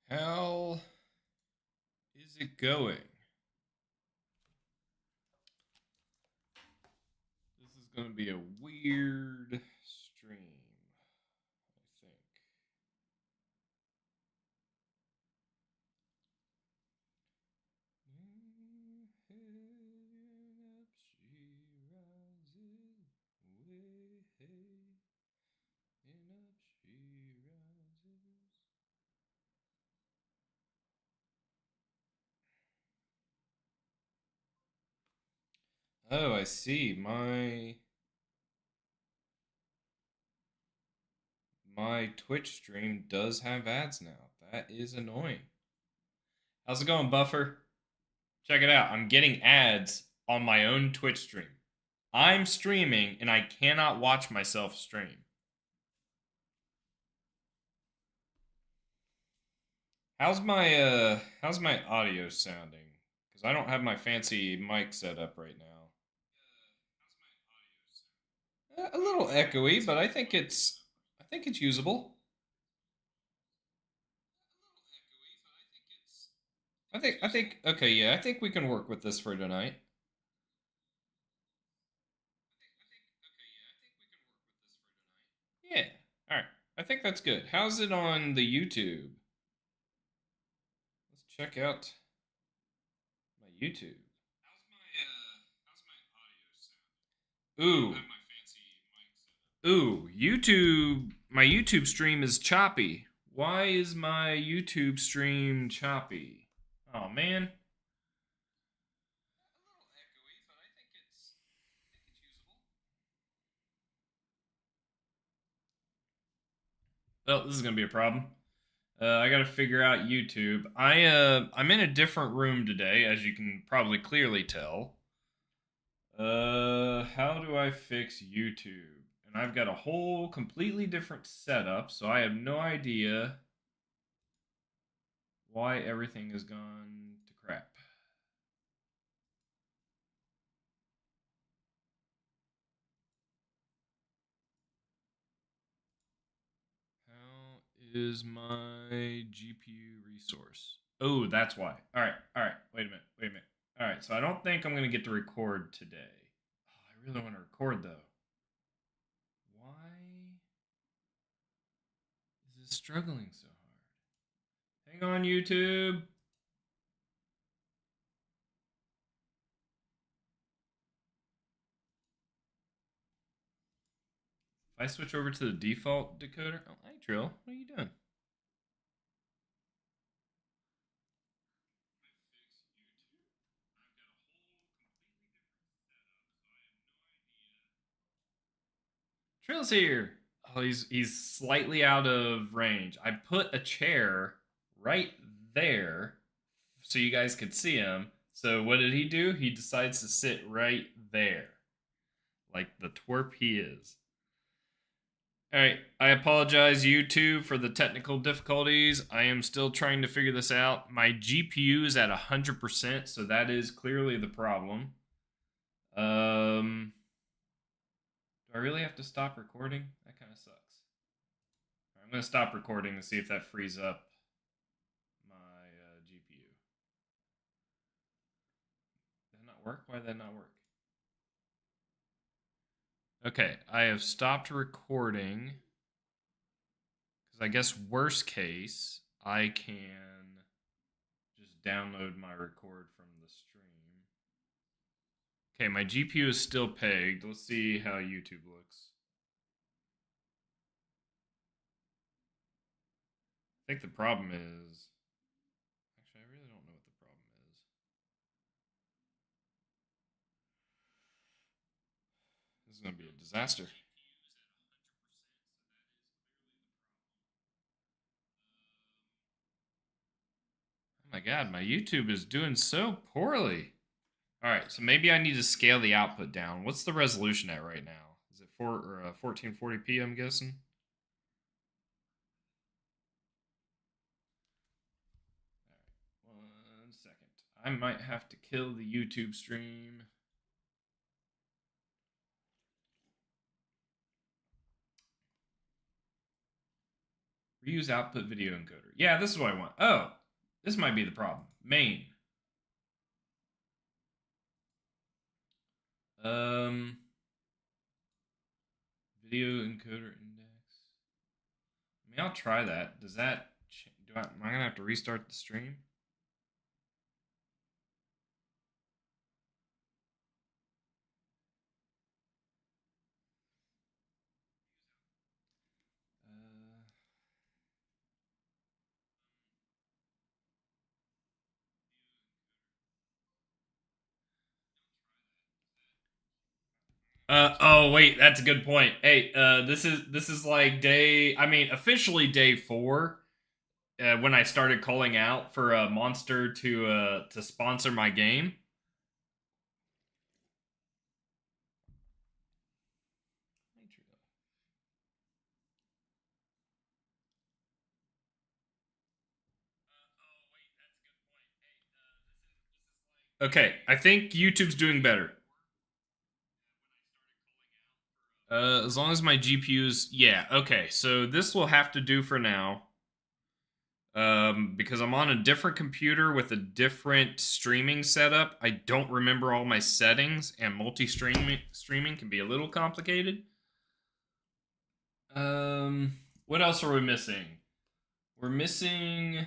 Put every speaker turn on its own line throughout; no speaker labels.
How is it going? This is going to be a weird stream, I think. Oh, I see. My Twitch stream does have ads now. That is annoying. How's it going, Buffer? Check it out. I'm getting ads on my own Twitch stream. I'm streaming and I cannot watch myself stream. How's my audio sounding? Cuz I don't have my fancy mic set up right now. A little echoey, but I think it's usable. I think okay, yeah, I think we can work with this for tonight. Yeah. All right. I think that's good. How's it on the YouTube? Let's check out my YouTube. Ooh. Ooh, YouTube. My YouTube stream is choppy. Why is my YouTube stream choppy? Oh man. Well, this is gonna be a problem. I gotta figure out YouTube. I'm in a different room today, as you can probably clearly tell. How do I fix YouTube? And I've got a whole completely different setup, so I have no idea why everything has gone to crap. How is my GPU resource? Oh, that's why. All right. Wait a minute. All right, so I don't think I'm gonna get to record today. Oh, I really want to record though. Why is it struggling so hard? Hang on, YouTube. If I switch over to the default decoder, oh, hey Trill, what are you doing? Trill's here. Oh, he's slightly out of range. I put a chair right there so you guys could see him. So what did he do? He decides to sit right there, like the twerp he is. All right, I apologize, YouTube, for the technical difficulties. I am still trying to figure this out. My GPU is at 100%, so that is clearly the problem. Do I really have to stop recording? That kind of sucks. I'm going to stop recording and see if that frees up my GPU. Did that not work? Why did that not work? Okay, I have stopped recording. Because I guess worst case, I can just download my record from the stream. Okay, my GPU is still pegged. Let's see how YouTube looks. I think the problem is. Actually, I really don't know what the problem is. This is going to be a disaster. Oh my god, my YouTube is doing so poorly. All right, so maybe I need to scale the output down. What's the resolution at right now? Is it 1440p? I'm guessing. All right, 1 second. I might have to kill the YouTube stream. Reuse output video encoder. Yeah, this is what I want. Oh, this might be the problem. Main. Video encoder index. I mean, I'll try that. Does that? Am I gonna have to restart the stream? Oh wait, that's a good point. Hey, this is like officially day 4. When I started calling out for a monster to sponsor my game. Okay, I think YouTube's doing better. As long as my GPU's yeah. Okay, so this will have to do for now. Because I'm on a different computer with a different streaming setup. I don't remember all my settings, and multi-streaming can be a little complicated. What else are we missing? We're missing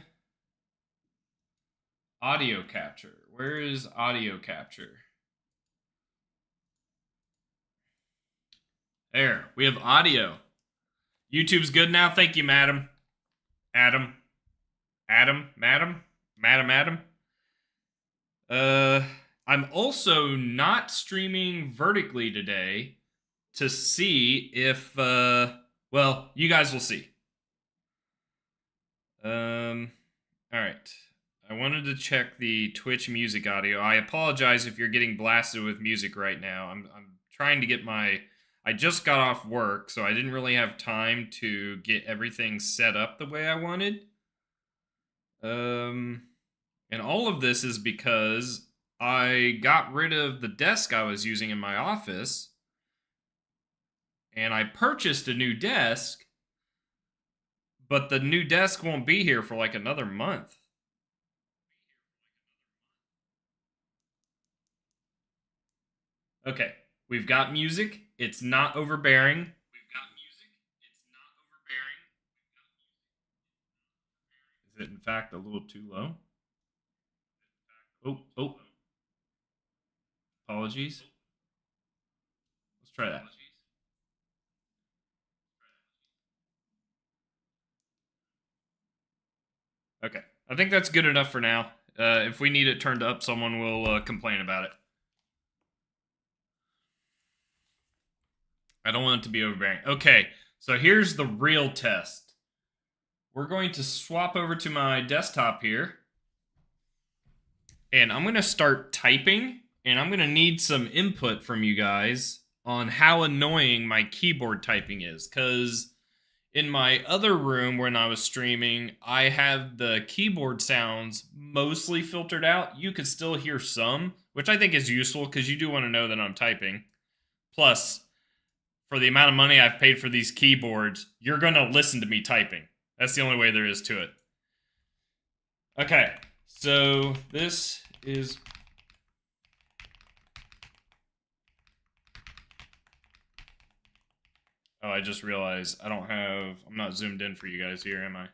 audio capture. Where is audio capture? There, we have audio. YouTube's good now. Thank you, madam. Adam. I'm also not streaming vertically today to see if, well, you guys will see. All right. I wanted to check the Twitch music audio. I apologize if you're getting blasted with music right now. I'm trying to get I just got off work, so I didn't really have time to get everything set up the way I wanted. And all of this is because I got rid of the desk I was using in my office, and I purchased a new desk, but the new desk won't be here for like another month. Okay, we've got music. It's not overbearing. Is it, in fact, a little too low? Oh. Apologies. Let's try that. Okay. I think that's good enough for now. If we need it turned up, someone will complain about it. I don't want it to be overbearing. Okay, so here's the real test. We're going to swap over to my desktop here. And I'm going to start typing. And I'm going to need some input from you guys on how annoying my keyboard typing is. Because in my other room when I was streaming, I have the keyboard sounds mostly filtered out. You could still hear some, which I think is useful because you do want to know that I'm typing. Plus, for the amount of money I've paid for these keyboards, you're going to listen to me typing. That's the only way there is to it. Okay, so this is... Oh, I just realized I'm not zoomed in for you guys here, am I?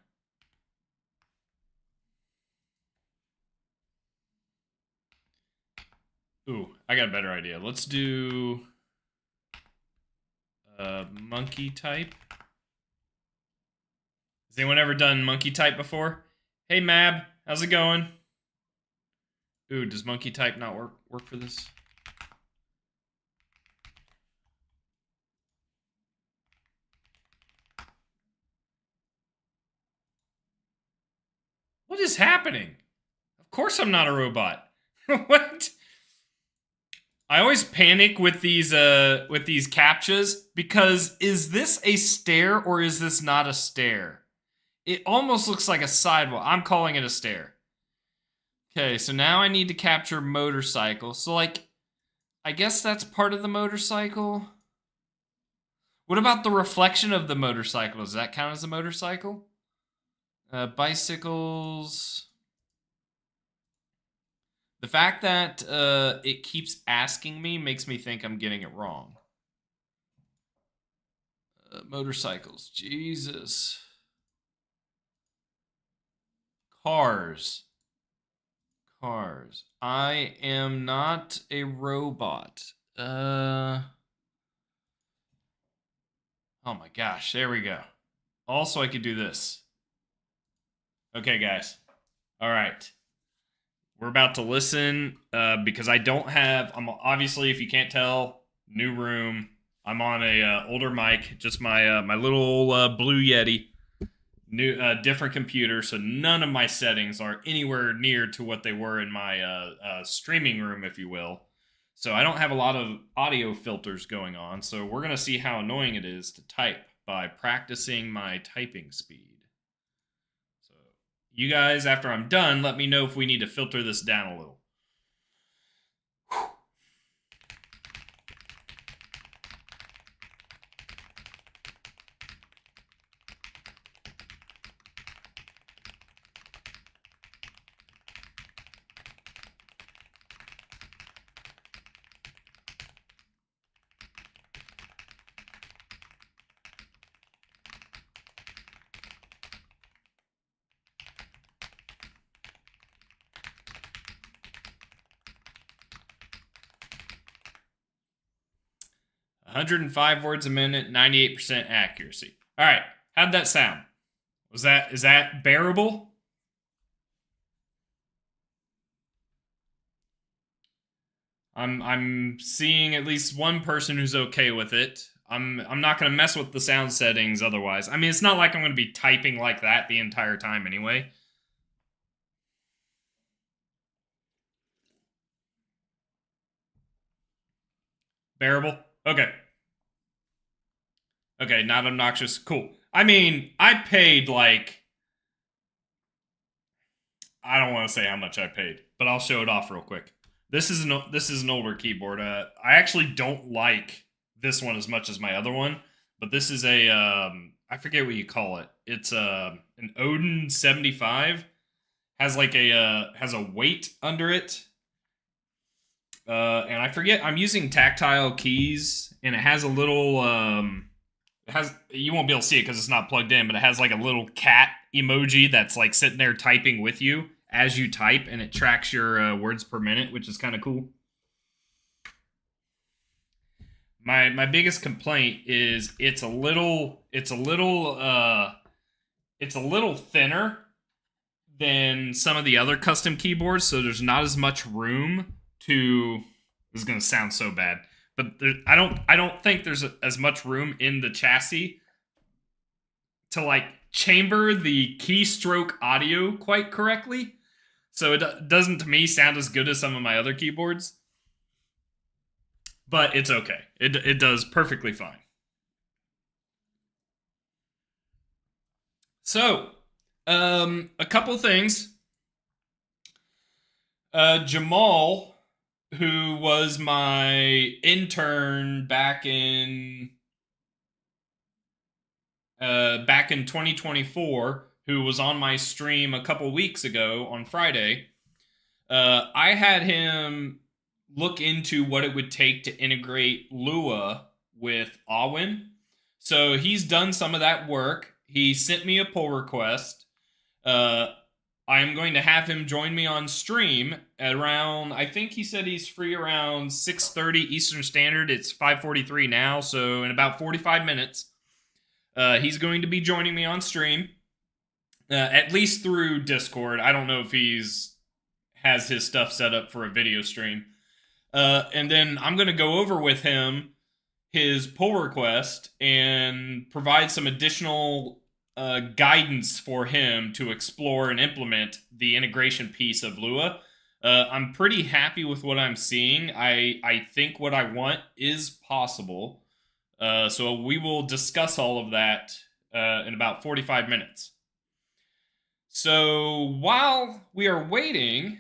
Ooh, I got a better idea. Let's do monkey type. Has anyone ever done monkey type before? Hey, Mab, how's it going? Ooh, does monkey type not work for this? What is happening? Of course I'm not a robot. What? I always panic with these captchas because is this a stair or is this not a stair? It almost looks like a sidewalk. I'm calling it a stair. Okay, so now I need to capture motorcycle. So like, I guess that's part of the motorcycle. What about the reflection of the motorcycle? Does that count as a motorcycle? Bicycles. The fact that it keeps asking me makes me think I'm getting it wrong. Motorcycles. Jesus. Cars. Cars. I am not a robot. Oh my gosh. There we go. Also, I could do this. Okay, guys. All right. We're about to listen because I don't have. I'm obviously, if you can't tell, new room. I'm on a older mic, just my little Blue Yeti, new different computer, so none of my settings are anywhere near to what they were in my streaming room, if you will. So I don't have a lot of audio filters going on. So we're gonna see how annoying it is to type by practicing my typing speed. So you guys, after I'm done, let me know if we need to filter this down a little. 105 words a minute, 98% accuracy. All right, how'd that sound? Is that bearable? I'm seeing at least one person who's okay with it. I'm not gonna mess with the sound settings otherwise. I mean, it's not like I'm gonna be typing like that the entire time anyway. Bearable? Okay. Okay, not obnoxious. Cool. I mean, I paid like I don't want to say how much I paid, but I'll show it off real quick. This is an older keyboard. I actually don't like this one as much as my other one, but this is a I forget what you call it. It's an Odin 75. Has like a has a weight under it. And I forget I'm using tactile keys, and it has a little it has, you won't be able to see it because it's not plugged in, but it has like a little cat emoji that's like sitting there typing with you as you type, and it tracks your words per minute, which is kind of cool. My biggest complaint is it's a little thinner than some of the other custom keyboards, so there's not as much room to. This is gonna sound so bad, but I don't think there's as much room in the chassis to like chamber the keystroke audio quite correctly. So it doesn't, to me, sound as good as some of my other keyboards. But it's okay. It does perfectly fine. So, a couple things. Jamal, who was my intern back in 2024, who was on my stream a couple weeks ago on Friday, I had him look into what it would take to integrate Lua with Awen. So he's done some of that work. He sent me a pull request. I'm going to have him join me on stream at around, I think he said he's free around 6:30 Eastern Standard. It's 5:43 now, so in about 45 minutes, he's going to be joining me on stream, at least through Discord. I don't know if has his stuff set up for a video stream. And then I'm going to go over with him his pull request and provide some additional guidance for him to explore and implement the integration piece of Lua. I'm pretty happy with what I'm seeing. I think what I want is possible. So we will discuss all of that in about 45 minutes. So while we are waiting,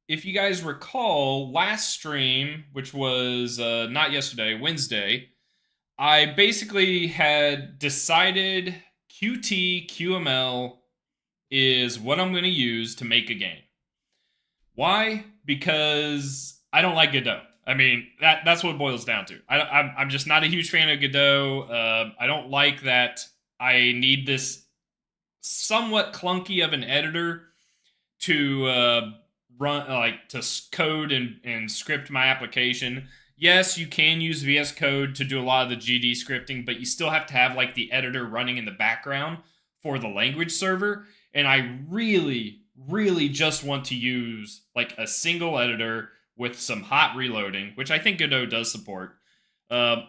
if you guys recall, last stream, which was not yesterday, Wednesday, I basically had decided QT, QML, is what I'm going to use to make a game. Why? Because I don't like Godot. I mean, that's what it boils down to. I'm just not a huge fan of Godot. I don't like that I need this somewhat clunky of an editor to run, like to code and script my application. Yes, you can use VS Code to do a lot of the GD scripting, but you still have to have like the editor running in the background for the language server. And I really just want to use like a single editor with some hot reloading, which I think Godot does support. Uh,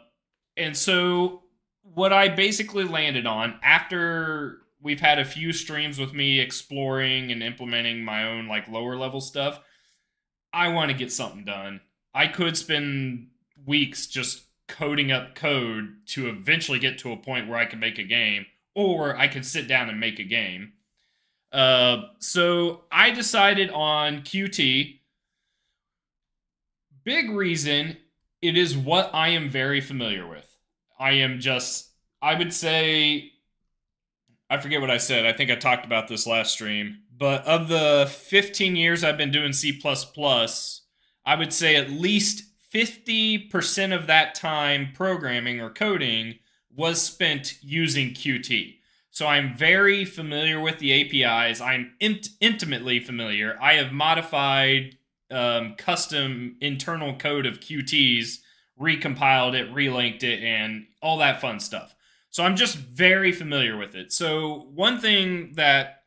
and so what I basically landed on after we've had a few streams with me exploring and implementing my own like lower level stuff, I want to get something done. I could spend weeks just coding up code to eventually get to a point where I can make a game, or I could sit down and make a game. So I decided on Qt. Big reason, it is what I am very familiar with. I am just, I would say, I forget what I said. I think I talked about this last stream. But of the 15 years I've been doing C, I would say at least 50% of that time programming or coding was spent using Qt. So I'm very familiar with the APIs. I'm intimately familiar. I have modified custom internal code of Qt's, recompiled it, relinked it, and all that fun stuff. So I'm just very familiar with it. So one thing that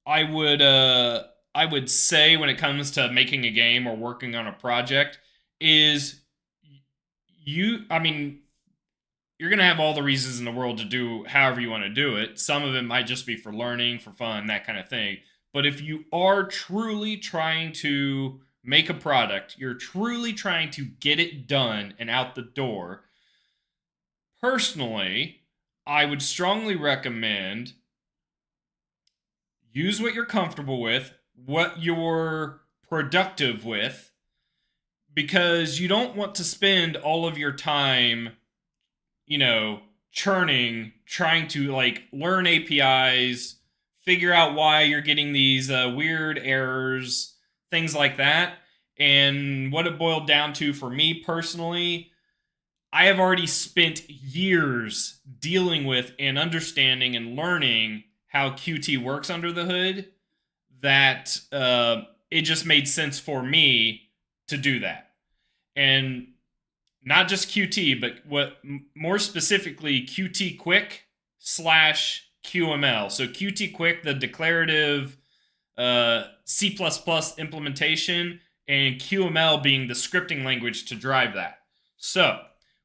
I would say when it comes to making a game or working on a project is I mean, you're going to have all the reasons in the world to do however you want to do it. Some of it might just be for learning, for fun, that kind of thing. But if you are truly trying to make a product, you're truly trying to get it done and out the door, personally, I would strongly recommend use what you're comfortable with, what you're productive with, because you don't want to spend all of your time, churning, trying to like learn APIs, figure out why you're getting these weird errors, things like that. And what it boiled down to for me personally, I have already spent years dealing with and understanding and learning how Qt works under the hood, that it just made sense for me to do that. And not just Qt, but what more specifically Qt Quick slash QML. So Qt Quick, the declarative C++ implementation, and QML being the scripting language to drive that. So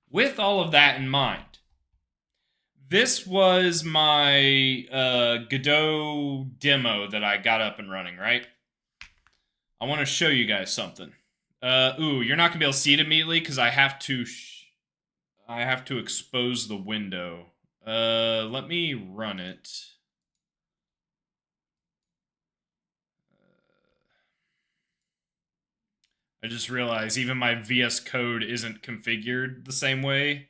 with all of that in mind, this was my Godot demo that I got up and running, right? I want to show you guys something. You're not gonna be able to see it immediately because I have to expose the window. Let me run it. I just realized even my VS Code isn't configured the same way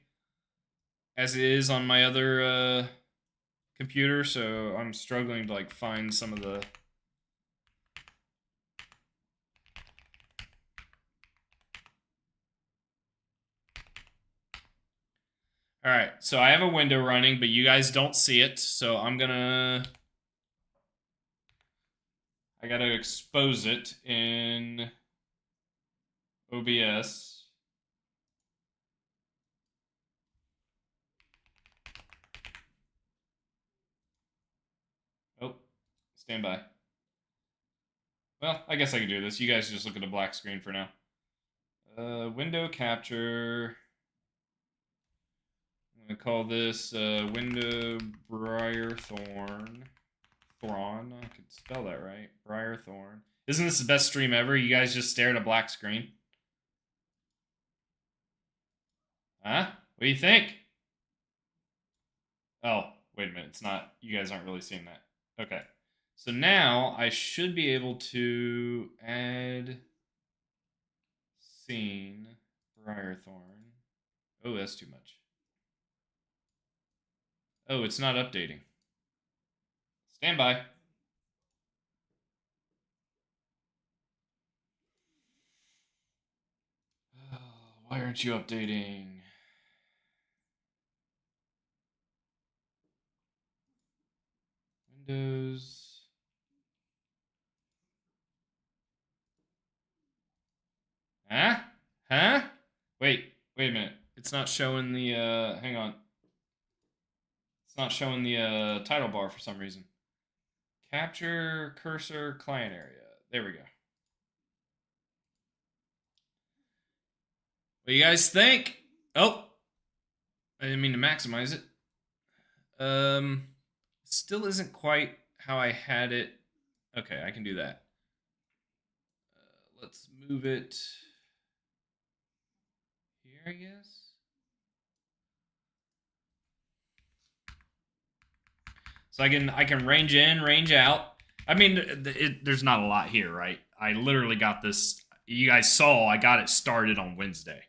as it is on my other computer, so I'm struggling to like find some of the. All right, so I have a window running, but you guys don't see it, so I gotta expose it in OBS. Oh, stand by. Well, I guess I can do this. You guys just look at a black screen for now. Window capture. I'm going to call this window Briarthorn. Thrawn. I could spell that right. Briarthorn. Isn't this the best stream ever? You guys just stare at a black screen. Huh? What do you think? Oh, wait a minute. It's not. You guys aren't really seeing that. Okay. So now I should be able to add scene Briarthorn. Oh, that's too much. Oh, it's not updating. Stand by. Why aren't you updating? Windows. Huh? Huh? Wait a minute. It's not showing the, hang on. It's not showing the, title bar for some reason. Capture cursor client area. There we go. What do you guys think? Oh, I didn't mean to maximize it. Still isn't quite how I had it. Okay, I can do that. Let's move it here, I guess. So I can range in, range out. I mean, there's not a lot here, right? I literally got this. You guys saw I got it started on Wednesday.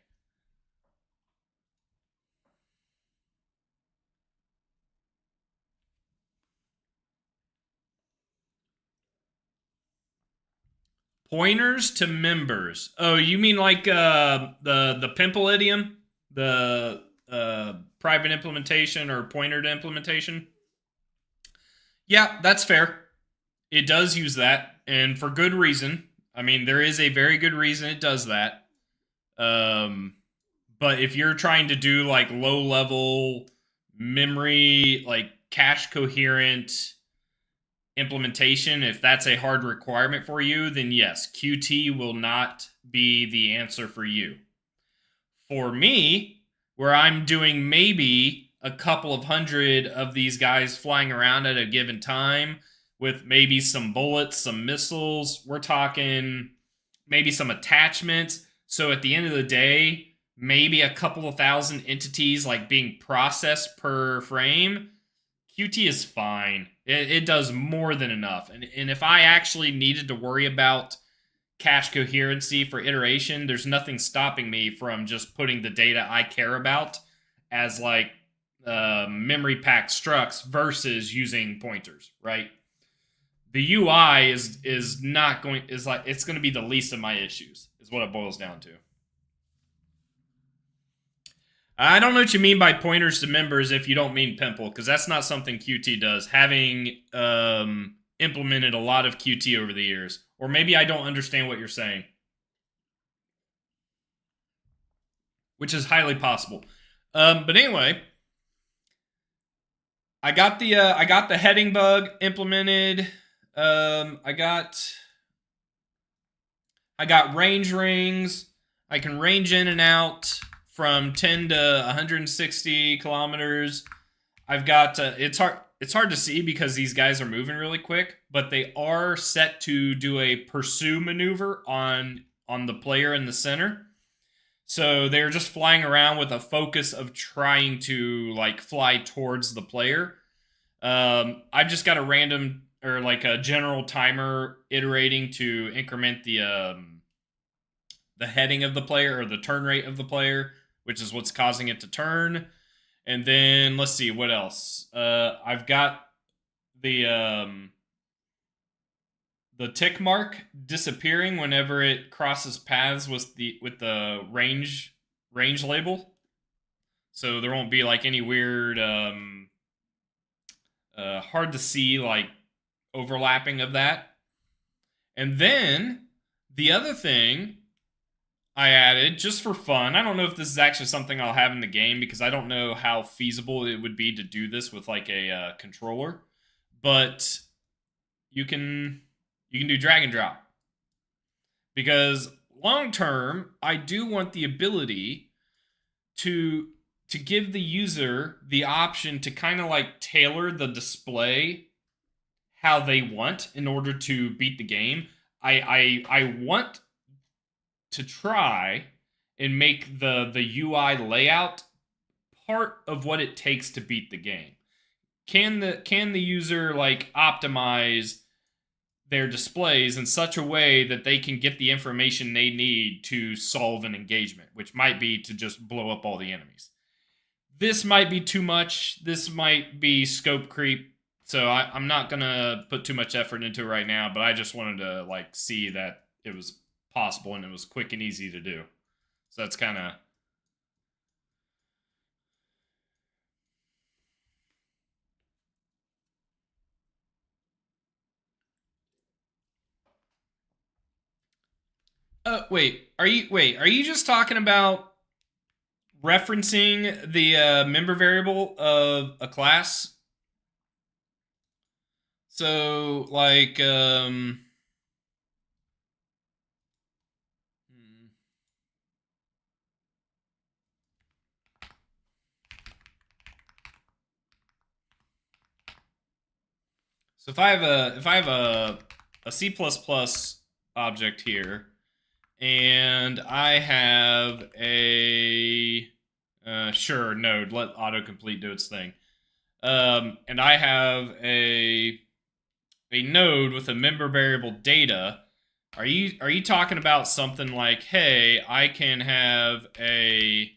Pointers to members. Oh, you mean like the pimple idiom, the private implementation or pointer to implementation? Yeah, that's fair. It does use that, and for good reason. I mean, there is a very good reason it does that. But if you're trying to do like low level memory, like cache coherent implementation, if that's a hard requirement for you, then yes, Qt will not be the answer for you. For me, where I'm doing maybe a couple of hundred of these guys flying around at a given time with maybe some bullets, some missiles, we're talking maybe some attachments. So at the end of the day, maybe a couple of thousand entities like being processed per frame. Qt is fine. It does more than enough. And if I actually needed to worry about cache coherency for iteration, there's nothing stopping me from just putting the data I care about as like memory packed structs versus using pointers, right? The UI is not going is like it's going to be the least of my issues is what it boils down to. I don't know what you mean by pointers to members if you don't mean pimple, because that's not something Qt does. Having implemented a lot of Qt over the years, or maybe I don't understand what you're saying, which is highly possible. But anyway, I got the heading bug implemented. I got range rings. I can range in and out from 10 to 160 kilometers. I've got it's hard to see because these guys are moving really quick, but they are set to do a pursue maneuver on the player in the center. So they're just flying around with a focus of trying to like fly towards the player. I've just got a random or like a general timer iterating to increment the heading of the player or the turn rate of the player, which is what's causing it to turn. And then let's see what else. I've got the tick mark disappearing whenever it crosses paths with the range label. So there won't be like any weird hard to see like overlapping of that. And then the other thing I added just for fun. I don't know if this is actually something I'll have in the game because I don't know how feasible it would be to do this with like a controller, but you can do drag and drop because long term I do want the ability to give the user the option to kind of like tailor the display how they want in order to beat the game. I want to try and make the UI layout part of what it takes to beat the game. Can the user like optimize their displays in such a way that they can get the information they need to solve an engagement, which might be to just blow up all the enemies. This might be too much. This might be scope creep. So I'm not gonna put too much effort into it right now, but I just wanted to like see that it was possible and it was quick and easy to do. So that's kind of. Are you just talking about referencing the member variable of a class? So like so if I have a C++ object here, and I have a sure node, let autocomplete do its thing. And I have a node with a member variable data. Are you talking about something like, hey, I can have a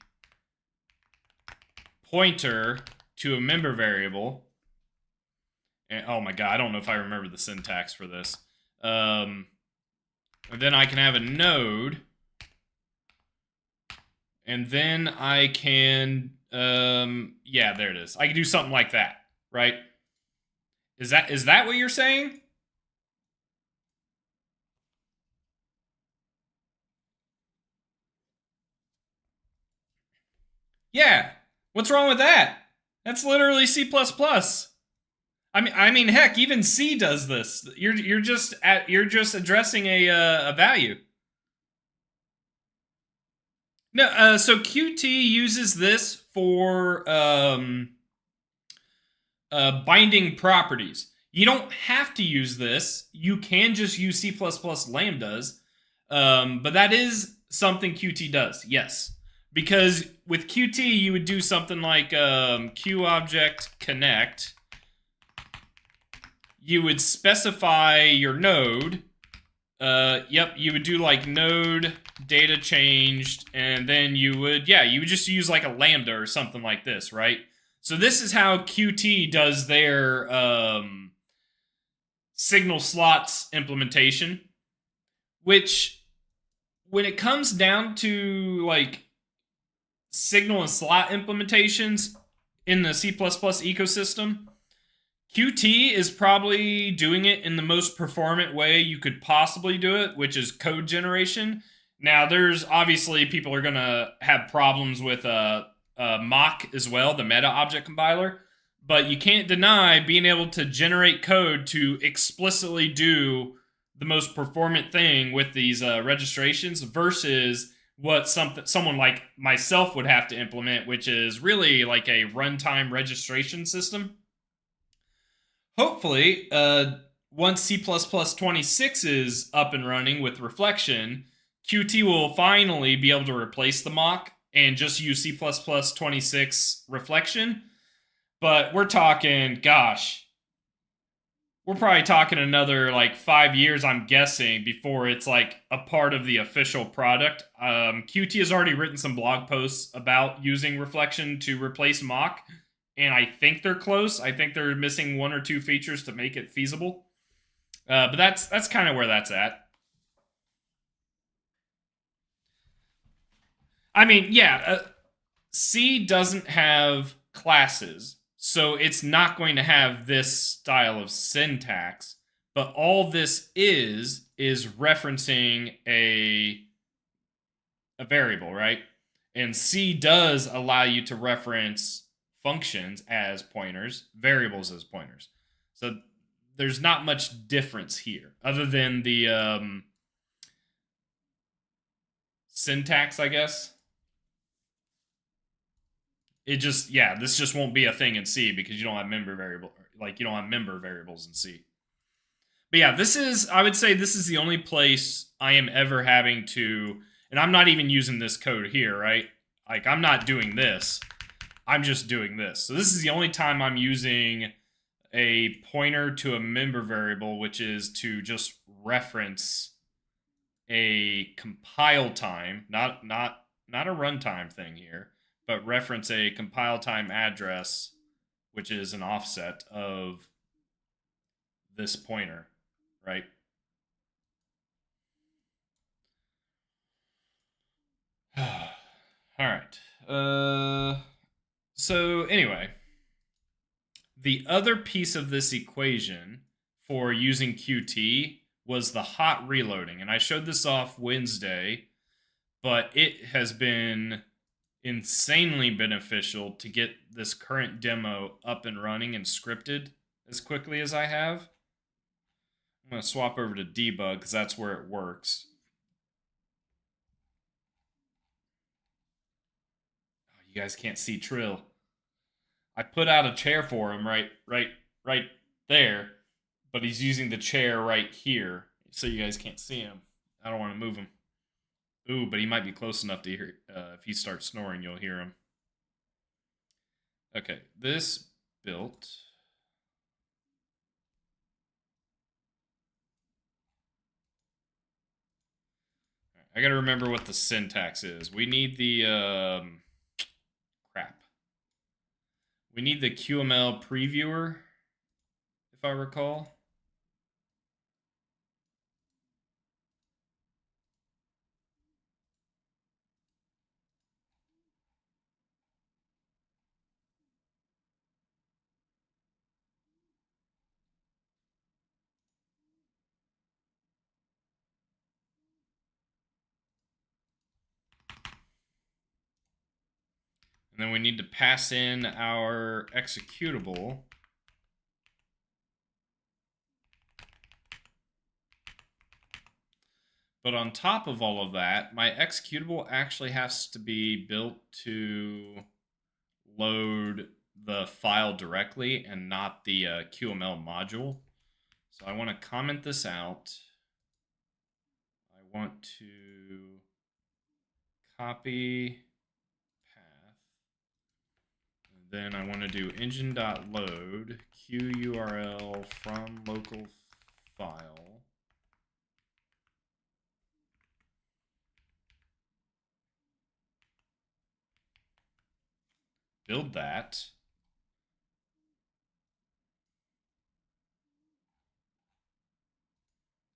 pointer to a member variable? And, oh my god, I don't know if I remember the syntax for this. And then I can have a node, and then I can, yeah, there it is. I can do something like that, right? Is that what you're saying? Yeah. What's wrong with that? That's literally C++. I mean, heck, even C does this. You're just addressing a value. No, so Qt uses this for binding properties. You don't have to use this. You can just use C++ lambdas, but that is something Qt does. Yes, because with Qt you would do something like QObject connect. You would specify your node. Yep, you would do like node data changed, and then you would just use like a lambda or something like this, right? So this is how Qt does their signal slots implementation, which when it comes down to like signal and slot implementations in the C++ ecosystem, Qt is probably doing it in the most performant way you could possibly do it, which is code generation. Now, there's obviously people are going to have problems with mock as well, the meta object compiler, but you can't deny being able to generate code to explicitly do the most performant thing with these registrations versus what someone like myself would have to implement, which is really like a runtime registration system. Hopefully, once C++26 is up and running with reflection, Qt will finally be able to replace the mock and just use C++26 reflection. But we're talking, gosh, we're probably talking another like 5 years, I'm guessing, before it's like a part of the official product. Qt has already written some blog posts about using reflection to replace mock, and I think they're close. I think they're missing one or two features to make it feasible. But that's kind of where that's at. I mean, yeah, C doesn't have classes, so it's not going to have this style of syntax. But all this is referencing a variable, right? And C does allow you to reference functions as pointers, variables as pointers. So there's not much difference here, other than the syntax, I guess. This just won't be a thing in C because you don't have member variables in C. But yeah, I would say this is the only place I am ever having to, and I'm not even using this code here, right? Like, I'm not doing this. I'm just doing this. So this is the only time I'm using a pointer to a member variable, which is to just reference a compile time, not a runtime thing here, but reference a compile time address, which is an offset of this pointer, right? All right. So anyway, the other piece of this equation for using QT was the hot reloading. And I showed this off Wednesday, but it has been insanely beneficial to get this current demo up and running and scripted as quickly as I have. I'm going to swap over to debug because that's where it works. Oh, you guys can't see Trill. I put out a chair for him right there, but he's using the chair right here, so you guys can't see him. I don't want to move him. Ooh, but he might be close enough to hear. If he starts snoring, you'll hear him. Okay, this built. I gotta remember what the syntax is. We need the crap. We need the QML previewer, if I recall. And then we need to pass in our executable. But on top of all of that, my executable actually has to be built to load the file directly and not the QML module. So I want to comment this out. I want to copy path. And then I want to do engine.load QURL from local file. Build that.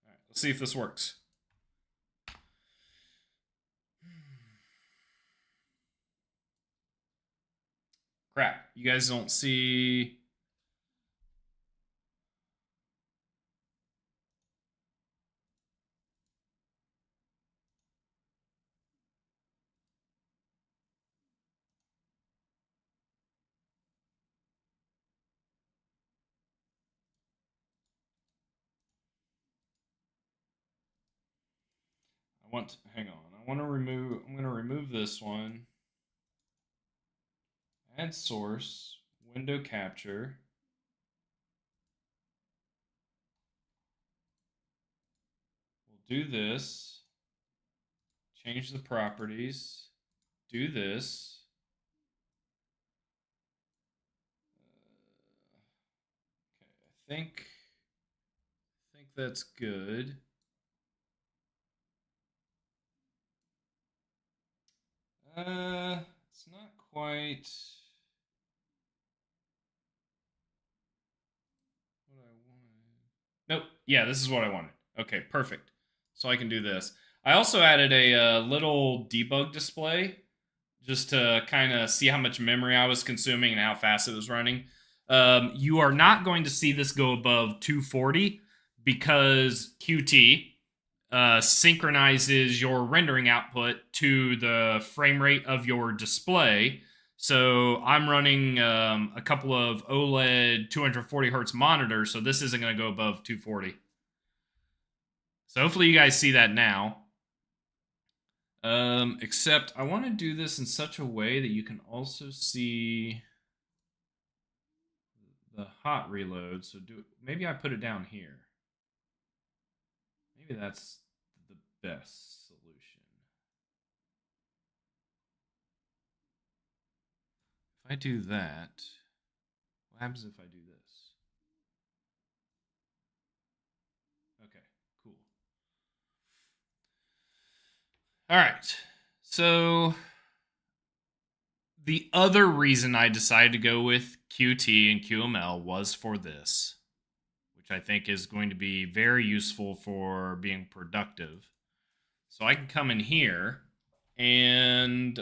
All right, let's see if this works. Crap, you guys don't see. Hang on. I'm going to remove this one. Add source, window capture. We'll do this. Change the properties. Do this. Okay, I think that's good. It's not quite what I wanted. Nope. Yeah, this is what I wanted. Okay, perfect. So I can do this. I also added a little debug display just to kind of see how much memory I was consuming and how fast it was running. You are not going to see this go above 240 because Qt synchronizes your rendering output to the frame rate of your display. So I'm running a couple of OLED 240 hertz monitors, so this isn't going to go above 240. So hopefully you guys see that now. Except I want to do this in such a way that you can also see the hot reload. So maybe I put it down here. Maybe that's the best solution. If I do that, what happens if I do this? Okay, cool. All right. So the other reason I decided to go with Qt and QML was for this, which I think is going to be very useful for being productive. So I can come in here and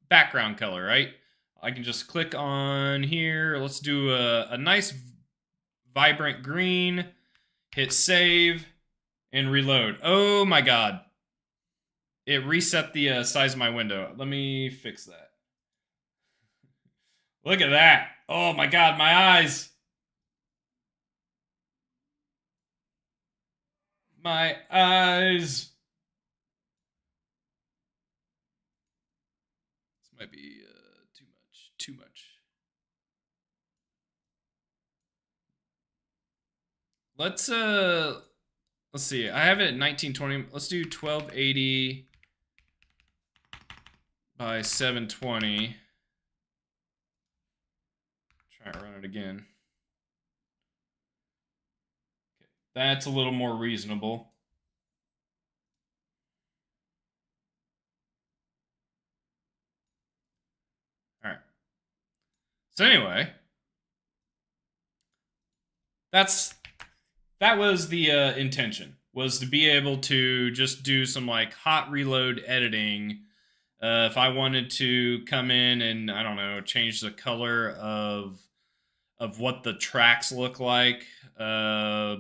background color, right? I can just click on here. Let's do a nice vibrant green, hit save, and reload. Oh my god. It reset the size of my window. Let me fix that. Look at that. Oh my god, my eyes. My eyes. This might be too much. Too much. Let's see. I have it at 1920. Let's do 1280 by 720. Try to run it again. Okay. That's a little more reasonable. All right. So anyway, that was the intention, was to be able to just do some like hot reload editing. If I wanted to come in and, I don't know, change the color of what the tracks look like, have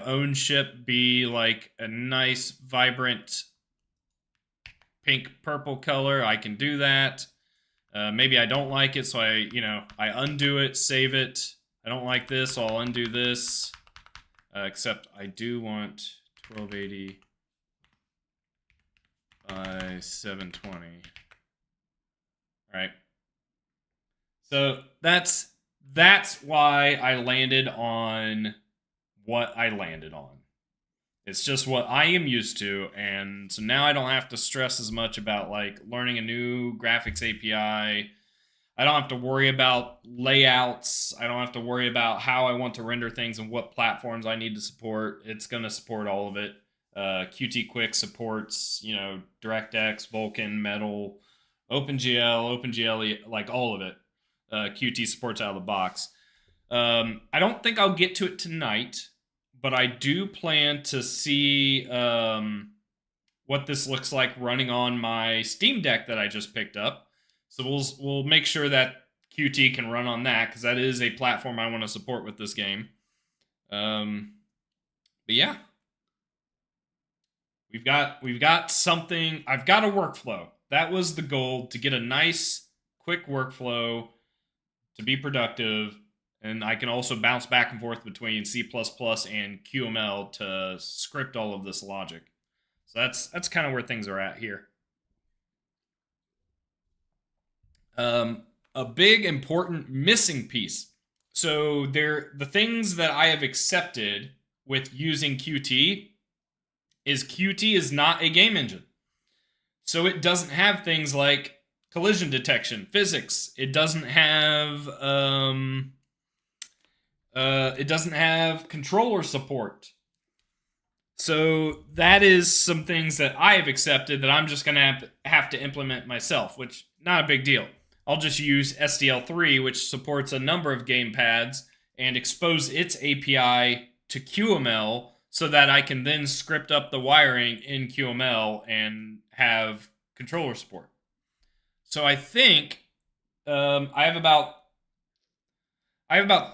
ownership be like a nice vibrant pink purple color, I can do that. Maybe I don't like it, so I undo it, save it. I don't like this, so I'll undo this. Except I do want 1280 by 720. All right. So that's why I landed on what I landed on. It's just what I am used to, and so now I don't have to stress as much about like learning a new graphics API. I don't have to worry about layouts. I don't have to worry about how I want to render things and what platforms I need to support. It's going to support all of it. Qt Quick supports, DirectX, Vulkan, Metal, OpenGL, like all of it. Qt supports out of the box. I don't think I'll get to it tonight, but I do plan to see what this looks like running on my Steam Deck that I just picked up. So we'll make sure that Qt can run on that, because that is a platform I want to support with this game. But yeah, we've got something. I've got a workflow. That was the goal, to get a nice, quick workflow to be productive, and I can also bounce back and forth between C++ and QML to script all of this logic. So that's kind of where things are at here. A big important missing piece. So the things that I have accepted with using Qt is not a game engine. So it doesn't have things like collision detection, physics. It doesn't have controller support. So that is some things that I have accepted that I'm just going to have to implement myself, which not a big deal. I'll just use SDL3, which supports a number of gamepads, and expose its API to QML so that I can then script up the wiring in QML and have controller support. So I think I have about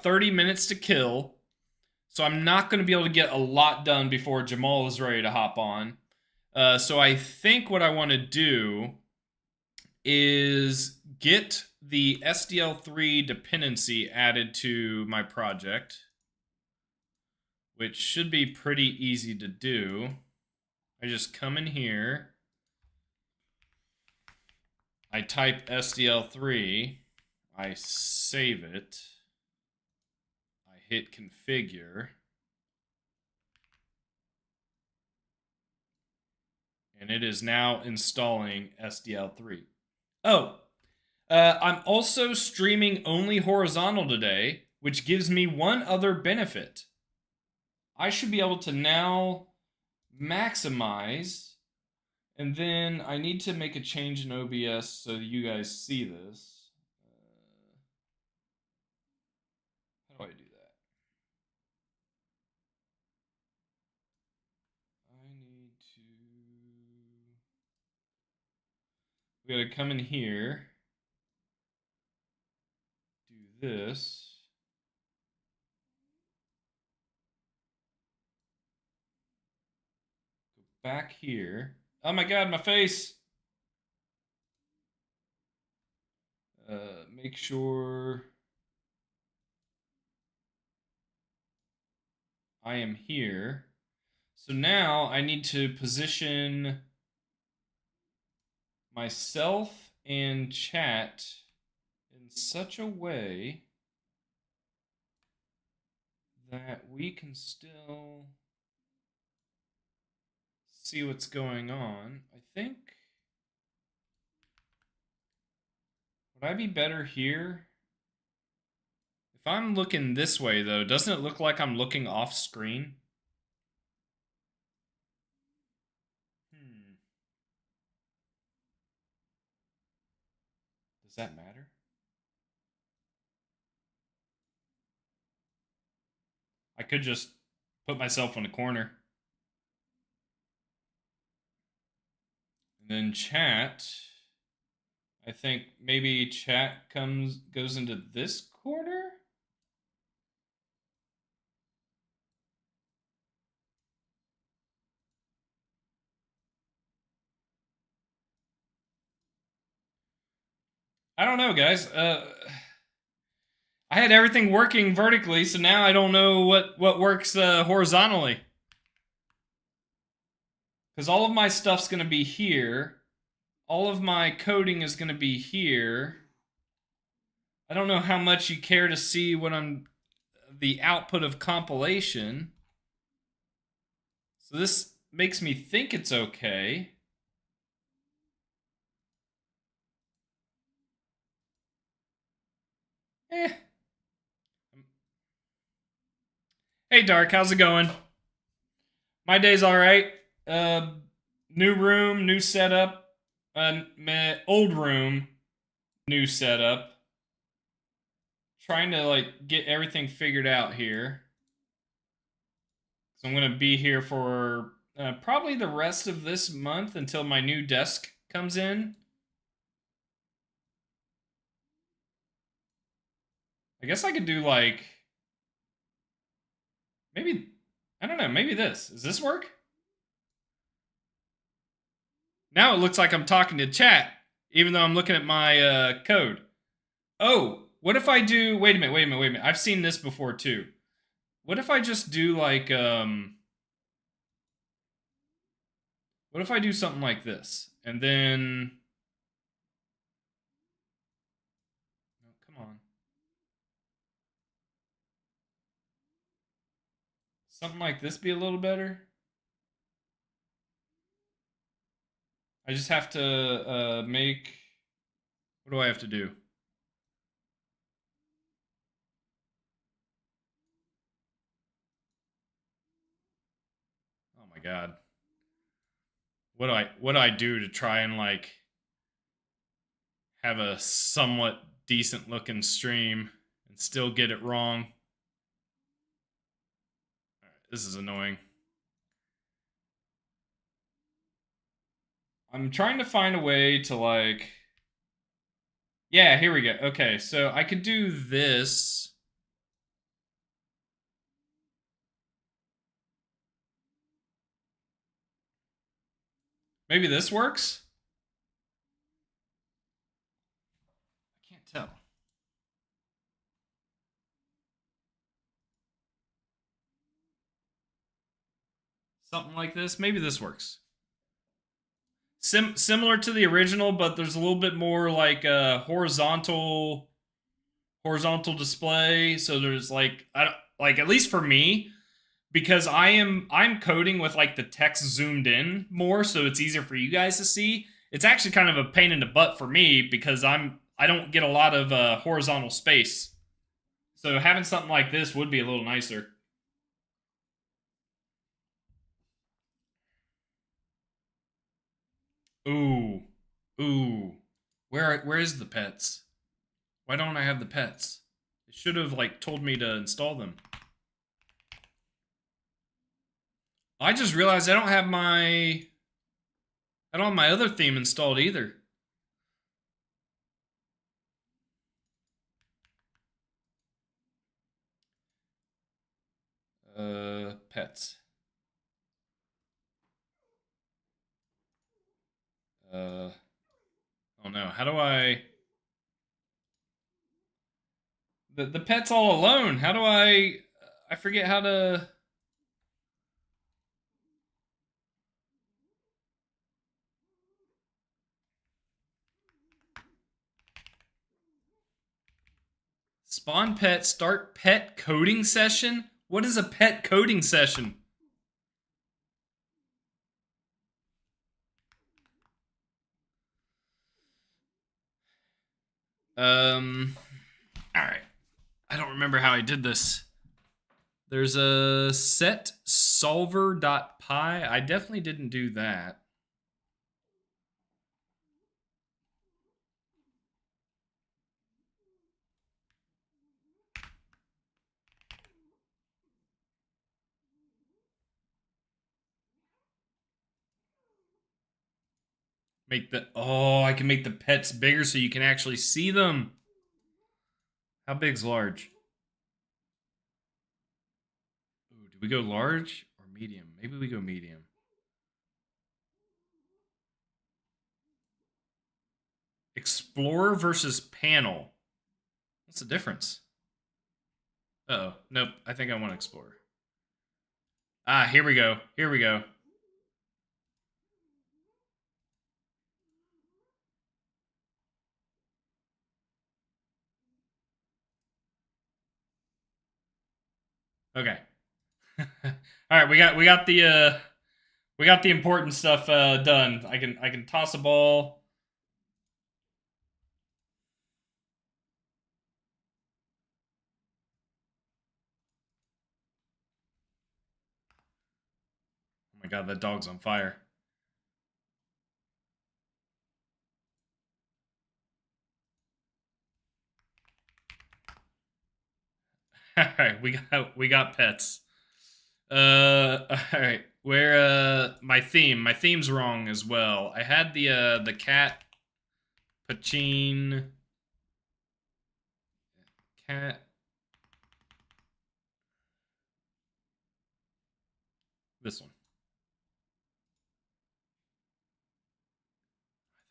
30 minutes to kill. So I'm not going to be able to get a lot done before Jamal is ready to hop on. So I think what I want to do is get the SDL3 dependency added to my project, which should be pretty easy to do. I just come in here, I type SDL3, I save it, I hit configure, and it is now installing SDL3. Oh, I'm also streaming only horizontal today, which gives me one other benefit. I should be able to now maximize, and then I need to make a change in OBS so that you guys see this. How do I do that? We gotta come in here. Do this. Go back here. Oh my god, my face! Make sure I am here. So now I need to position myself and chat in such a way that we can still see what's going on. I think. Would I be better here? If I'm looking this way, though, doesn't it look like I'm looking off screen? Does that matter? I could just put myself in a corner. And then chat. I think maybe chat goes into this corner? I don't know, guys. I had everything working vertically, so now I don't know what works horizontally. Because all of my stuff's going to be here. All of my coding is going to be here. I don't know how much you care to see what I'm... the output of compilation. So this makes me think it's okay. Hey, Dark, how's it going? My day's all right. New room, new setup. Old room, new setup. Trying to like get everything figured out here. So I'm gonna be here for probably the rest of this month until my new desk comes in. I guess I could do like maybe, I don't know, maybe this. Does this work? Now it looks like I'm talking to chat, even though I'm looking at my code. Oh, what if I do... Wait a minute. I've seen this before, too. What if I just do, like, what if I do something like this? And then... Oh, come on. Something like this be a little better? I just have to make... What do I have to do? Oh my god. What do I do to try and like have a somewhat decent looking stream and still get it wrong? Right, this is annoying. I'm trying to find a way to like... Yeah, here we go. Okay, so I could do this. Maybe this works? I can't tell. Something like this. Maybe this works. Similar to the original, but there's a little bit more like horizontal display. So there's like, I don't, like, at least for me, because I'm coding with like the text zoomed in more, so it's easier for you guys to see. It's actually kind of a pain in the butt for me because I don't get a lot of horizontal space. So having something like this would be a little nicer. Ooh. Ooh. Where is the pets? Why don't I have the pets? It should have like told me to install them. I just realized I don't have my other theme installed either. pets. Oh no, how do the pet's all alone. How do I forget how to spawn pet, start pet coding session? What is a pet coding session? All right. I don't remember how I did this. There's a set solver.py. I definitely didn't do that. I can make the pets bigger so you can actually see them. How big's large? Ooh, do we go large or medium? Maybe we go medium. Explorer versus panel. What's the difference? Uh-oh. Nope. I think I want Explorer. Ah, here we go. Here we go. Okay. All right, we got the important stuff done. I can toss a ball. Oh my god, that dog's on fire. All right, we got pets. All right. Where my theme's wrong as well. I had the cat Pachin cat this one.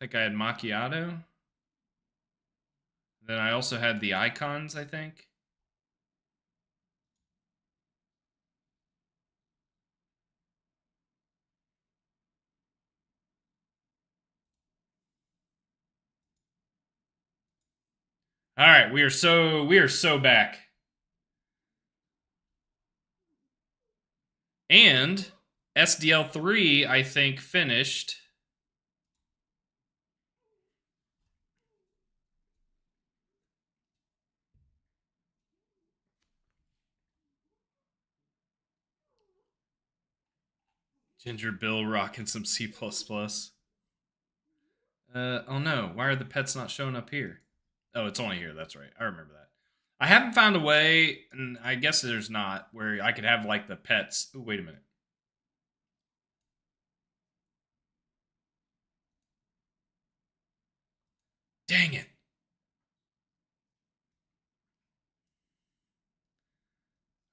I think I had macchiato. Then I also had the icons, I think. All right, we are so back. And SDL3 I think finished. Ginger Bill rocking some C++. Oh no, why are the pets not showing up here? Oh, it's only here. That's right. I remember that. I haven't found a way, and I guess there's not, where I could have like the pets. Ooh, wait a minute. Dang it.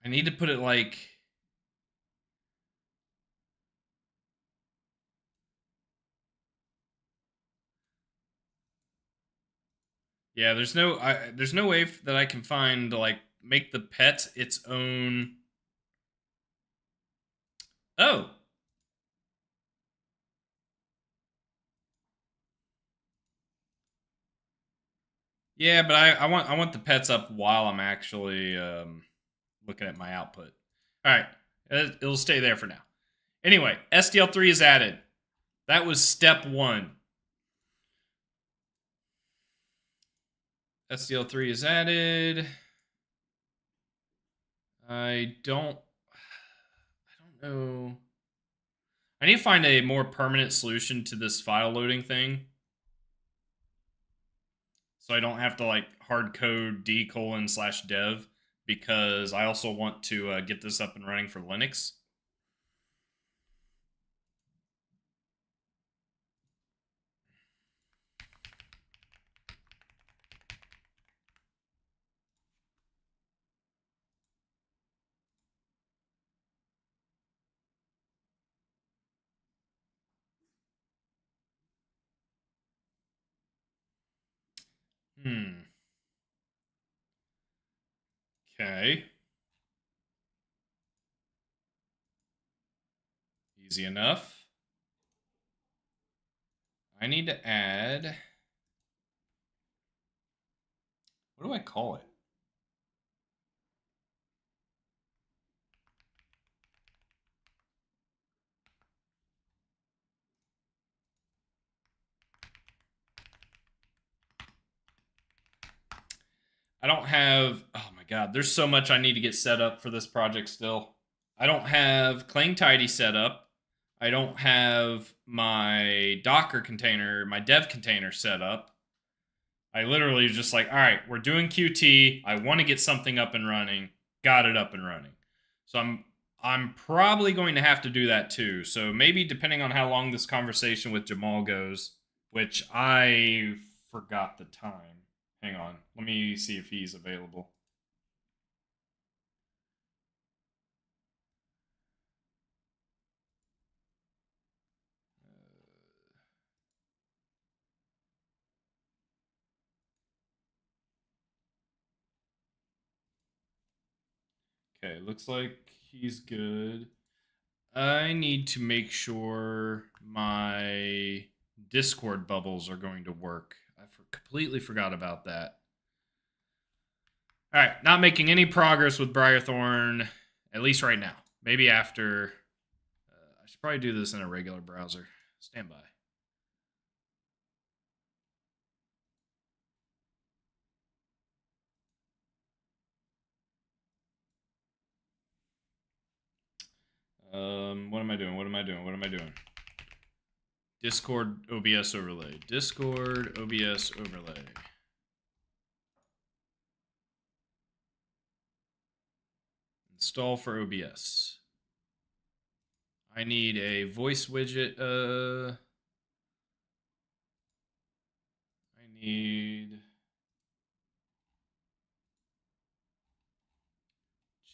I need to put it like. Yeah, there's no way that I can find to like make the pet its own. Oh, yeah, but I want the pets up while I'm actually looking at my output. All right, it'll stay there for now. Anyway, SDL3 is added. That was step one. SDL3 is added. I don't know. I need to find a more permanent solution to this file loading thing. So I don't have to like hard code d:/dev because I also want to get this up and running for Linux. Okay. Easy enough. I need to add. What do I call it? I don't have. Oh my god, there's so much I need to get set up for this project still. I don't have Clang Tidy set up. I don't have my Docker container, my dev container set up. I literally was just like, all right, we're doing QT. I want to get something up and running. Got it up and running. So I'm probably going to have to do that too. So maybe depending on how long this conversation with Jamal goes, which I forgot the time. Hang on. Let me see if he's available. Okay, looks like he's good. I need to make sure my Discord bubbles are going to work. I completely forgot about that. All right, not making any progress with Briarthorn, at least right now. Maybe after. I should probably do this in a regular browser. Stand by. What am I doing? What am I doing? What am I doing? Discord OBS overlay. Discord OBS overlay. Install for OBS. I need a voice widget. I need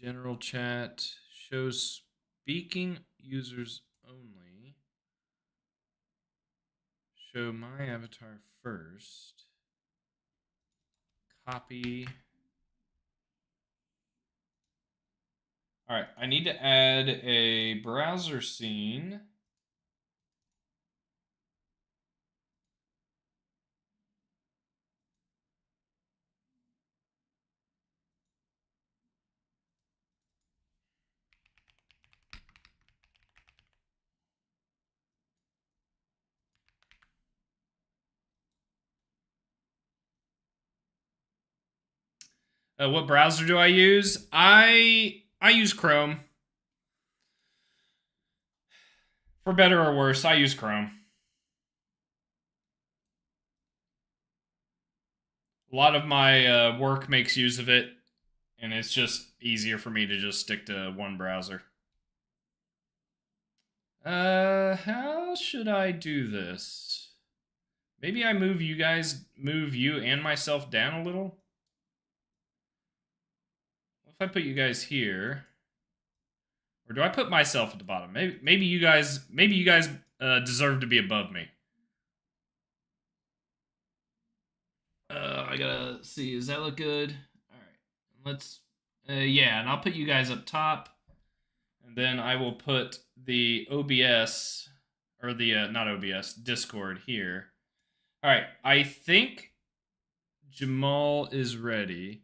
general chat. Shows speaking users only. Show my avatar first. Copy. All right, I need to add a browser scene. What browser do I use? I use Chrome. For better or worse, I use Chrome. A lot of my work makes use of it, and it's just easier for me to just stick to one browser. How should I do this? Maybe I move you and myself down a little? What if I put you guys here? Or do I put myself at the bottom? Maybe you guys deserve to be above me. I gotta see. Does that look good? All right. Let's. Yeah, and I'll put you guys up top, and then I will put the OBS or the not OBS Discord here. All right. I think Jamal is ready.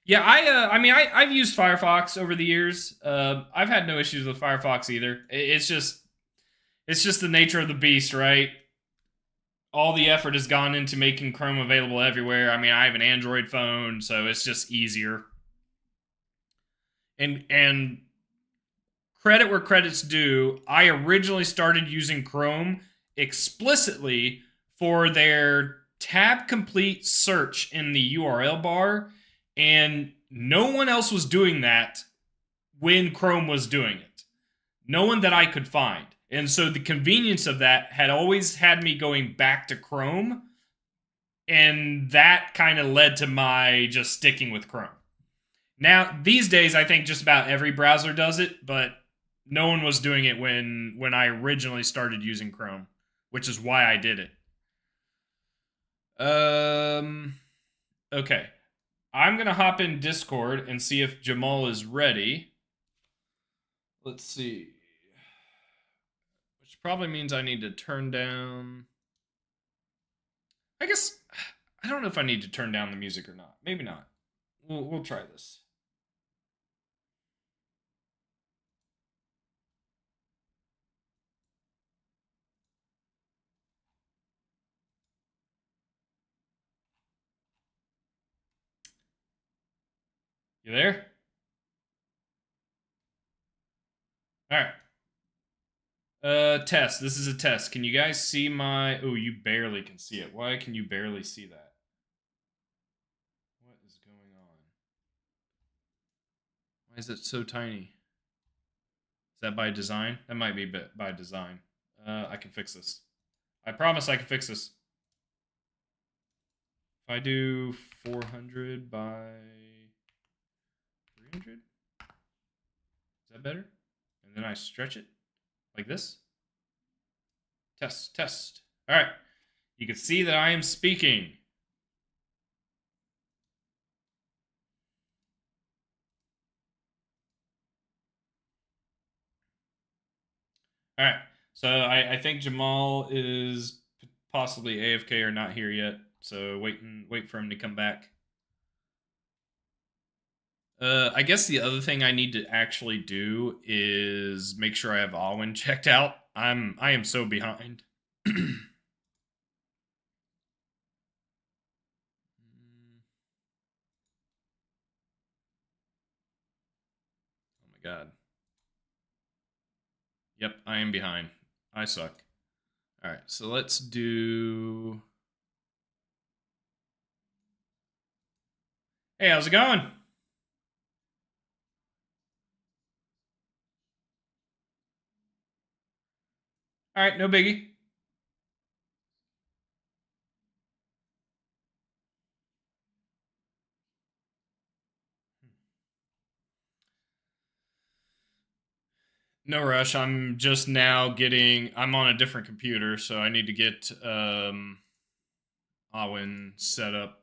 Yeah, I've used Firefox over the years. I've had no issues with Firefox either. It's just the nature of the beast, right? All the effort has gone into making Chrome available everywhere. I mean, I have an Android phone, so it's just easier. And credit where credit's due, I originally started using Chrome explicitly for their tab complete search in the URL bar, and no one else was doing that when Chrome was doing it. No one that I could find. And so the convenience of that had always had me going back to Chrome, and that kind of led to my just sticking with Chrome. Now, these days, I think just about every browser does it, but no one was doing it when I originally started using Chrome, which is why I did it. Okay. I'm going to hop in Discord and see if Jamal is ready. Let's see. Which probably means I need to turn down. I guess I don't know if I need to turn down the music or not. Maybe not. We'll try this. You there? All right. Test. This is a test. Can you guys see my... Oh, you barely can see it. Why can you barely see that? What is going on? Why is it so tiny? Is that by design? That might be by design. I can fix this. I promise I can fix this. If I do 400 by 300? Is that better? And then I stretch it like this. Test, test. All right. You can see that I am speaking. All right. So I think Jamal is possibly AFK or not here yet. So wait for him to come back. I guess the other thing I need to actually do is make sure I have Awen checked out. I am so behind. Oh my god. Yep, I am behind. I suck. All right, so let's do. Hey, how's it going? All right, no biggie. No rush. I'm just now getting. I'm on a different computer, so I need to get Awen set up.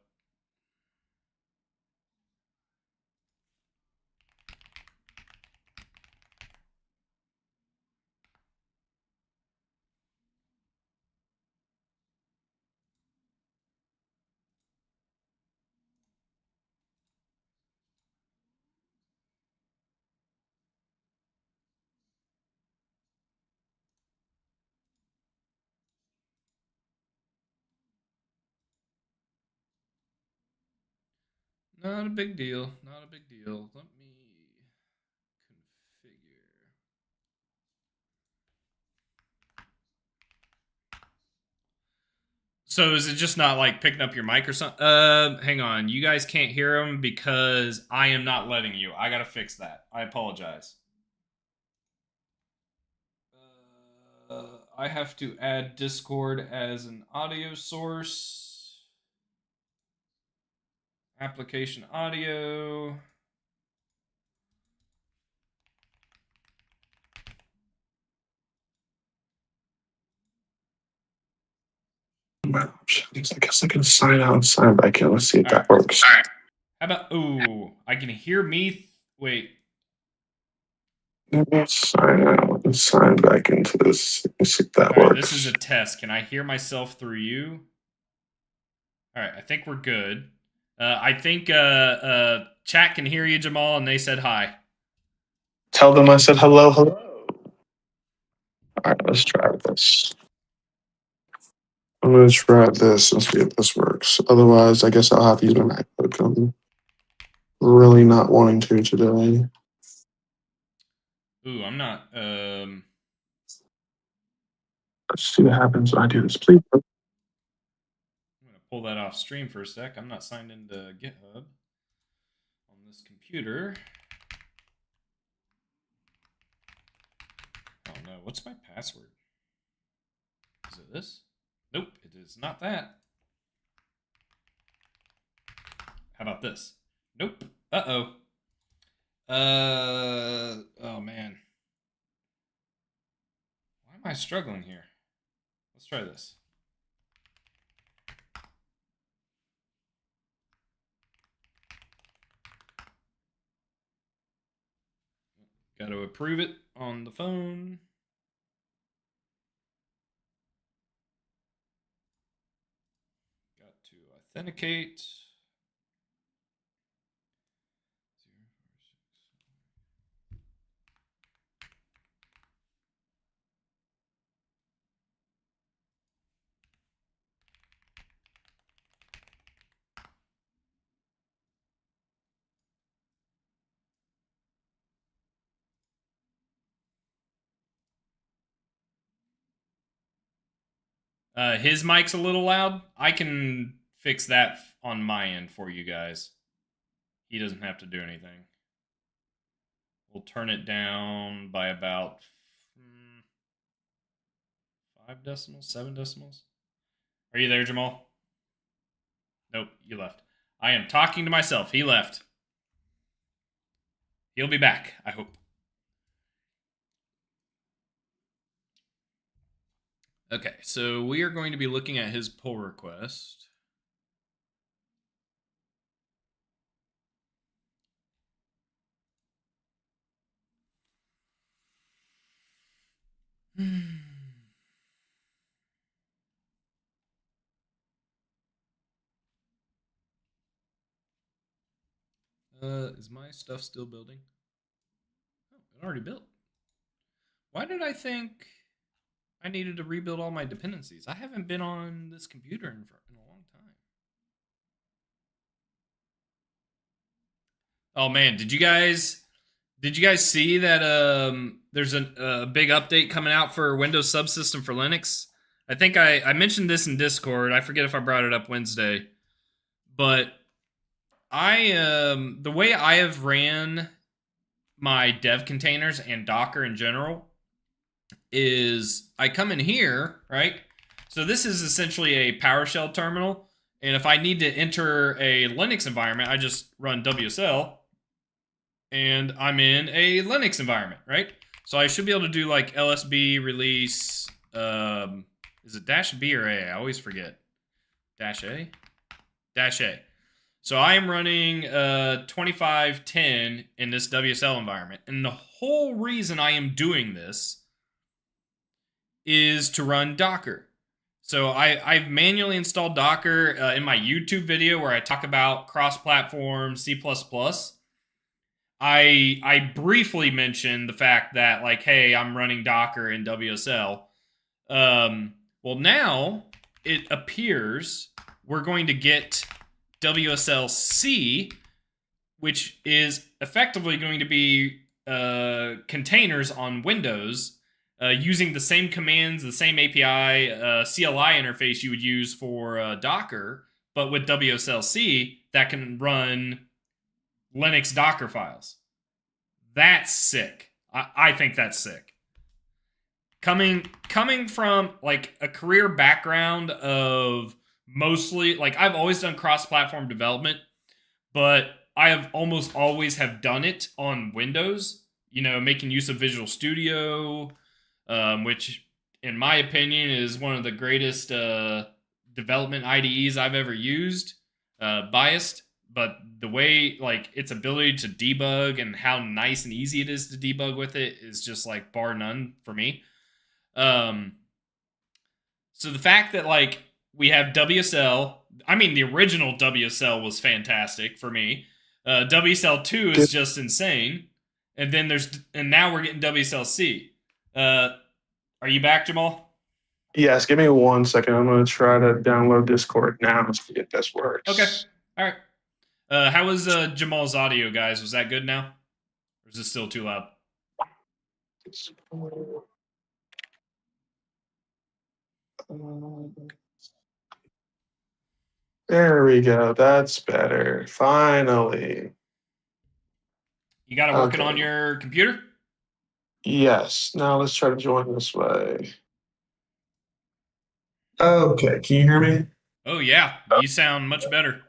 Not a big deal. Not a big deal. Let me configure. So is it just not like picking up your mic or something? Hang on. You guys can't hear him because I am not letting you. I gotta fix that. I apologize. I have to add Discord as an audio source. Application audio.
My options. I guess I can sign out and sign back in. Let's see if
All
that
right.
works.
All right. How about? Ooh, I can hear me. Wait.
Let's sign out and sign back into this. Let's see if that
All right.
works.
This is a test. Can I hear myself through you? All right. I think we're good. I think chat can hear you, Jamal, and they said hi.
Tell them I said hello, hello. All right, let's try this. I'm gonna try this and see if this works. Otherwise, I guess I'll have to use an MacBook. I'm really not wanting to today.
Ooh, I'm not.
Let's see what happens when I do this. Please.
I'm gonna pull that off stream for a sec. I'm not signed into GitHub on this computer. Oh no, what's my password? Is it this? Nope, it is not that. How about this? Nope. Uh-oh. Oh man. Why am I struggling here? Let's try this. Got to approve it on the phone. Got to authenticate. His mic's a little loud. I can fix that on my end for you guys. He doesn't have to do anything. We'll turn it down by about 5 decimals, 7 decimals. Are you there, Jamal? Nope, you left. I am talking to myself. He left. He'll be back, I hope. Okay, so we are going to be looking at his pull request. Is my stuff still building? Oh, it already built. Why did I think I needed to rebuild all my dependencies? I haven't been on this computer in a long time. Oh man, did you guys see that there's a big update coming out for Windows Subsystem for Linux? I think I mentioned this in Discord. I forget if I brought it up Wednesday. But the way I have ran my dev containers and Docker in general is I come in here, right? So this is essentially a PowerShell terminal, and if I need to enter a Linux environment, I just run WSL, and I'm in a Linux environment, right? So I should be able to do like LSB release. Is it -B or A? I always forget. -A? -A. So I am running 2510 in this WSL environment. And the whole reason I am doing this is to run Docker. So I've manually installed Docker in my YouTube video where I talk about cross-platform C++. I briefly mentioned the fact that, like, hey, I'm running Docker in WSL. Well, now it appears we're going to get WSL-C, which is effectively going to be containers on Windows using the same commands, the same API, CLI interface you would use for Docker, but with WSL-C that can run Linux Docker files. That's sick. I think that's sick. Coming from like a career background of mostly, like, I've always done cross-platform development, but I have almost always have done it on Windows, making use of Visual Studio, which in my opinion is one of the greatest development IDEs I've ever used. Biased, but the way, like, its ability to debug and how nice and easy it is to debug with it is just like bar none for me. So the fact that, like, we have WSL, I mean, the original WSL was fantastic for me. WSL 2 is just insane. And then now we're getting WSL-C. Are you back, Jamal?
Yes, give me 1 second. I'm going to try to download Discord now to see if this works.
Okay. All right. How was Jamal's audio, guys? Was that good now? Or is it still too loud?
There we go. That's better. Finally.
You got it working on your computer?
Yes. Now let's try to join this way. Okay. Can you hear me?
Oh, yeah. You sound much better.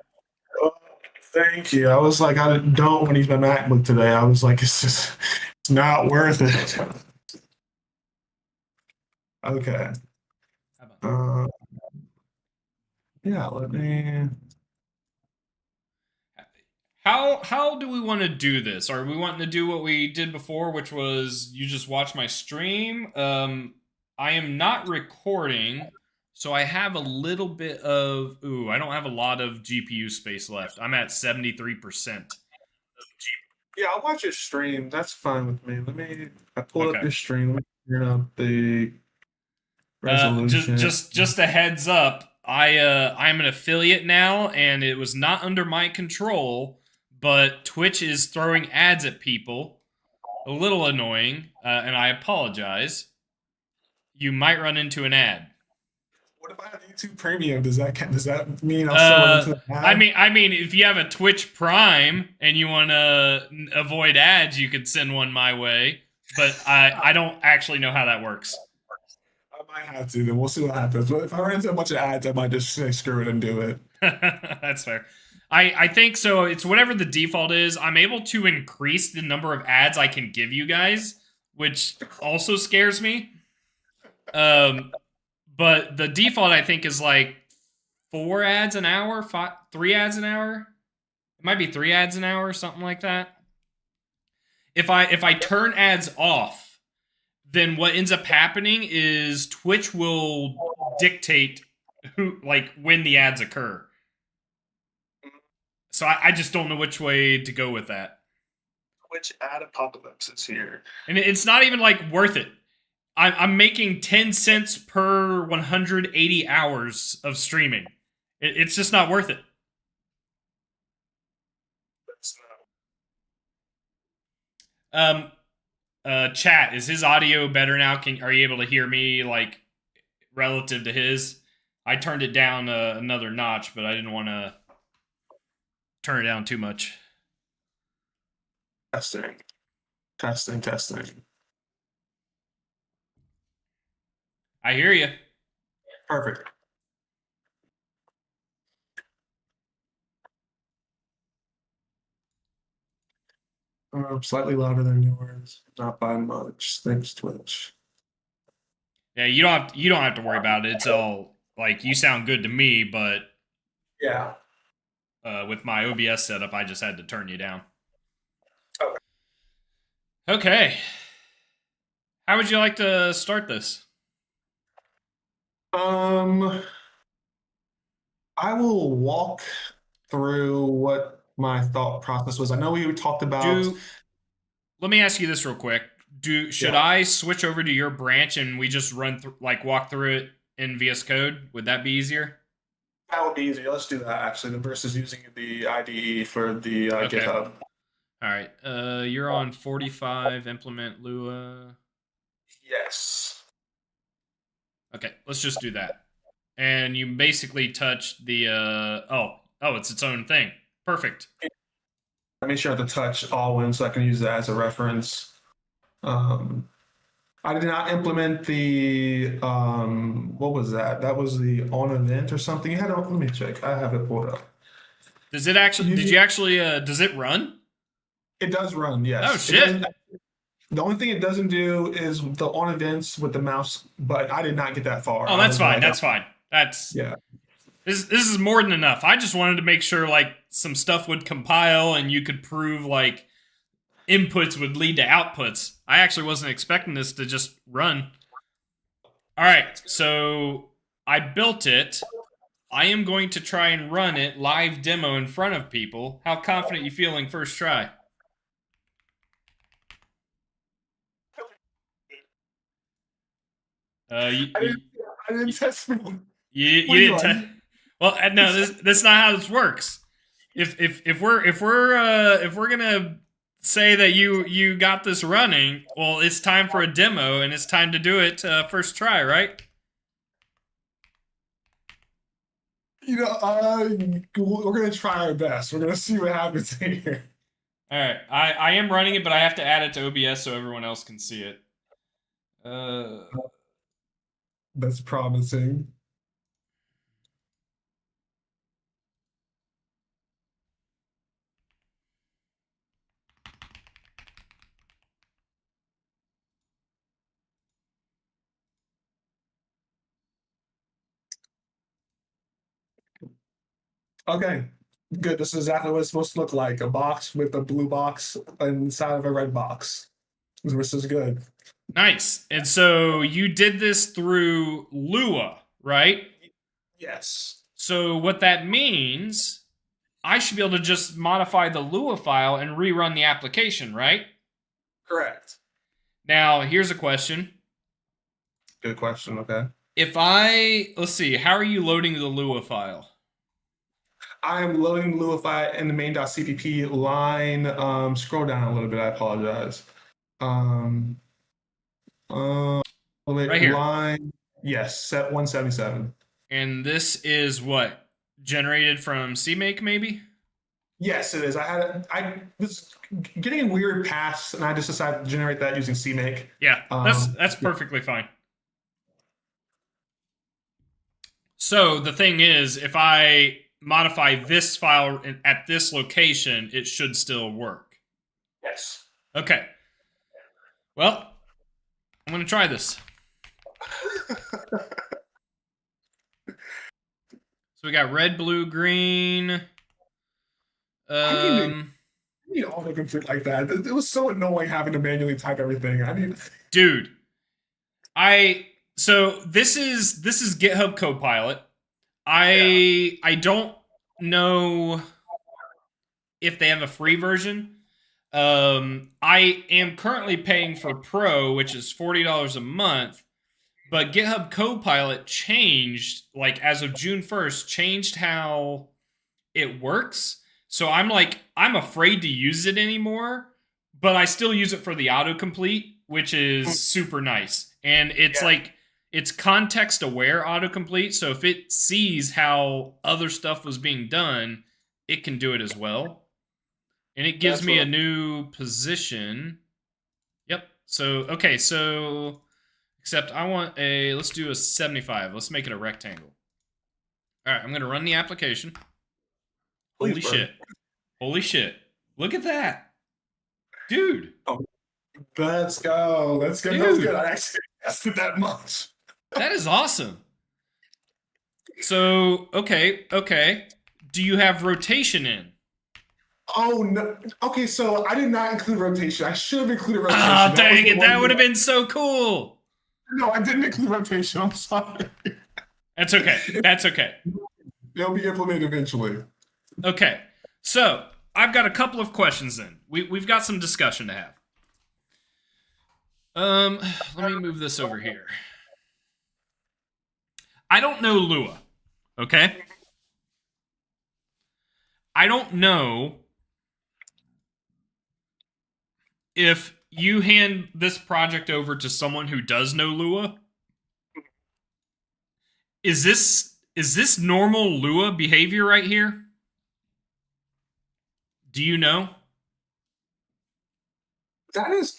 Oh, thank you. I was like, I don't use my MacBook today. I was like, it's not worth it. Okay. Yeah, let me.
how do we want to do this? Are we wanting to do what we did before, which was you just watch my stream? I am not recording, so I have a little bit of I don't have a lot of GPU space left. I'm at 73%.
Yeah, I'll watch your stream. That's fine with me. I pulled up
Okay.
your stream. Let me turn up the
Just
resolution.
just just a heads up. I'm an affiliate now, and it was not under my control. But Twitch is throwing ads at people. A little annoying, and I apologize. You might run into an ad.
What if I have YouTube Premium? Does that mean I'll still run
Uh,
into an
I
ad?
mean, I mean, if you have a Twitch Prime and you want to avoid ads, you could send one my way. But I don't actually know how that works.
I might have to. Then we'll see what happens. But if I run into a bunch of ads, I might just say screw it and do it.
That's fair. I think so. It's whatever the default is. I'm able to increase the number of ads I can give you guys, which also scares me. Um, but the default I think is like 4 ads an hour, 3 ads an hour. It might be 3 ads an hour, something like that. If I turn ads off, then what ends up happening is Twitch will dictate who when the ads occur. So I just don't know which way to go with that.
Which ad apocalypse is here?
And it's not even like worth it. I'm making 10 cents per 180 hours of streaming. It's just not worth it.
That's
Chat, is his audio better now? Are you able to hear me like relative to his? I turned it down another notch, but I didn't want to turn it down too much.
testing, testing.
I hear you.
Perfect. Slightly louder than yours, not by much. Thanks, Twitch.
Yeah, you don't have to worry about it. It's all like you sound good to me, but
Yeah.
with my OBS setup, I just had to turn you down.
Okay.
Okay. How would you like to start this?
I will walk through what my thought process was. I know we talked about.
Let me ask you this real quick. Should
Yeah,
I switch over to your branch and we just run through walk through it in VS Code? Would that be easier?
that would be easier. Let's do that actually, versus using the IDE for the
Okay.
GitHub.
All right. You're on 45. Implement Lua.
Yes.
Okay, let's just do that. And you basically touch the it's its own thing. Perfect.
I made sure to touch Awen so I can use that as a reference. I did not implement the what was that? That was the on event or something. You had to, let me check. I have it pulled up.
Does it actually? Did you actually? Does it run?
It does run,
Oh
yes. It
shit!
doesn't. The only thing it doesn't do is the on events with the mouse, but I did not get that far.
Oh,
I
that's
was
fine.
like,
That's fine. That's
yeah.
this is more than enough. I just wanted to make sure like some stuff would compile and you could prove like inputs would lead to outputs. I actually wasn't expecting this to just run. All right, so I built it. I am going to try and run it live demo in front of people. How confident you feeling first try? You,
I
you,
didn't, I didn't test me. What
you
are you
didn't.
on?
Well, no, that's not how this works. If we're gonna say that you got this running, well, it's time for a demo and it's time to do it first try, right?
We're gonna try our best. We're gonna see what happens here.
All right, I am running it, but I have to add it to OBS so everyone else can see it.
That's promising. Okay. Good. This is exactly what it's supposed to look like. A box with a blue box inside of a red box. This is good.
Nice. And so you did this through Lua, right?
Yes.
So what that means, I should be able to just modify the Lua file and rerun the application, right?
Correct.
Now, here's a question.
Good question. Okay.
Let's see, how are you loading the Lua file?
I'm loading Luify in the main.cpp line. Scroll down a little bit. I apologize. Um,
Right here.
line. Yes, set 177.
And this is what? Generated from CMake, maybe?
Yes, it is. I was getting weird paths, and I just decided to generate that using CMake.
Yeah, that's perfectly fine. So the thing is, if I modify this file at this location, it should still work.
Yes.
Okay. Well, I'm going to try this. So we got red, blue, green.
I need autocomplete like that. It was so annoying having to manually type everything.
Dude, so this is GitHub Copilot. I don't know if they have a free version. I am currently paying for Pro, which is $40 a month. But GitHub Copilot changed, like as of June 1st, changed how it works. So I'm afraid to use it anymore, but I still use it for the autocomplete, which is super nice. And it's context aware autocomplete. So if it sees how other stuff was being done, it can do it as well. And it gives me a new position. Yep. So, okay. So, except I want let's do a 75. Let's make it a rectangle. All right. I'm going to run the application. Holy shit. Holy shit. Look at that. Dude.
Oh, let's go. Let's go. That was good. I actually tested that much.
That is awesome. So, okay. Do you have rotation in?
Oh, no. Okay, so I did not include rotation. I should have included rotation.
Oh, dang it. That would have been so cool.
No, I didn't include rotation. I'm sorry.
That's okay. That's okay.
It'll be implemented eventually.
Okay. So, I've got a couple of questions then. We've got some discussion to have. Let me move this over here. I don't know Lua, okay? I don't know if you hand this project over to someone who does know Lua. Is this normal Lua behavior right here? Do you know?
That is,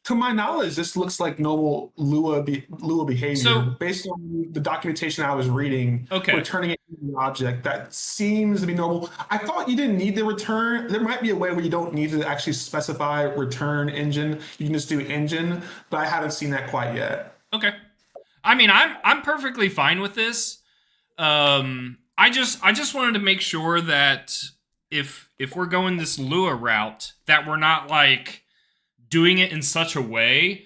to my knowledge, this looks like normal Lua behavior.
So,
based on the documentation I was reading,
okay,
returning it to an object, that seems to be normal. I thought you didn't need the return. There might be a way where you don't need to actually specify return engine. You can just do engine, but I haven't seen that quite yet.
Okay. I mean, I'm perfectly fine with this. I just wanted to make sure that if we're going this Lua route, that we're not like doing it in such a way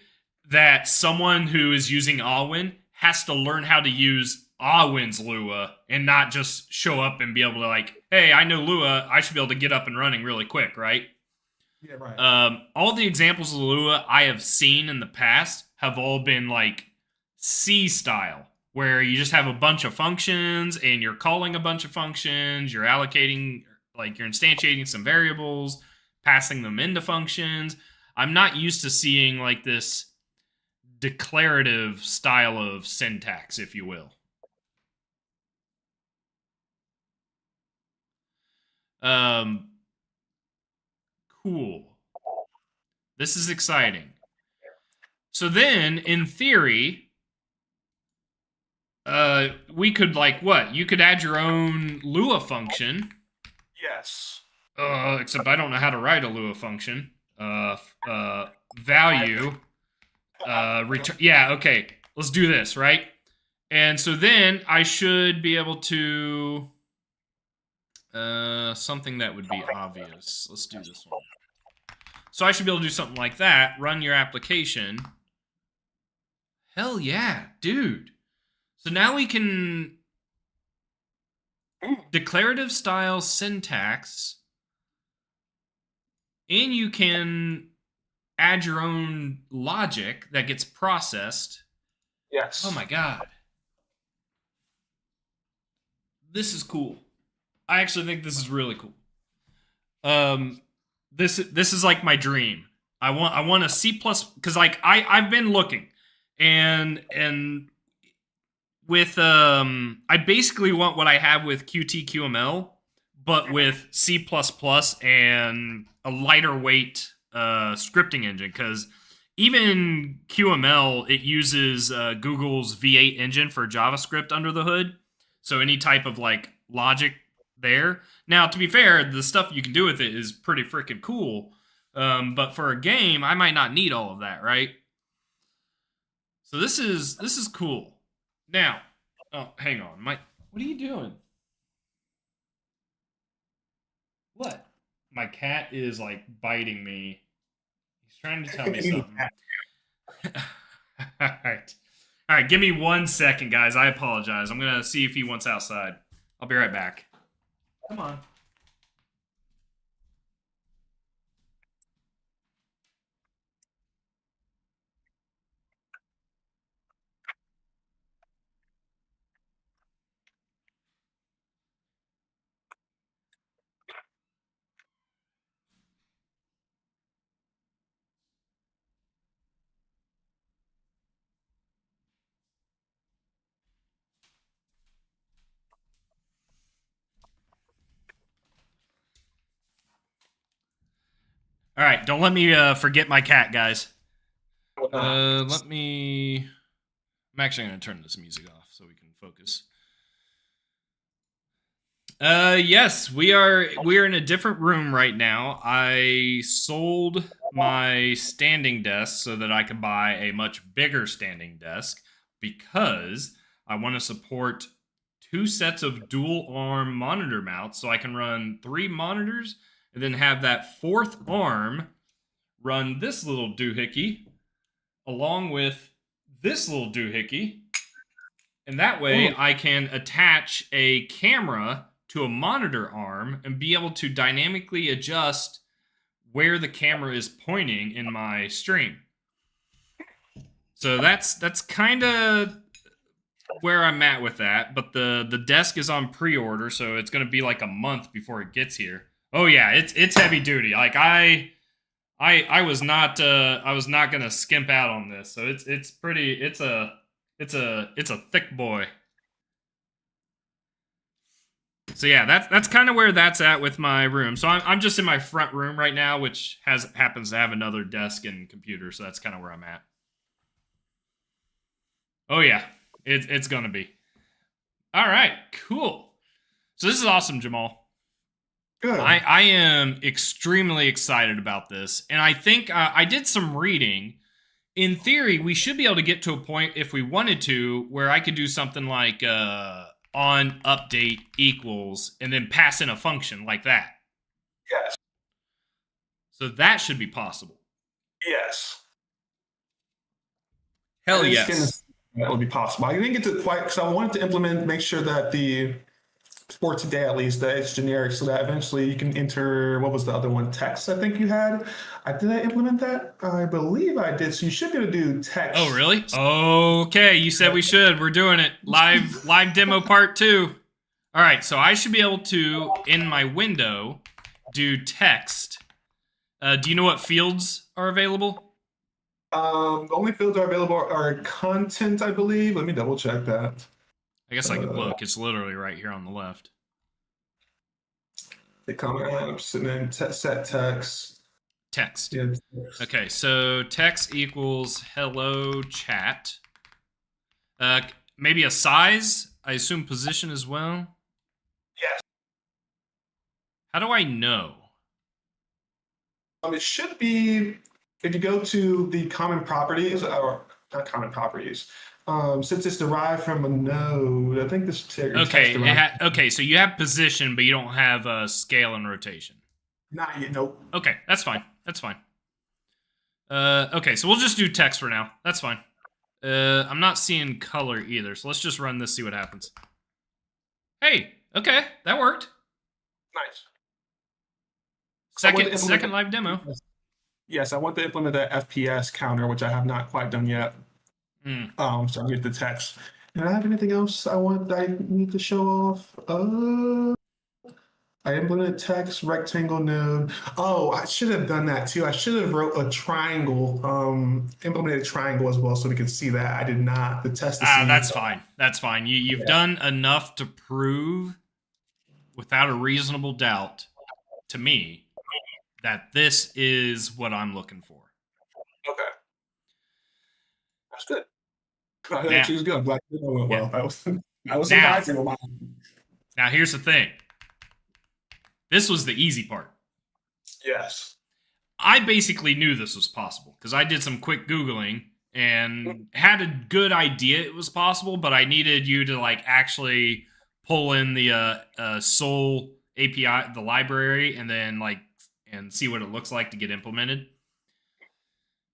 that someone who is using Awen has to learn how to use Awen's Lua and not just show up and be able to like, hey, I know Lua, I should be able to get up and running really quick, right?
Yeah, right.
All the examples of Lua I have seen in the past have all been like C style, where you just have a bunch of functions and you're calling a bunch of functions, you're allocating, like you're instantiating some variables, passing them into functions. I'm not used to seeing like this declarative style of syntax, if you will. Cool. This is exciting. So then, in theory, we could like what? You could add your own Lua function.
Yes.
Except I don't know how to write a Lua function. Value. Return. Yeah. Okay. Let's do this, right? And so then I should be able to Something that would be obvious. Let's do this one. So I should be able to do something like that. Run your application. Hell yeah, dude. So now we can declarative style syntax, and you can add your own logic that gets processed.
Yes.
Oh my god. This is cool. I actually think this is really cool. This is like my dream. I want a C plus because like I've been looking and with I basically want what I have with QTQML, but with C plus plus and a lighter weight scripting engine because even QML it uses Google's V8 engine for JavaScript under the hood. So any type of like logic there. Now, to be fair, the stuff you can do with it is pretty freaking cool. But for a game, I might not need all of that, right? So this is cool. Now, oh, hang on, what are you doing? What? My cat is like biting me. He's trying to tell me something. All right. All right, give me 1 second, guys. I apologize. I'm going to see if he wants outside. I'll be right back. Come on. All right, don't let me forget my cat, guys. Let me. I'm actually going to turn this music off so we can focus. Yes, we are in a different room right now. I sold my standing desk so that I could buy a much bigger standing desk because I want to support 2 sets of dual arm monitor mounts so I can run 3 monitors and then have that 4th arm run this little doohickey along with this little doohickey. And that way I can attach a camera to a monitor arm and be able to dynamically adjust where the camera is pointing in my stream. So that's kind of where I'm at with that. But the desk is on pre-order, so it's going to be like a month before it gets here. Oh yeah, it's heavy duty. Like I was not going to skimp out on this. So it's a thick boy. So yeah, that's kind of where that's at with my room. So I'm just in my front room right now, which happens to have another desk and computer. So that's kind of where I'm at. Oh yeah, it's gonna be. All right, cool. So this is awesome, Jamal.
Good.
I am extremely excited about this, and I think I did some reading. In theory, we should be able to get to a point if we wanted to, where I could do something like on update equals and then pass in a function like that.
Yes.
So that should be possible.
Yes.
Hell yes.
That would be possible. I didn't get to quite because I wanted to make sure that for today at least, that it's generic so that eventually you can enter, what was the other one? Text, I think you had. Did I implement that? I believe I did. So you should be able to do text.
Oh, really? Okay, you said we should. We're doing it. Live demo part 2. All right, so I should be able to, in my window, do text. Do you know what fields are available?
The only fields are available are content, I believe. Let me double check that.
I guess I could look. It's literally right here on the left.
The comment apps and then set text.
Text.
Yeah.
Okay, so text equals hello chat. Maybe a size. I assume position as well.
Yes.
How do I know?
It should be if you go to the common properties, or not common properties. Since it's derived from a node, I think this text
Okay,
derived.
okay. So you have position, but you don't have scale and rotation.
Not yet. Nope.
Okay, that's fine. That's fine. Okay, so we'll just do text for now. That's fine. I'm not seeing color either, so let's just run this, see what happens. Hey, okay, that worked.
Nice.
Second live demo.
Yes, I want to implement the FPS counter, which I have not quite done yet. So I get the text. Do I have anything else I need to show off? I implemented text rectangle node. Oh, I should have done that too. I should have wrote a triangle, implemented a triangle as well so we could see that. I did not. The test to see.
That's fine. That's fine. You've done enough to prove without a reasonable doubt to me that this is what I'm looking for.
Okay. That's good. That actually was good. I'm glad it went well. I was surprising about it.
Now, here's the thing. This was the easy part.
Yes.
I basically knew this was possible because I did some quick Googling and had a good idea it was possible, but I needed you to like actually pull in the Soul API, the library, and then and see what it looks like to get implemented.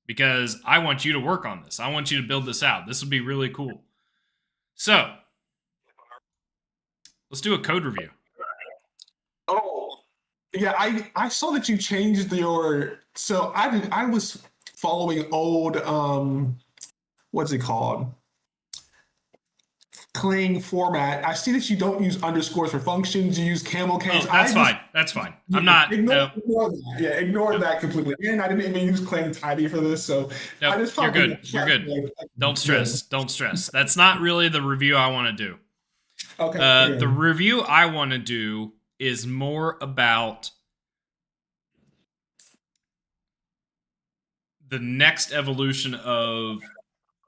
Because I want you to work on this. I want you to build this out. This would be really cool. So, let's do a code review.
Oh, yeah. I saw that you changed your. So I was following old what's it called? Cling format. I see that you don't use underscores for functions. You use camel case.
Oh, that's fine. That's fine. I'm not.
Ignore that. Yeah, ignore that completely. And I didn't even use Clang tidy for this, so I just
you're good. You're good. Don't stress. Don't stress. That's not really the review I want to do.
Okay.
The review I want to do is more about the next evolution of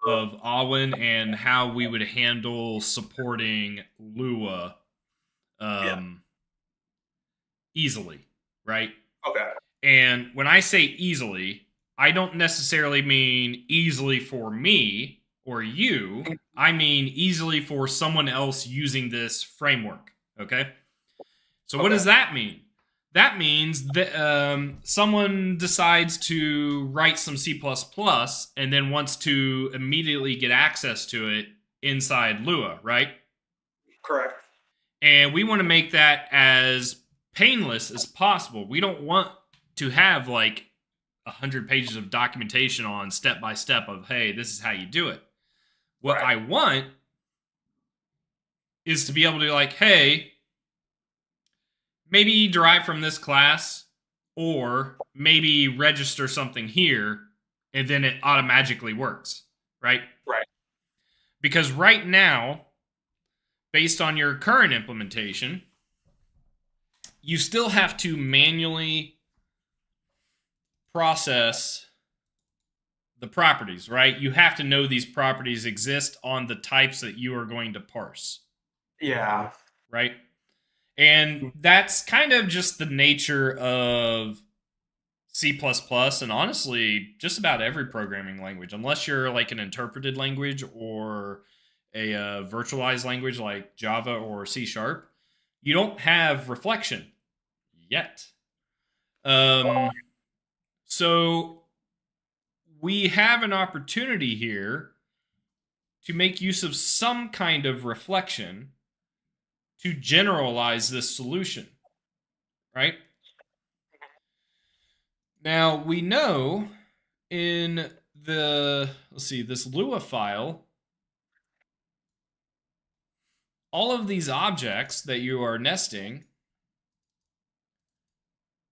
Awen and how we would handle supporting Lua easily, right?
Okay.
And when I say easily, I don't necessarily mean easily for me or you. I mean easily for someone else using this framework, okay? So what does that mean? That means that someone decides to write some C++ and then wants to immediately get access to it inside Lua, right?
Correct.
And we want to make that as painless as possible. We don't want to have like 100 pages of documentation on step by step of, hey, this is how you do it. What I want is to be able to like, hey, maybe derive from this class, or maybe register something here, and then it automatically works, right?
Right.
Because right now, based on your current implementation, you still have to manually process the properties, right? You have to know these properties exist on the types that you are going to parse.
Yeah.
Right? And that's kind of just the nature of C++ and honestly just about every programming language, unless you're like an interpreted language or a virtualized language like Java or C#. You don't have reflection yet. So we have an opportunity here to make use of some kind of reflection to generalize this solution, right? Now, we know in the, this Lua file, all of these objects that you are nesting,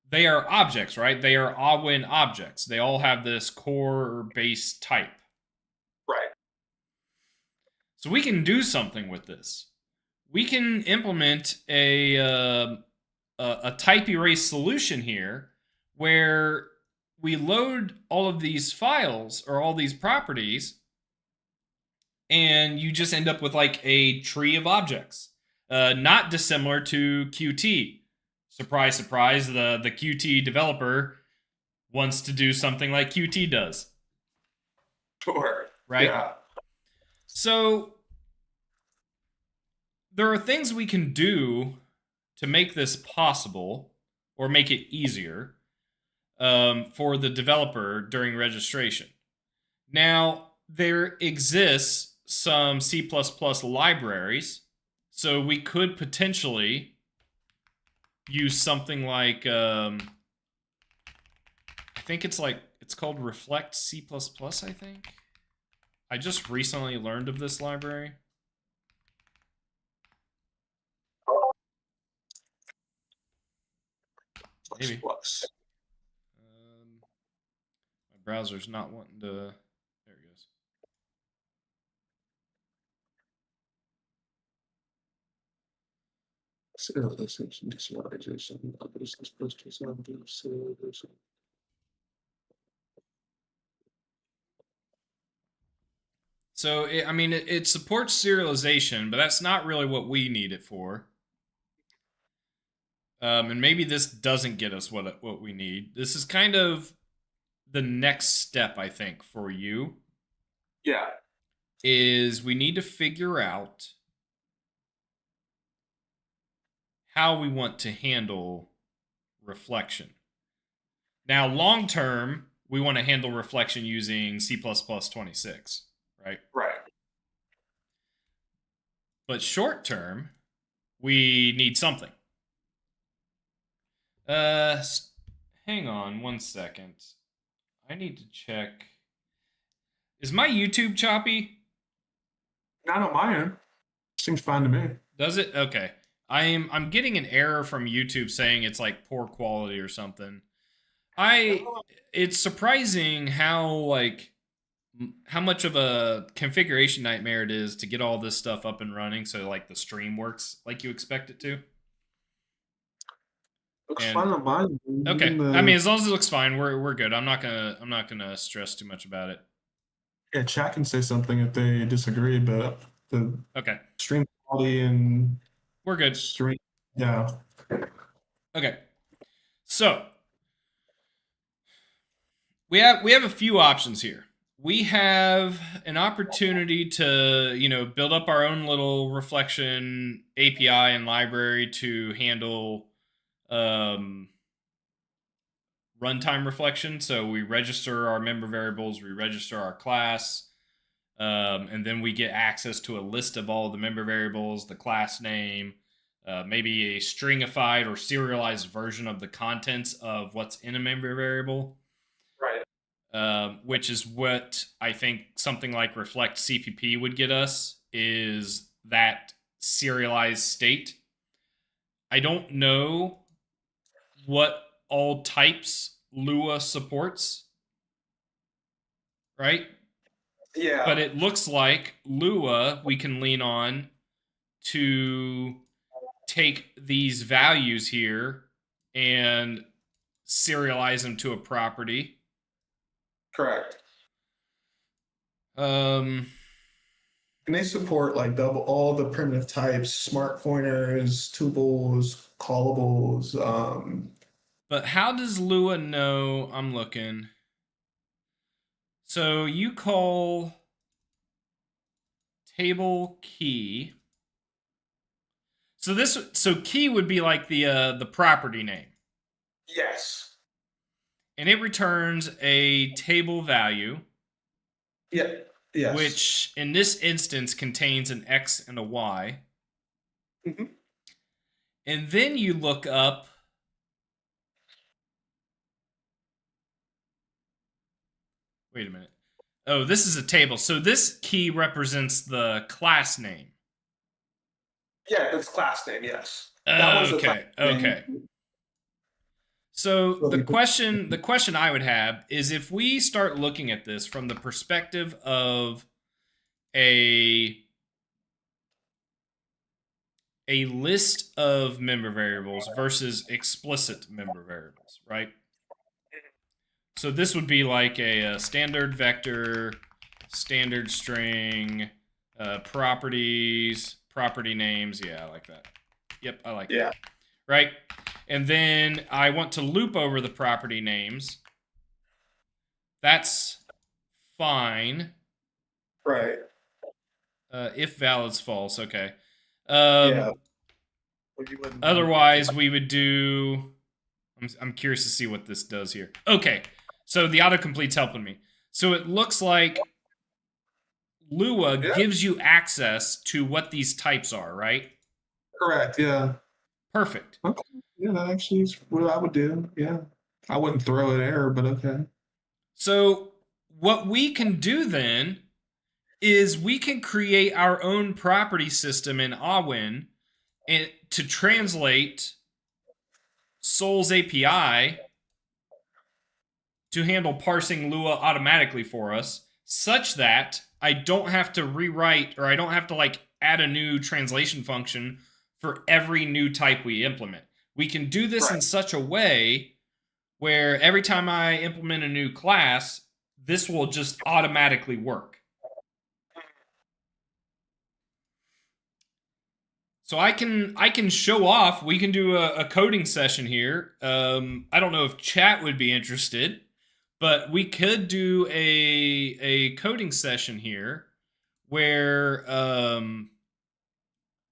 they are objects, right? They are Awen objects. They all have this core or base type.
Right.
So we can do something with this. We can implement a type erase solution here where we load all of these files or all these properties, and you just end up with like a tree of objects, not dissimilar to Qt. Surprise, surprise, the Qt developer wants to do something like Qt does.
Sure.
Right?
Yeah.
So there are things we can do to make this possible or make it easier for the developer during registration. Now, there exists some C++ libraries, so we could potentially use something like, I think it's called Reflect C++, I think. I just recently learned of this library. Maybe. My browser's not wanting to. There it goes. So, it supports serialization, but that's not really what we need it for. And maybe this doesn't get us what we need. This is kind of the next step, I think, for you.
Yeah.
Is we need to figure out how we want to handle reflection. Now, long term, we want to handle reflection using C++ 26, right?
Right.
But short term, we need something. Uh, Hang on 1 second. I need to check. Is my YouTube choppy?
Not on my end. Seems fine to me.
Does it? Okay. I'm getting an error from YouTube saying it's like poor quality or something. It's surprising how much of a configuration nightmare it is to get all this stuff up and running so like the stream works like you expect it to.
Looks
And
fine on mine.
okay. I mean, as long as it looks fine, we're good. I'm not gonna stress too much about it.
Yeah, chat can say something if they disagree, but the
Okay.
stream quality and
We're good.
stream, yeah.
Okay. So we have a few options here. We have an opportunity to, build up our own little reflection API and library to handle runtime reflection. So we register our member variables, we register our class, and then we get access to a list of all the member variables, the class name, maybe a stringified or serialized version of the contents of what's in a member variable.
Right.
Which is what I think something like Reflect CPP would get us, is that serialized state. I don't know what all types Lua supports, right?
Yeah.
But it looks like Lua we can lean on to take these values here and serialize them to a property.
Correct.
Um,
And they support like double all the primitive types, smart pointers, tuples, callables.
But how does Lua know I'm looking? So you call table key. So key would be like the property name.
Yes.
And it returns a table value.
Yeah. Yes.
Which in this instance contains an X and a Y.
Mm-hmm.
And then you look up wait a minute. Oh, this is a table. So this key represents the class name.
Yeah, it's class name, yes.
Okay. So the question I would have is, if we start looking at this from the perspective of a list of member variables versus explicit member variables, right? So this would be like a standard vector, standard string, properties, property names. Yeah, I like that. Yep, I like that. Right? And then I want to loop over the property names. That's fine.
Right.
If valid's false, okay.
Yeah.
Um,
Well, you wouldn't do anything.
Otherwise, we would do. I'm curious to see what this does here. Okay, so the autocomplete's helping me. So it looks like Lua
Yeah.
gives you access to what these types are, right?
Correct. Yeah.
Perfect.
Okay. Yeah, that actually is what I would do. Yeah. I wouldn't throw an error, but okay.
So what we can do then is we can create our own property system in Awen and to translate Soul's API to handle parsing Lua automatically for us, such that I don't have to rewrite or I don't have to like add a new translation function for every new type we implement. We can do this in
Right.
such a way where every time I implement a new class, this will just automatically work. So I can show off. We can do a coding session here. I don't know if chat would be interested, but we could do a coding session here where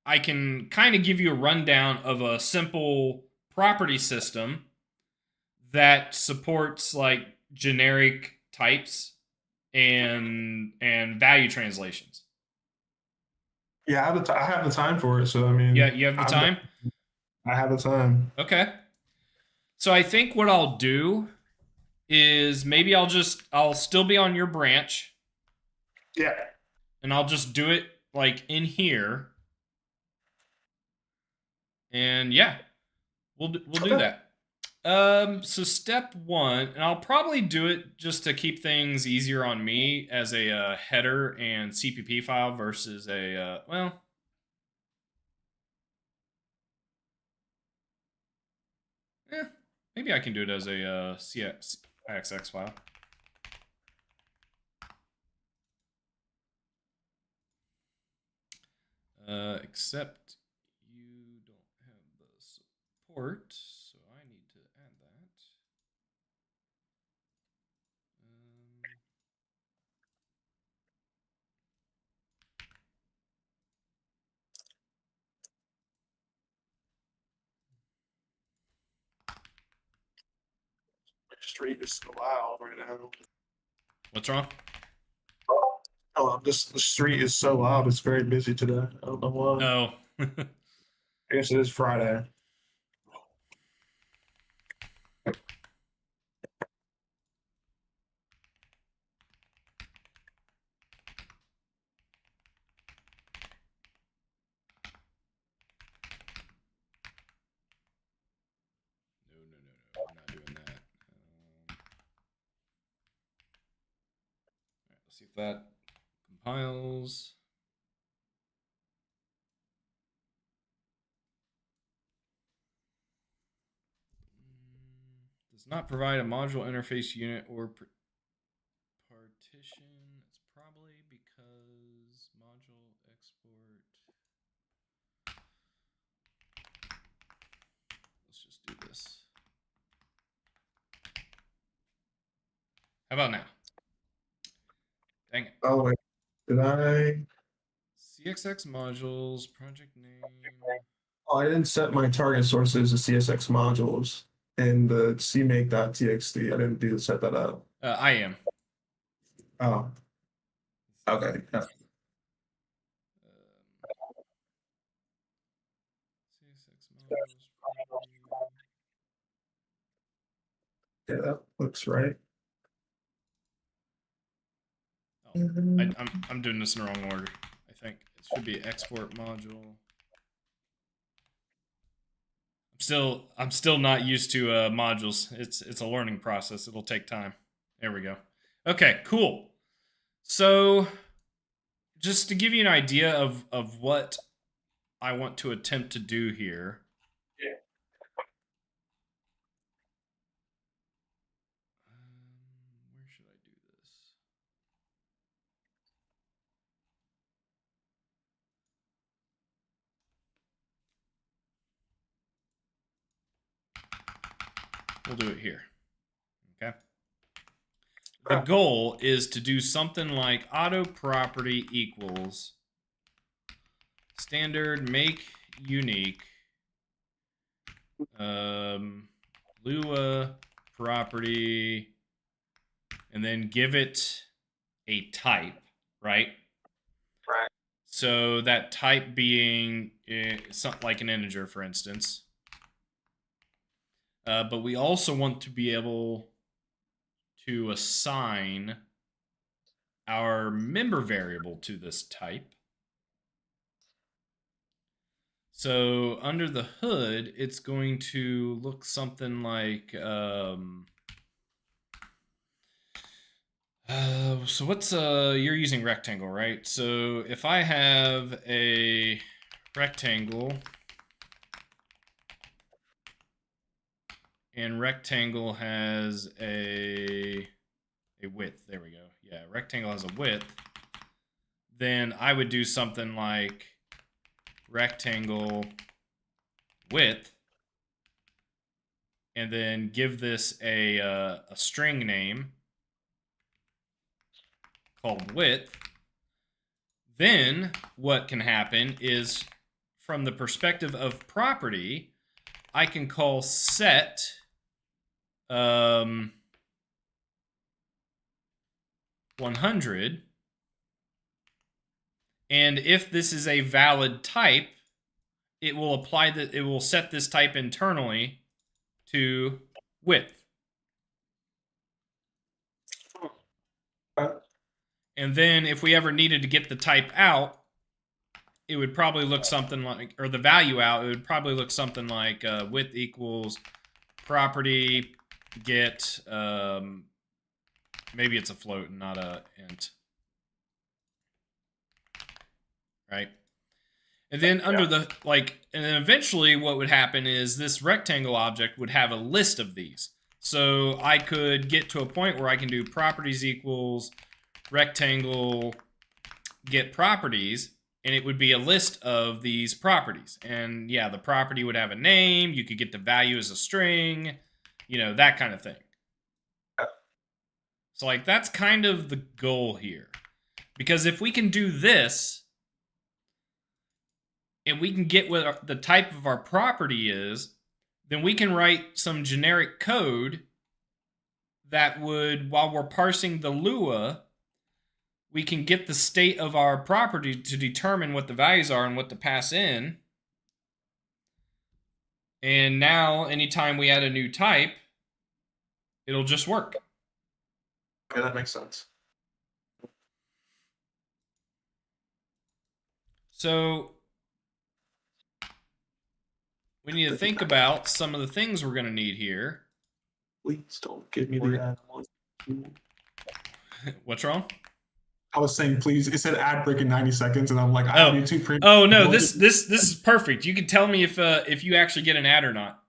I can kind of give you a rundown of a simple property system that supports like generic types and value translations.
Yeah, I have the time for it. So I
Yeah,
mean,
you have the time?
I have the time.
Okay. So I think what I'll do is maybe I'll still be on your branch
Yeah.
and I'll just do it like in here. And yeah, we'll do
Okay.
that. So step one, and I'll probably do it just to keep things easier on me as a header and CPP file versus a well, maybe I can do it as a CXX file. Except you don't have the support, so I need to add that.
Street is so loud right now.
What's wrong?
Oh, the street is so loud. It's very busy today. I don't know why.
Oh,
I guess it is Friday.
no, we're not doing that. All right, let's see if that compiles. Does not provide a module interface unit or partition. It's probably because module export. Let's just do this. How about now? Dang it.
Oh wait, did I?
CXX modules, project name.
Oh, I didn't set my target sources as CSX modules in the cmake.txt. I didn't do set that up.
I am.
Oh, okay. Yeah.
CXX modules.
Yeah, that looks right.
Oh, I'm doing this in the wrong order. I think it should be export module. I'm still not used to modules. It's a learning process. It'll take time. There we go. Okay, cool. So just to give you an idea of what I want to attempt to do here.
Yeah.
Where should I do this? We'll do it here. Okay. The goal is to do something like auto property equals standard make unique Lua property, and then give it a type, right?
Right.
So that type being something like an integer, for instance. But we also want to be able to assign our member variable to this type. So under the hood, it's going to look something like so what's you're using rectangle, right? So if I have a rectangle and rectangle has a width, there we go. Yeah, rectangle has a width, then I would do something like rectangle width, and then give this a string name called width. Then what can happen is, from the perspective of property, I can call set 100, and if this is a valid type, it will apply that. It will set this type internally to width. And then if we ever needed to get the type out, it would probably look something like, or the value out, it would probably look something like width equals property get, maybe it's a float and not a int. Right? And then under the, and then eventually what would happen is this rectangle object would have a list of these. So I could get to a point where I can do properties equals rectangle get properties, and it would be a list of these properties. And yeah, the property would have a name. You could get the value as a string, that kind of thing. So like that's kind of the goal here. Because if we can do this, and we can get what the type of our property is, then we can write some generic code that would, while we're parsing the Lua, we can get the state of our property to determine what the values are and what to pass in. And now, anytime we add a new type, it'll just work.
Okay, that makes sense.
So we need to think about some of the things we're going to need here.
Please don't give me the ad.
What's wrong?
I was saying, please. It said ad break in 90 seconds, and I'm like, I have YouTube Premium.
Oh no, this is perfect. You can tell me if you actually get an ad or not.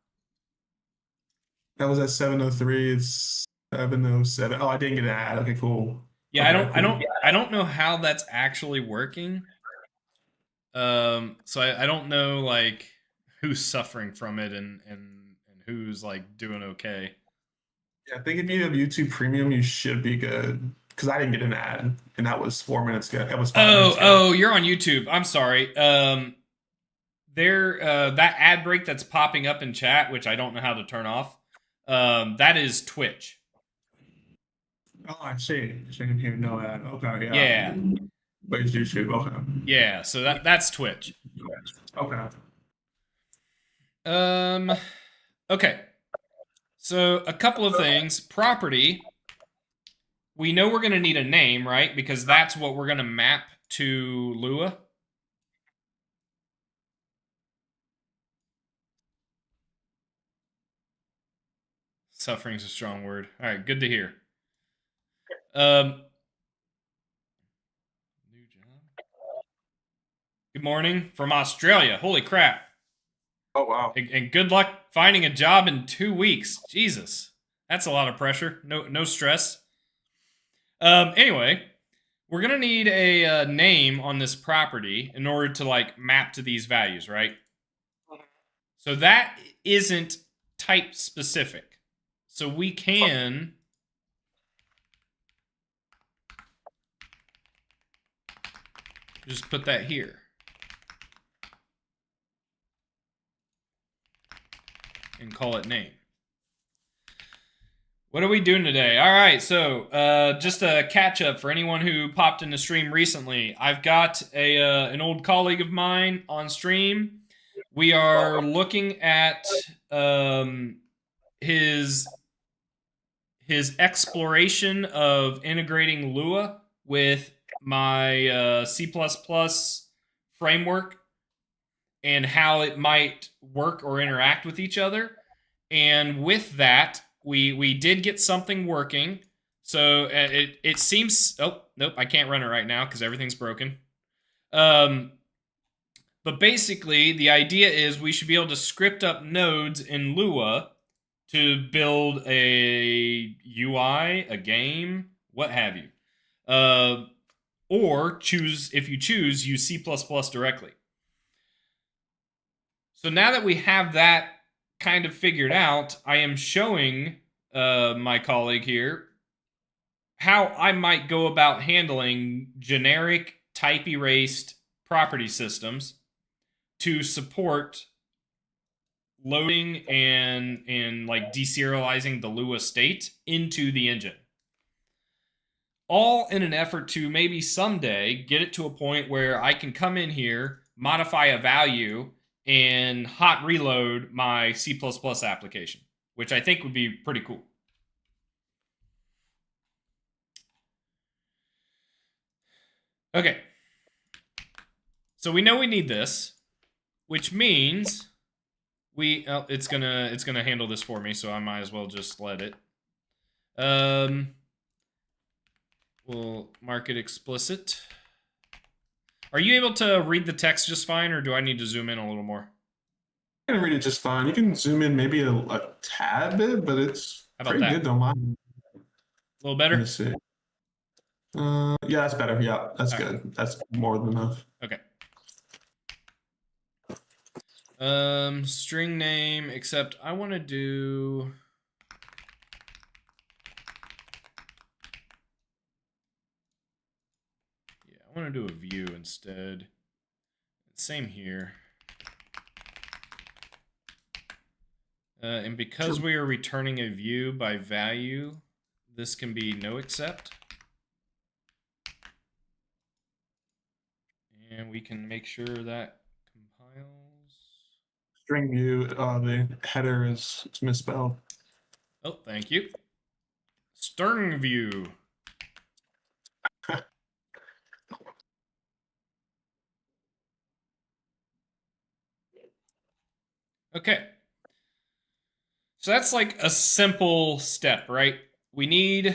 That was at 7:03. It's 7:07. Oh, I didn't get an ad. Okay, cool.
Yeah,
okay,
I don't know how that's actually working. So I don't know like who's suffering from it and who's like doing okay.
Yeah, I think if you have YouTube Premium, you should be good. Because I didn't get an ad, and that was 4 minutes ago. That was 5 minutes ago.
Oh, you're on YouTube. I'm sorry. There, that ad break that's popping up in chat, which I don't know how to turn off. That is Twitch.
Oh, I see. So you can hear no ad. Okay, yeah.
Yeah.
But it's YouTube. Okay.
Yeah. So that's Twitch.
Okay.
Okay. So a couple of things. Property. We know we're going to need a name, right? Because that's what we're going to map to Lua. Suffering is a strong word. All right, good to hear. New job. Good morning from Australia. Holy crap.
Oh, wow.
And good luck finding a job in 2 weeks. Jesus. That's a lot of pressure. No stress. Anyway, we're going to need a name on this property in order to like map to these values, right? So that isn't type specific. So we can just put that here. and call it name. What are we doing today? All right, so just a catch up for anyone who popped in the stream recently. I've got an old colleague of mine on stream. We are looking at his exploration of integrating Lua with my C++ framework and how it might work or interact with each other. And with that, we did get something working. So it seems. Oh nope, I can't run it right now because everything's broken. But basically, the idea is we should be able to script up nodes in Lua to build a UI, a game, what have you. Or choose, if you choose, use C++ directly. So now that we have that kind of figured out, I am showing my colleague here how I might go about handling generic type erased property systems to support loading and like deserializing the Lua state into the engine. All in an effort to maybe someday get it to a point where I can come in here, modify a value, and hot reload my C++ application, which I think would be pretty cool. Okay. So we know we need this, which means it's gonna handle this for me, so I might as well just let it. We'll mark it explicit. Are you able to read the text just fine, or do I need to zoom in a little more?
I can read it just fine. You can zoom in maybe a tad bit, but it's pretty good, don't mind.
A little better?
Let me see. Yeah, that's better. Yeah, that's good. Right. That's more than enough.
Okay. String name, except I want to do... Yeah, I want to do a view instead. Same here. And because we are returning a view by value, this can be no except. And we can make sure that compiles.
String view, the header is misspelled.
Oh, thank you. String view. Okay. So that's like a simple step, right? We need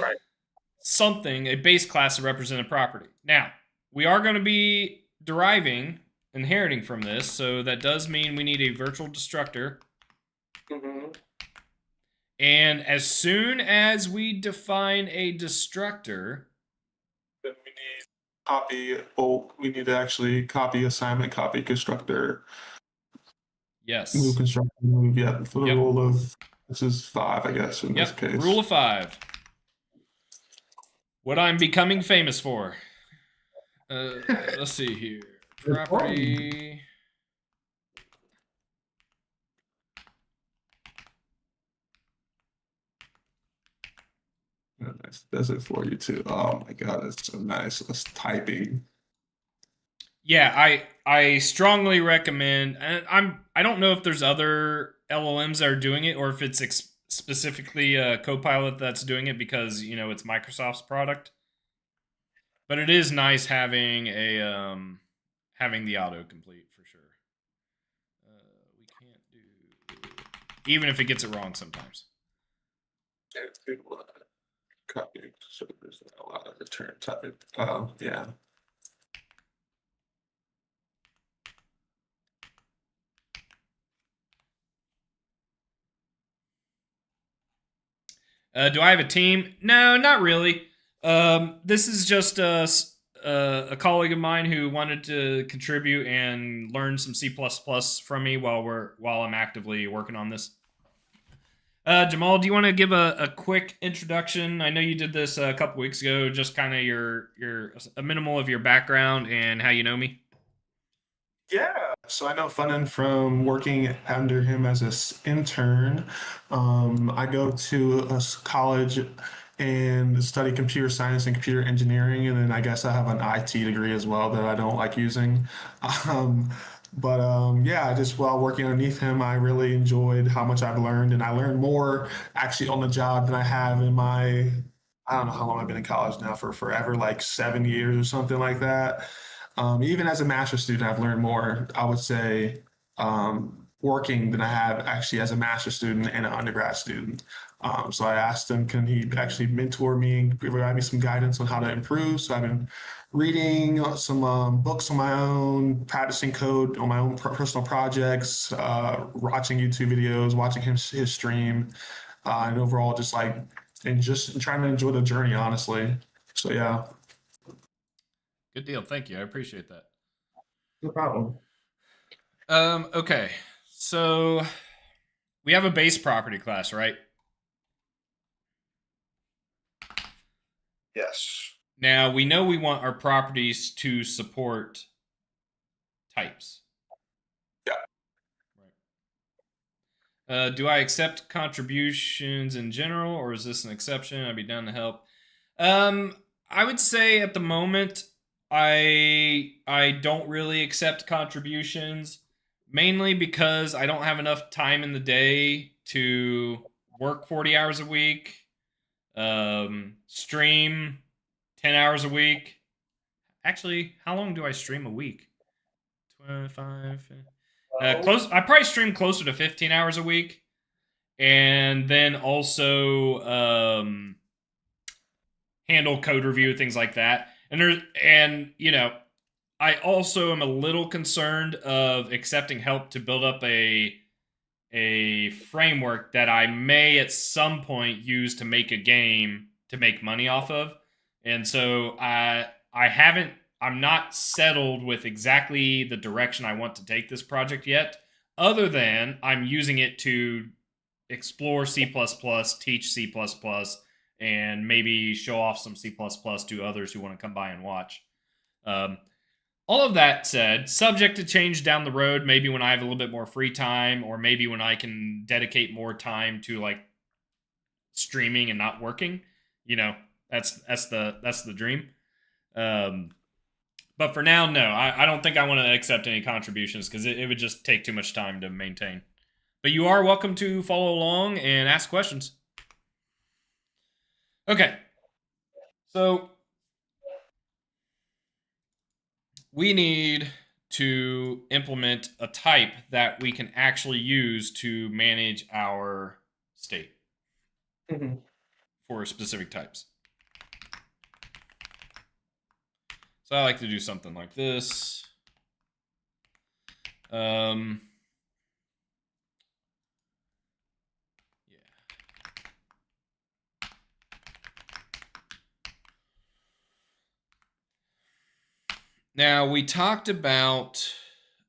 something, a base class to represent a property. Now, we are going to be inheriting from this, so that does mean we need a virtual destructor. Mm-hmm. And as soon as we define a destructor,
then we need copy. Oh, we need to actually copy assignment, copy constructor.
Yes.
Move constructor, move. Yeah, for the rule of this is 5, I guess, in this case.
Rule of 5. What I'm becoming famous for. Let's see here. Property.
Nice. Does it for you too. Oh my god, it's so nice. It's typing.
Yeah, I strongly recommend. I don't know if there's other LLMs that are doing it, or if it's specifically Copilot that's doing it because it's Microsoft's product. But it is nice having a having the autocomplete for sure. We can't do even if it gets it wrong sometimes.
Copy. So there's a lot of return type. Yeah.
Do I have a team? No, not really. This is just a colleague of mine who wanted to contribute and learn some C++ from me while I'm actively working on this. Jamal, do you want to give a quick introduction? I know you did this a couple weeks ago, just kind of a minimal of your background and how you know me.
Yeah, so I know Funan from working under him as an intern. I go to college and study computer science and computer engineering, and then I guess I have an IT degree as well that I don't like using. Um, yeah, just while working underneath him, I really enjoyed how much I've learned, and I learned more actually on the job than I have in my. I don't know how long I've been in college now, for forever, like 7 years or something like that. Even as a master's student, I've learned more, I would say, working than I have actually as a master's student and an undergrad student. So I asked him, can he actually mentor me and provide me some guidance on how to improve? So I've been reading some books on my own, practicing code on my own personal projects, watching YouTube videos, watching his stream, and overall just like, and just trying to enjoy the journey, honestly. So yeah,
Good deal. Thank you. I appreciate that.
no problem.
Okay. So we have a base property class, right?
Yes.
Now we know we want our properties to support types.
Yeah.
Right. Do I accept contributions in general, or is this an exception? I'd be down to help. Um, I would say at the moment, I don't really accept contributions, mainly because I don't have enough time in the day to work 40 hours a week, stream 10 hours a week. Actually, how long do I stream a week? 25.
Oh.
Close. I probably stream closer to 15 hours a week, and then also handle code review, things like that. And I also am a little concerned of accepting help to build up a framework that I may at some point use to make a game to make money off of. And so I haven't I'm not settled with exactly the direction I want to take this project yet, other than I'm using it to explore C++, teach C++, and maybe show off some C++ to others who want to come by and watch. Um, all of that said, subject to change down the road, maybe when I have a little bit more free time, or maybe when I can dedicate more time to like streaming and not working. You know, that's the dream. Um, but for now, no, I don't think I want to accept any contributions because it would just take too much time to maintain. But you are welcome to follow along and ask questions. Okay, so we need to implement a type that we can actually use to manage our state
Mhm.
for specific types. So I like to do something like this. Um, yeah. Now we talked about,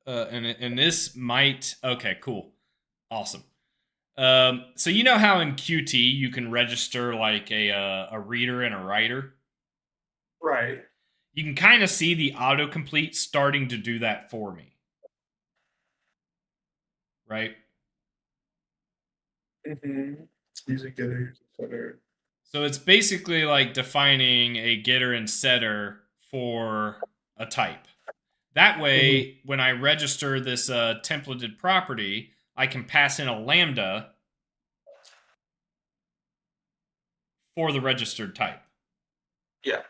and this might. Okay, cool, awesome. So you know how in Qt you can register like a reader and a writer.
Right.
You can kind of see the autocomplete starting to do that for me, right?
Mm-hmm. Music getters, etc.
So it's basically like defining a getter and setter for a type. That
Mm-hmm.
way, when I register this templated property, I can pass in a lambda for the registered type.
Yeah.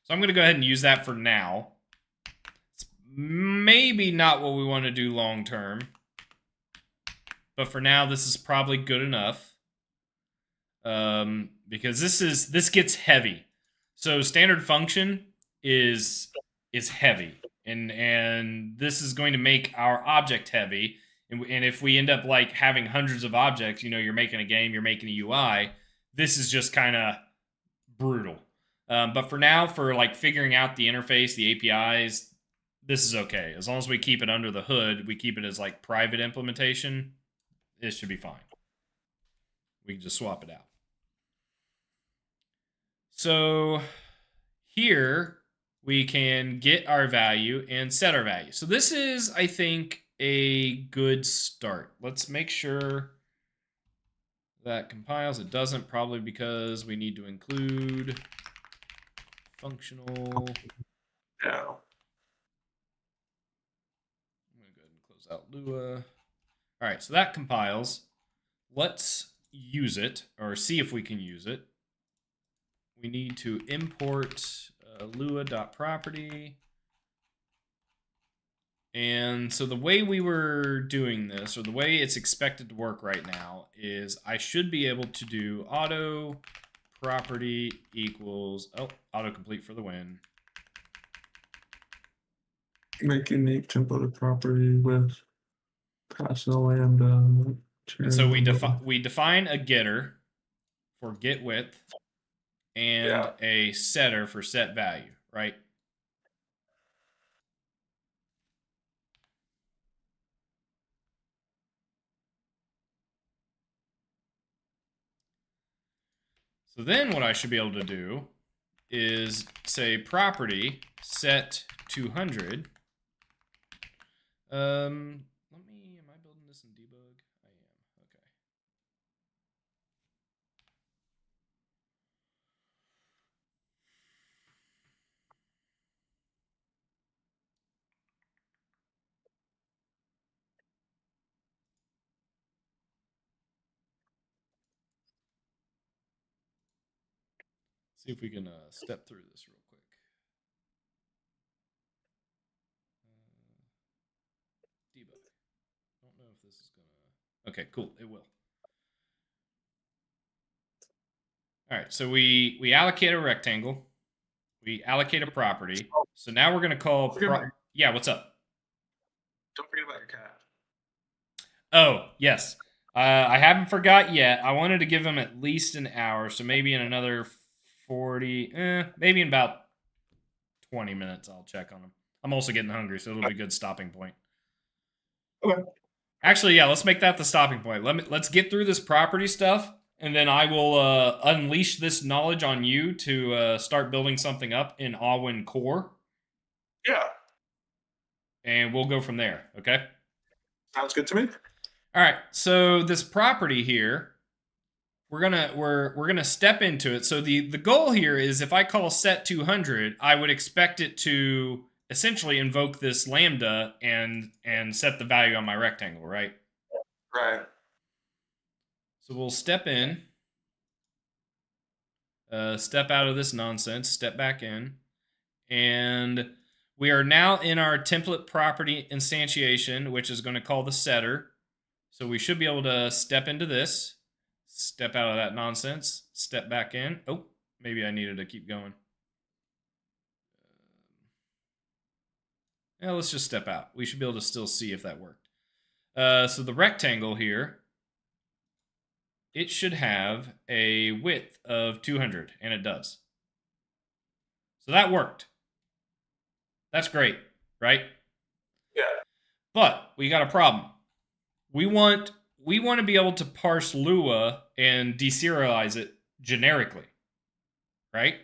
So I'm going to go ahead and use that for now. It's maybe not what we want to do long term, but for now, this is probably good enough. Because this gets heavy. So standard function is heavy, and this is going to make our object heavy. And if we end up like having hundreds of objects, you're making a game, you're making a UI. This is just kind of brutal. But for now, for like figuring out the interface, the APIs, this is okay. As long as we keep it under the hood, we keep it as like private implementation, it should be fine. We can just swap it out. So here we can get our value and set our value. So this is, I think, a good start. Let's make sure that compiles. It doesn't, probably because we need to include functional.
Yeah.
I'm going to go ahead and close out Lua. All right, so that compiles. Let's use it, or see if we can use it. We need to import lua.property. And so the way we were doing this, or the way it's expected to work right now, is I should be able to do auto property equals, autocomplete for the win.
Make unique template property with passing a lambda.
And so we define a getter for get width and a setter for set value, right? So then what I should be able to do is say property set 200. Am I building this in debug? I am. Okay. See if we can step through this real quick. Debug. Don't know if this is gonna. Okay, cool. It will. All right, so we allocate a rectangle. We allocate a property. So now we're gonna call. Yeah, what's up?
Don't forget about your cat.
Oh, yes. I haven't forgot yet. I wanted to give him at least an hour, so maybe in another 40, maybe in about 20 minutes I'll check on him. I'm also getting hungry, so it'll be a good stopping point.
Okay.
Actually, yeah, let's make that the stopping point. Let's get through this property stuff, and then I will unleash this knowledge on you to start building something up in Awen core.
Yeah.
And we'll go from there, okay?
Sounds good to me.
All right, so this property here, we're gonna step into it. So the goal here is if I call set 200, I would expect it to essentially invoke this lambda and set the value on my rectangle, right?
Right.
So we'll step in, step out of this nonsense, step back in, and we are now in our template property instantiation, which is going to call the setter. So we should be able to step into this, step out of that nonsense, step back in. Oh, maybe I needed to keep going. Yeah, let's just step out. We should be able to still see if that worked. So the rectangle here, it should have a width of 200, and it does. So that worked. That's great, right?
Yeah.
But we got a problem. We want to be able to parse Lua and deserialize it generically, right?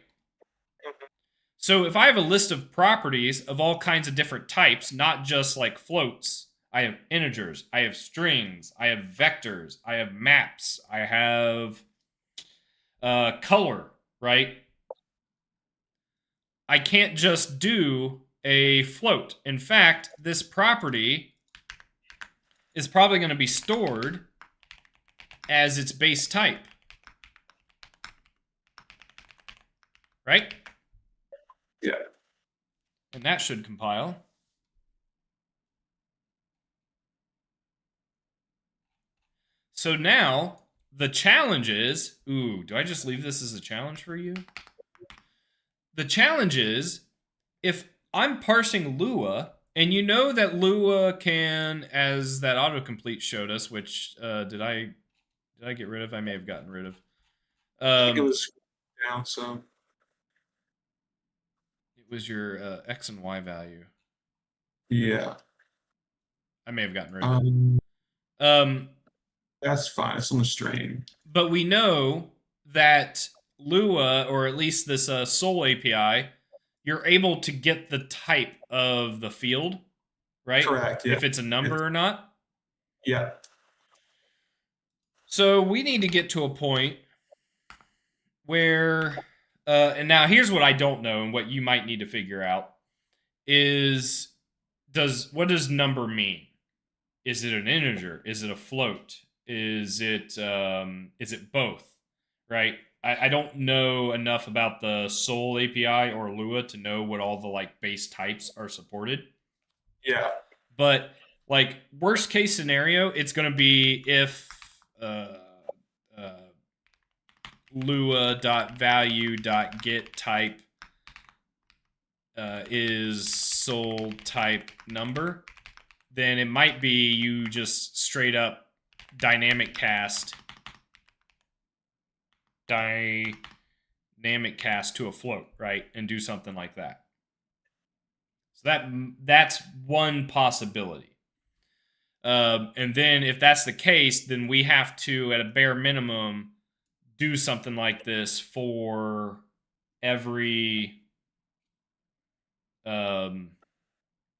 So if I have a list of properties of all kinds of different types, not just like floats, I have integers, I have strings, I have vectors, I have maps, I have color, right? I can't just do a float. In fact, this property is probably going to be stored as its base type. Right?
Yeah.
And that should compile. So now the challenge is, do I just leave this as a challenge for you? The challenge is, if I'm parsing Lua, and you know that Lua can, as that autocomplete showed us, which did I get rid of? I may have gotten rid of.
I think it was down some.
It was your X and Y value.
Yeah.
I may have gotten rid of it.
That's fine. It's on the strain.
But we know that Lua, or at least this Soul API, you're able to get the type of the field, right?
Correct. Yeah.
If it's a number or not.
Yeah.
So we need to get to a point where, and now here's what I don't know, and what you might need to figure out is what does number mean? Is it an integer? Is it a float? Is it both? Right? I don't know enough about the Sol API or Lua to know what all the like base types are supported.
Yeah.
But like worst case scenario, it's going to be if uh, Lua.value.get type is Sol type number, then it might be you just straight up dynamic cast to a float, right? And do something like that. So that's one possibility. And then if that's the case, then we have to, at a bare minimum, do something like this for every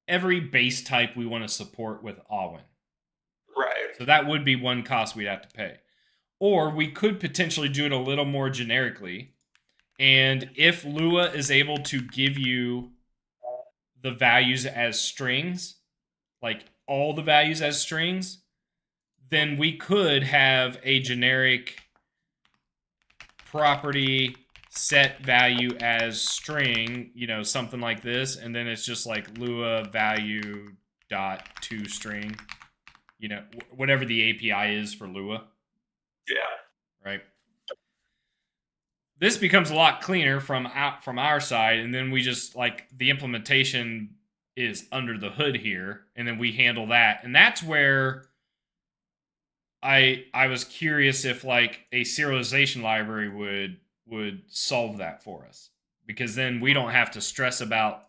every base type we want to support with Awen.
Right.
So that would be one cost we'd have to pay. Or we could potentially do it a little more generically. And if Lua is able to give you the values as strings, like all the values as strings, then we could have a generic property set value as string, something like this, and then it's just like Lua value dot to string, whatever the API is for Lua.
Yeah.
Right. This becomes a lot cleaner from our side, and then we just like the implementation is under the hood here, and then we handle that, and that's where I was curious if like a serialization library would solve that for us, because then we don't have to stress about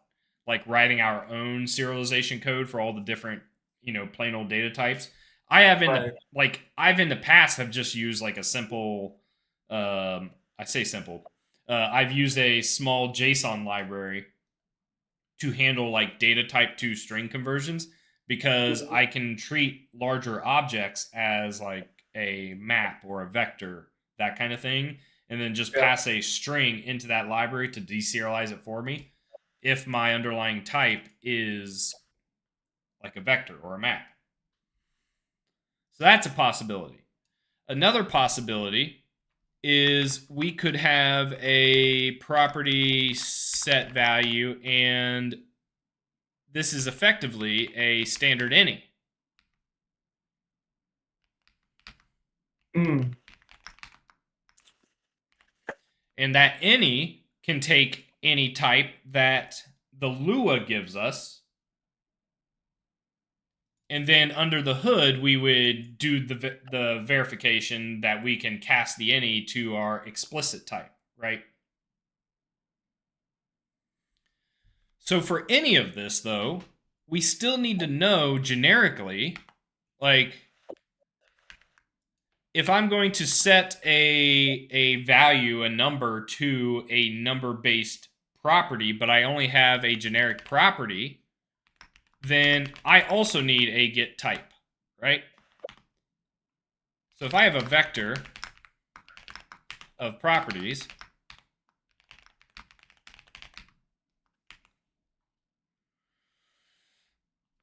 like writing our own serialization code for all the different plain old data types. I've in the past have just used like a simple I say simple. I've used a small JSON library to handle like data type to string conversions, because I can treat larger objects as like a map or a vector, that kind of thing, and then just pass a string into that library to deserialize it for me if my underlying type is like a vector or a map. So that's a possibility. Another possibility is we could have a property set value, and this is effectively a standard any. And that any can take any type that the Lua gives us, and then under the hood we would do the verification that we can cast the any to our explicit type, right? So for any of this, though, we still need to know generically, like, if I'm going to set a value, a number, to a number-based property, but I only have a generic property, then I also need a get type, right? So if I have a vector of properties,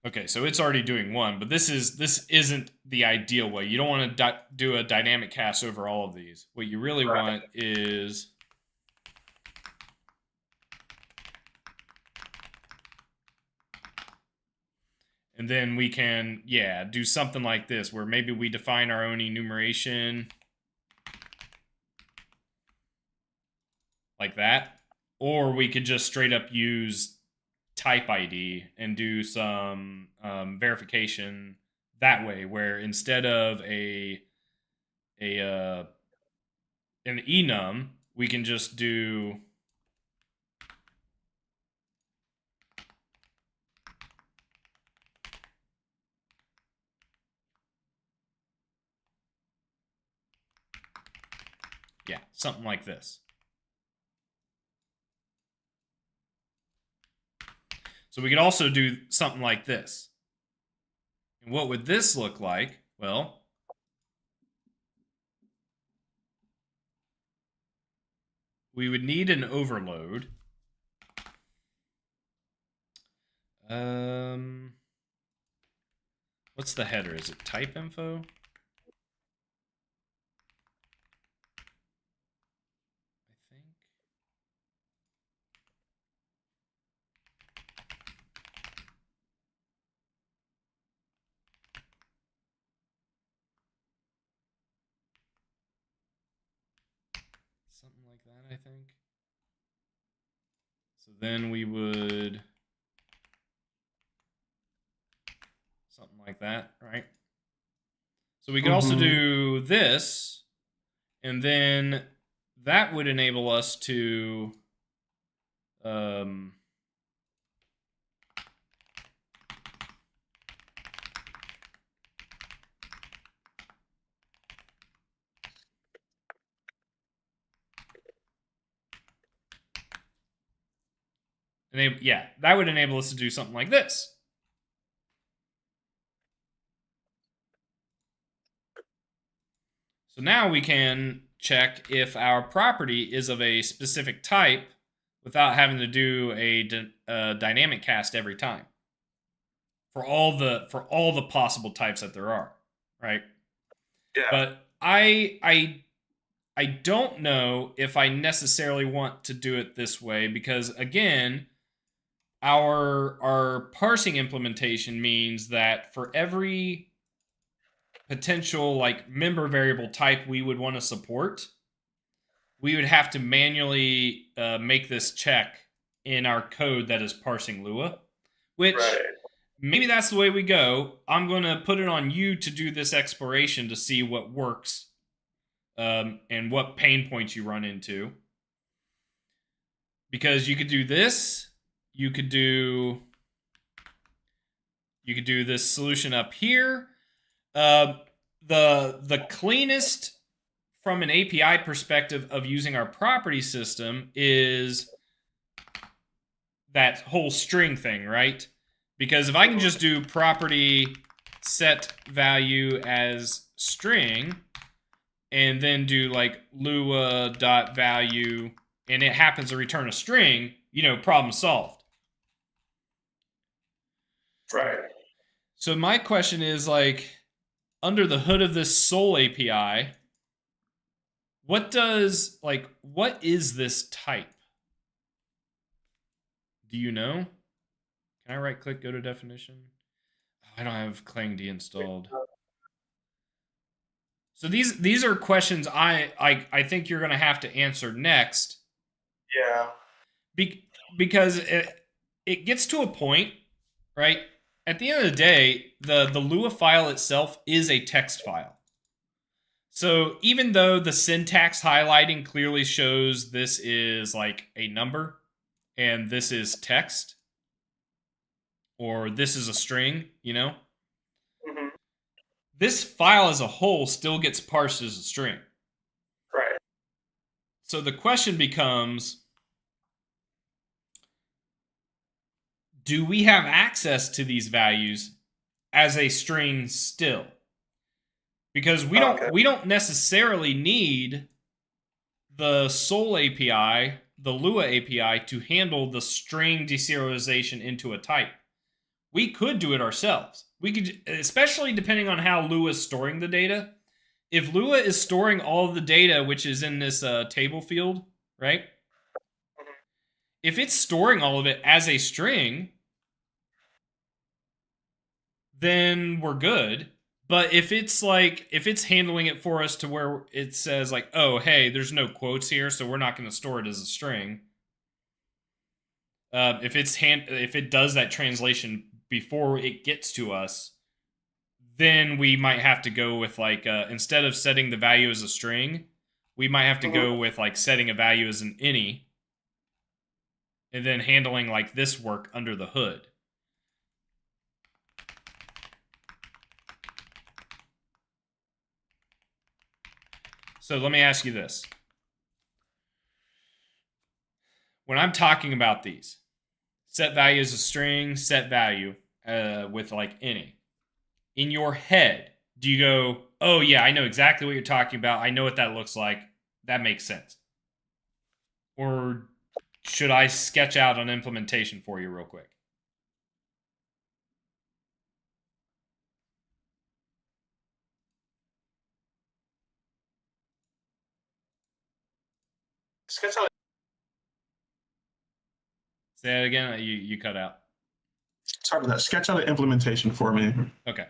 okay, so it's already doing one, but this isn't the ideal way. You don't want to do a dynamic cast over all of these. What you really want is and then we can, do something like this, where maybe we define our own enumeration like that, or we could just straight up use type ID and do some verification that way, where instead of an enum, we can just do something like this. So we could also do something like this. And what would this look like? Well, we would need an overload. What's the header? Is it type info? I think. Something like that, I think. So then we would something like that, right? So we could also do this, and then that would enable us to that would enable us to do something like this. So now we can check if our property is of a specific type without having to do a dynamic cast every time for all the possible types that there are, right?
Yeah.
But I don't know if I necessarily want to do it this way because again, our parsing implementation means that for every potential like member variable type we would want to support, we would have to manually make this check in our code that is parsing Lua, which maybe that's the way we go. I'm going to put it on you to do this exploration to see what works and what pain points you run into. Because you could do this, you could do this solution up here. The cleanest from an API perspective of using our property system is that whole string thing, right? Because if I can just do property set value as string and then do like lua.value and it happens to return a string, problem solved.
Right.
So my question is like, under the hood of this Soul API, what is this type? Do you know? Can I right click, go to definition? I don't have Clang installed. So these are questions I think you're gonna have to answer next.
Yeah.
Because it gets to a point, right? At the end of the day, the Lua file itself is a text file. So even though the syntax highlighting clearly shows this is like a number and this is text or this is a string, this file as a whole still gets parsed as a string.
Right.
So the question becomes, do we have access to these values as a string still? Because we don't necessarily need the Soul API, the Lua API, to handle the string deserialization into a type. We could do it ourselves. We could, especially depending on how Lua is storing the data. If Lua is storing all of the data, which is in this table field, right? If it's storing all of it as a string, then we're good. But if it's handling it for us to where it says like, oh, hey, there's no quotes here, so we're not going to store it as a string. If it does that translation before it gets to us, then we might have to go with like instead of setting the value as a string, we might have to go with like setting a value as an any, and then handling like this work under the hood. So let me ask you this. When I'm talking about these, Set value is a string, set value with like any. In your head, do you go, oh yeah, I know exactly what you're talking about. I know what that looks like. That makes sense. Or should I sketch out an implementation for you real quick?
Sketch out.
Say that again. You cut out.
Sorry about that. Sketch out an implementation for me.
Okay.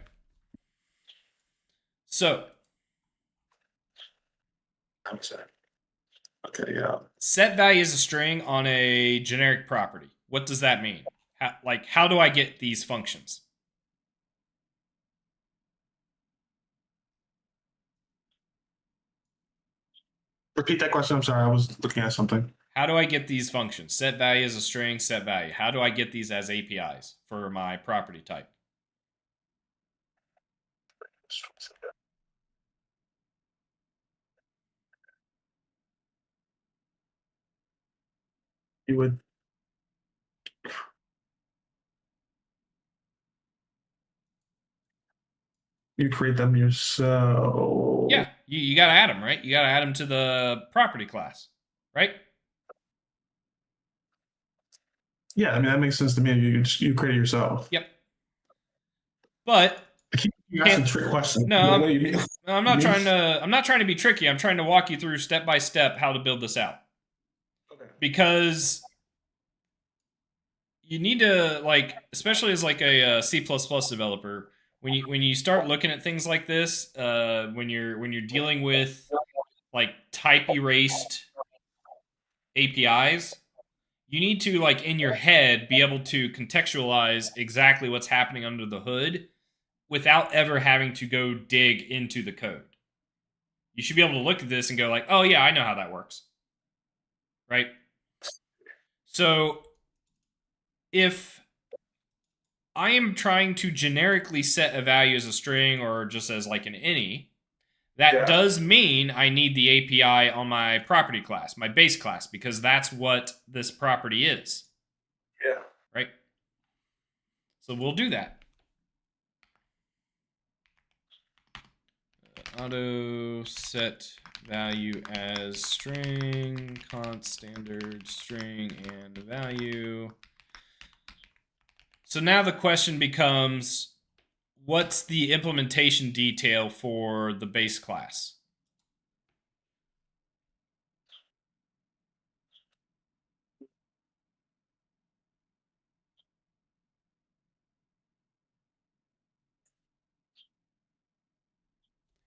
So
Okay, yeah.
set value is a string on a generic property. What does that mean? How do I get these functions?
Repeat that question. I'm sorry. I was looking at something.
How do I get these functions? Set value is a string, set value. How do I get these as APIs for my property type?
You create them yourself.
Yeah, you got to add them, right? You got to add them to the property class, right?
Yeah, I mean that makes sense to me. You create it yourself.
Yep. But
you asking trick questions.
No, I'm not trying to. I'm not trying to be tricky. I'm trying to walk you through step by step how to build this out.
Okay.
Because you need to especially as like a C++ developer, when you start looking at things like this, when you're dealing with like type erased APIs, you need to in your head be able to contextualize exactly what's happening under the hood without ever having to go dig into the code. You should be able to look at this and go oh yeah, I know how that works. Right? So if I am trying to generically set a value as a string or just as like an any, that does mean I need the API on my property class, my base class, because that's what this property is.
Yeah.
Right? So we'll do that. Auto set value as string, const standard string and value. So now the question becomes, what's the implementation detail for the base class?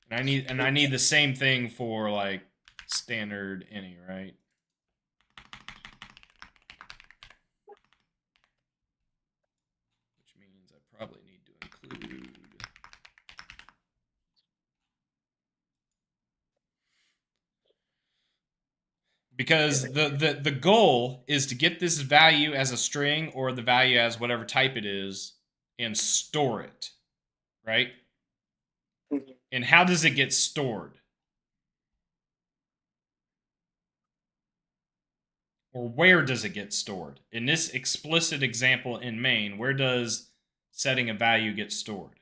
And I need the same thing for like standard any, right? Which means I probably need to include because the goal is to get this value as a string or the value as whatever type it is and store it, right? Mm-hmm. And how does it get stored? Or where does it get stored? In this explicit example in main, where does setting a value get stored?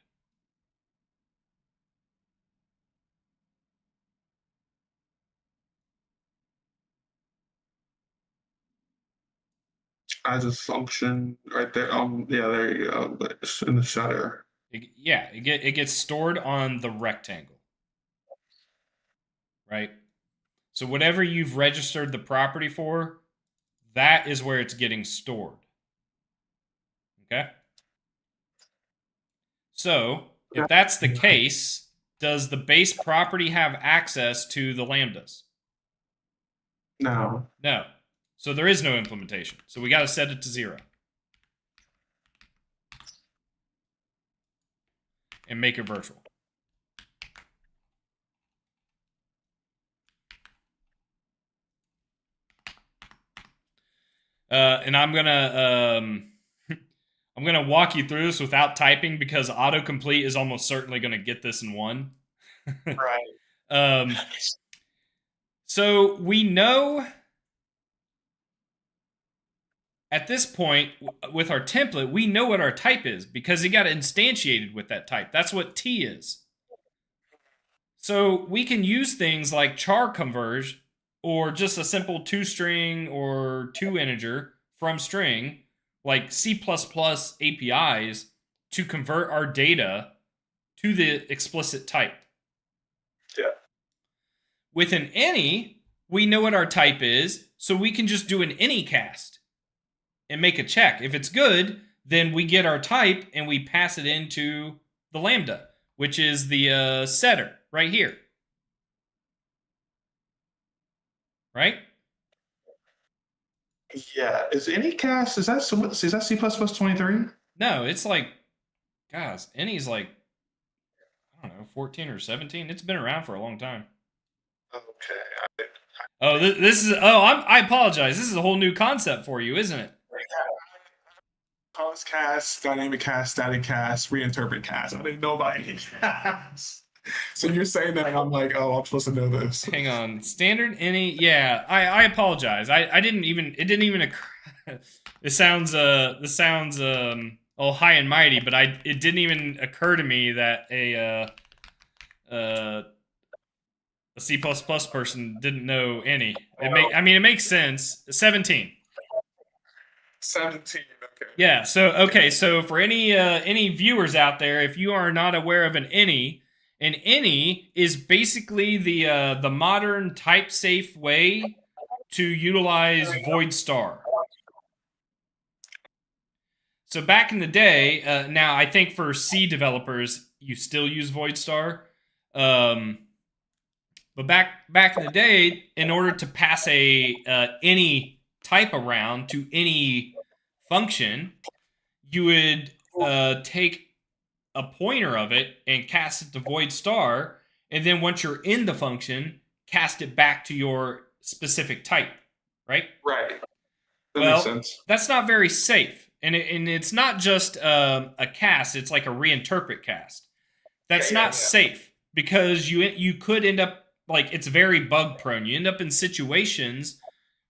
As a function right there. Yeah, there you go. In the setter.
It gets stored on the rectangle. Right? So whatever you've registered the property for, that is where it's getting stored. Okay? So, if that's the case, does the base property have access to the lambdas?
No.
No. So there is no implementation. So we got to set it to 0. And make it virtual. And I'm gonna walk you through this without typing because autocomplete is almost certainly gonna get this in one.
Right.
So we know at this point, with our template, we know what our type is because it got instantiated with that type. That's what T is. So we can use things like char converge or just a simple two-string or two-integer from string, like C++ APIs, to convert our data to the explicit type.
Yeah.
With an any, we know what our type is, so we can just do an any cast and make a check. If it's good, then we get our type and we pass it into the lambda, which is the setter right here. Right?
Yeah. Is any cast, is that C++23?
No, it's like, guys, any's like, I don't know, 14 or 17. It's been around for a long time.
Okay.
Oh, this is, oh, I apologize. This is a whole new concept for you, isn't it?
Pause cast, dynamic cast, static cast, reinterpret cast. I didn't know about any cast. So you're saying that I'm like, oh, I'm supposed to know this.
Hang on. Standard any, yeah, I apologize. I didn't even, it didn't even occur. This sounds all high and mighty, but it didn't even occur to me that a C++ person didn't know any. It makes sense. 17.
17. Okay.
Yeah. So for any viewers out there, if you are not aware of an any is basically the modern type safe way to utilize void star. So back in the day, now I think for C developers you still use void star, but back in the day, in order to pass any type around to any function, you would take a pointer of it and cast it to void star, and then once you're in the function, cast it back to your specific type, right?
Right. That makes sense.
That's not very safe. And it's not just a cast, it's like a reinterpret cast. That's not safe because you could end up, like, it's very bug prone. You end up in situations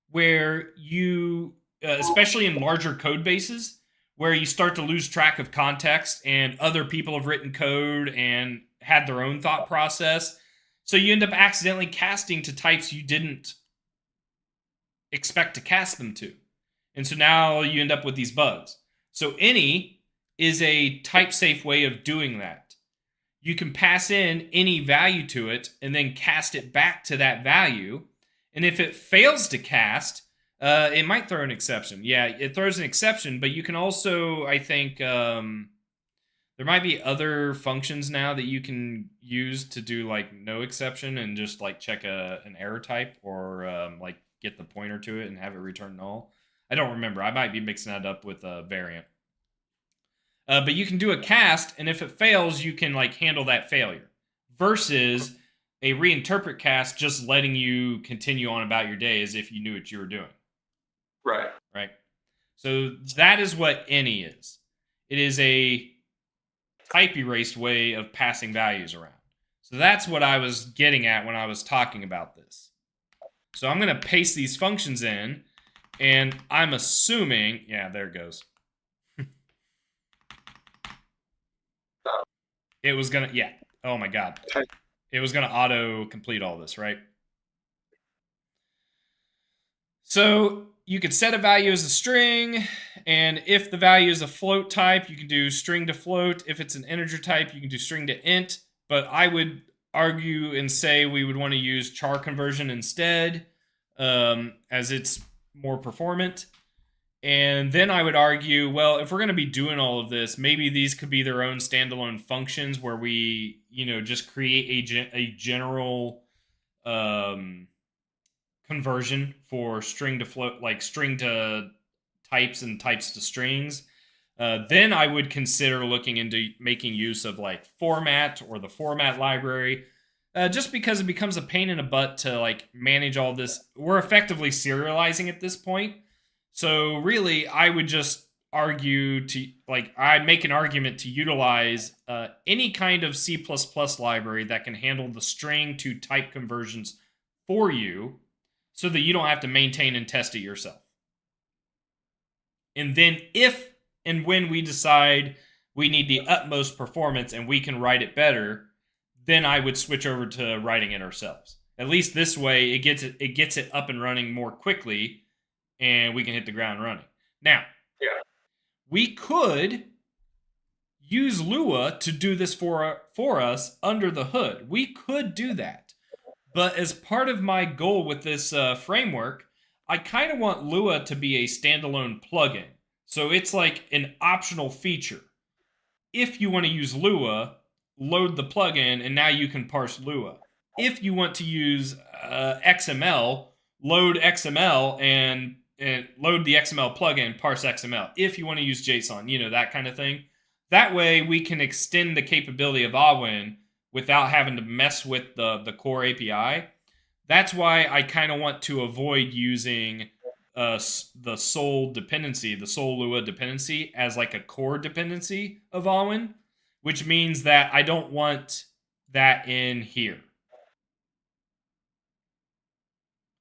where you, especially in larger code bases, where you start to lose track of context and other people have written code and had their own thought process. So you end up accidentally casting to types you didn't expect to cast them to. And so now you end up with these bugs. So any is a type safe way of doing that. You can pass in any value to it and then cast it back to that value. And if it fails to cast, it might throw an exception. Yeah, it throws an exception, but you can also, I think, there might be other functions now that you can use to do like no exception and just like check an error type or like get the pointer to it and have it return null. I don't remember. I might be mixing that up with a variant. But you can do a cast, and if it fails, you can like handle that failure. Versus a reinterpret cast just letting you continue on about your day as if you knew what you were doing.
Right.
Right. So that is what any is. It is a type erased way of passing values around. So that's what I was getting at when I was talking about this. So I'm going to paste these functions in. And I'm assuming, yeah, there it goes. It was gonna, yeah. Oh my god. It was gonna auto complete all this, right? So you could set a value as a string, and if the value is a float type, you can do string to float. If it's an integer type, you can do string to int. But I would argue and say we would want to use char conversion instead, as it's more performant. And then I would argue, well, if we're going to be doing all of this, maybe these could be their own standalone functions where we, just create a general conversion for string to float, like string to types and types to strings. Then I would consider looking into making use of like format or the format library. Just because it becomes a pain in the butt to like manage all this. We're effectively serializing at this point. So really, I would just argue to, like, I'd make an argument to utilize any kind of C++ library that can handle the string to type conversions for you so that you don't have to maintain and test it yourself. And then if and when we decide we need the utmost performance and we can write it better, then I would switch over to writing it ourselves. At least this way, it gets it up and running more quickly, and we can hit the ground running. Now, we could use Lua to do this for us under the hood. We could do that. But as part of my goal with this framework, I kind of want Lua to be a standalone plugin. So it's like an optional feature. If you want to use Lua, load the plugin, and now you can parse Lua. If you want to use XML, load XML and load the XML plugin, parse XML. If you want to use JSON, that kind of thing. That way, we can extend the capability of Awen without having to mess with the core API. That's why I kind of want to avoid using the sole dependency, the sole Lua dependency, as like a core dependency of Awen, which means that I don't want that in here.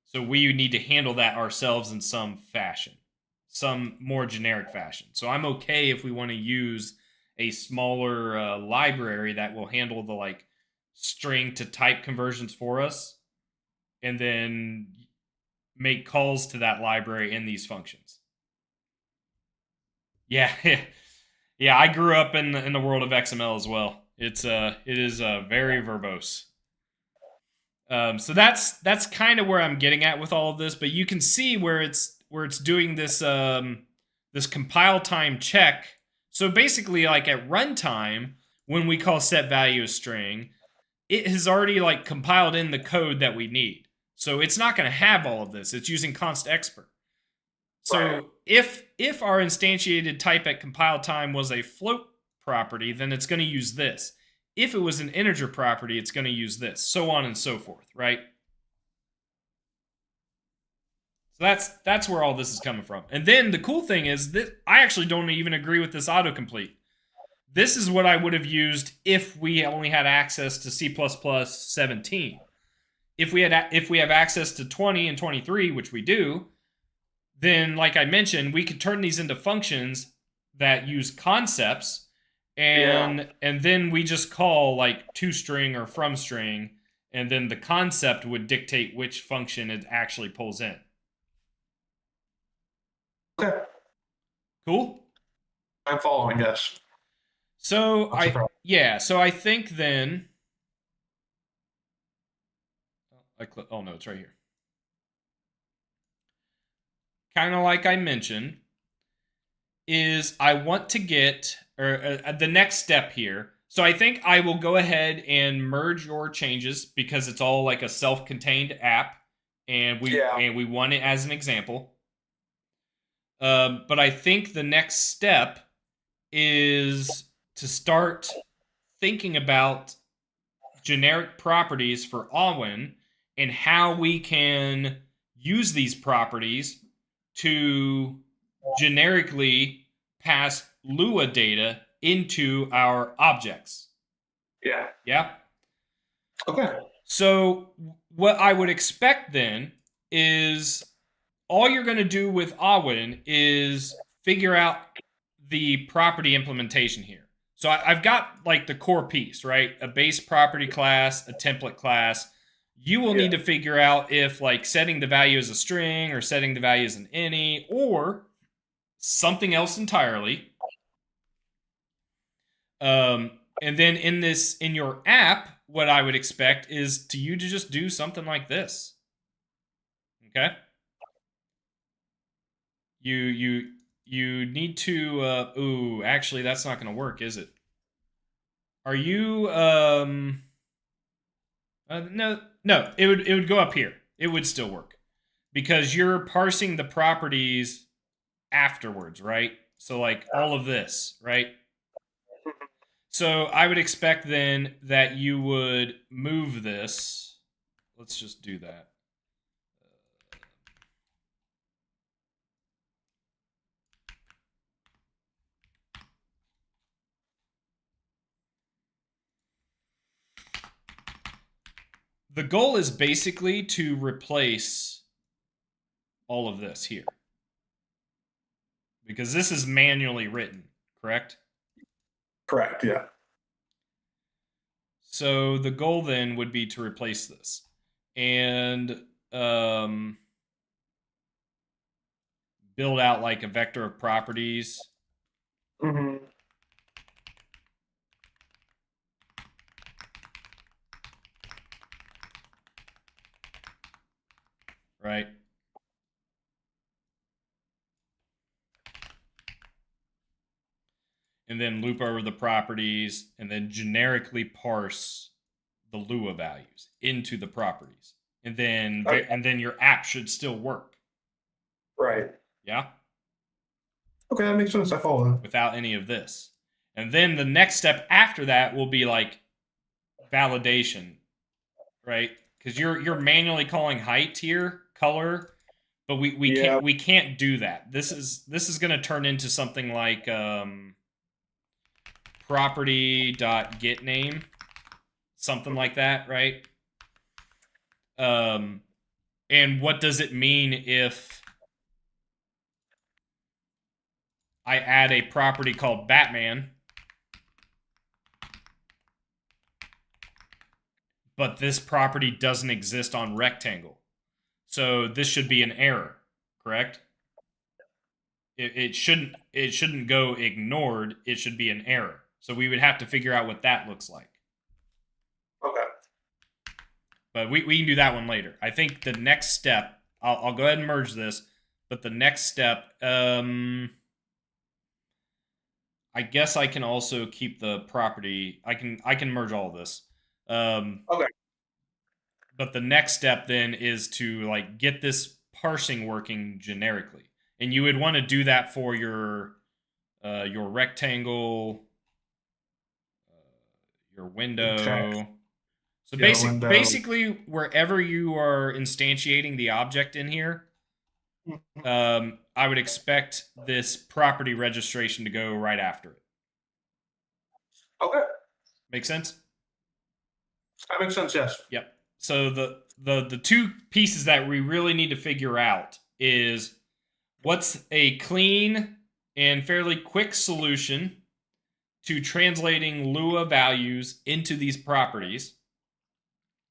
So we need to handle that ourselves in some fashion, some more generic fashion. So I'm okay if we want to use a smaller library that will handle the like string to type conversions for us, and then make calls to that library in these functions. Yeah, yeah. I grew up in the world of XML as well. It is very verbose. So that's kind of where I'm getting at with all of this. But you can see where it's doing this this compile time check. So basically, like at runtime, when we call set value a string, it has already like compiled in the code that we need. So it's not going to have all of this. It's using const expr. So right. if our instantiated type at compile time was a float property, then it's going to use this. If it was an integer property, it's going to use this, so on and so forth, right? So that's where all this is coming from. And then the cool thing is that I actually don't even agree with this autocomplete. This is what I would have used if we only had access to C++ 17. If we have access to 20 and 23, which we do, then like I mentioned, we could turn these into functions that use concepts, and then we just call like toString or fromString, and then the concept would dictate which function it actually pulls in.
Okay.
Cool?
I'm following, yes.
So so I think then oh no, it's right here. Kind of like I mentioned, is I want to get the next step here. So I think I will go ahead and merge your changes because it's all like a self-contained app, and we want it as an example. But I think the next step is to start thinking about generic properties for Awen and how we can use these properties to generically pass Lua data into our objects.
Yeah.
Yeah?
Okay.
So what I would expect then is all you're going to do with Awen is figure out the property implementation here. So I've got like the core piece, right? A base property class, a template class. You will need to figure out if like setting the value as a string or setting the value as an any or something else entirely. And then in your app, what I would expect is you to just do something like this. Okay? You need to actually that's not going to work, is it? Are you no, it would go up here. It would still work because you're parsing the properties afterwards, right? So like all of this, right? So I would expect then that you would move this. Let's just do that. The goal is basically to replace all of this here. because this is manually written, correct?
Correct. Yeah.
So the goal then would be to replace this. And build out like a vector of properties.
Mm-hmm.
Right? And then loop over the properties and then generically parse the Lua values into the properties. And then your app should still work.
Right.
Yeah?
Okay, that makes sense. I follow that.
Without any of this. And then the next step after that will be like validation, right? Because you're manually calling height here, color, but we can't do that. This is going to turn into something like property.getName, something like that, right? And what does it mean if I add a property called Batman, but this property doesn't exist on rectangle? So this should be an error, correct? It shouldn't go ignored. It should be an error. So we would have to figure out what that looks like.
Okay.
But we can do that one later. I think the next step, I'll go ahead and merge this, but the next step, I guess I can also keep the property. I can merge all of this.
Okay.
But the next step then is to like get this parsing working generically, and you would want to do that for your rectangle, your window. So basically, wherever you are instantiating the object in here, I would expect this property registration to go right after it.
Okay.
Make sense?
That makes sense. Yes.
Yep. So the two pieces that we really need to figure out is what's a clean and fairly quick solution to translating Lua values into these properties,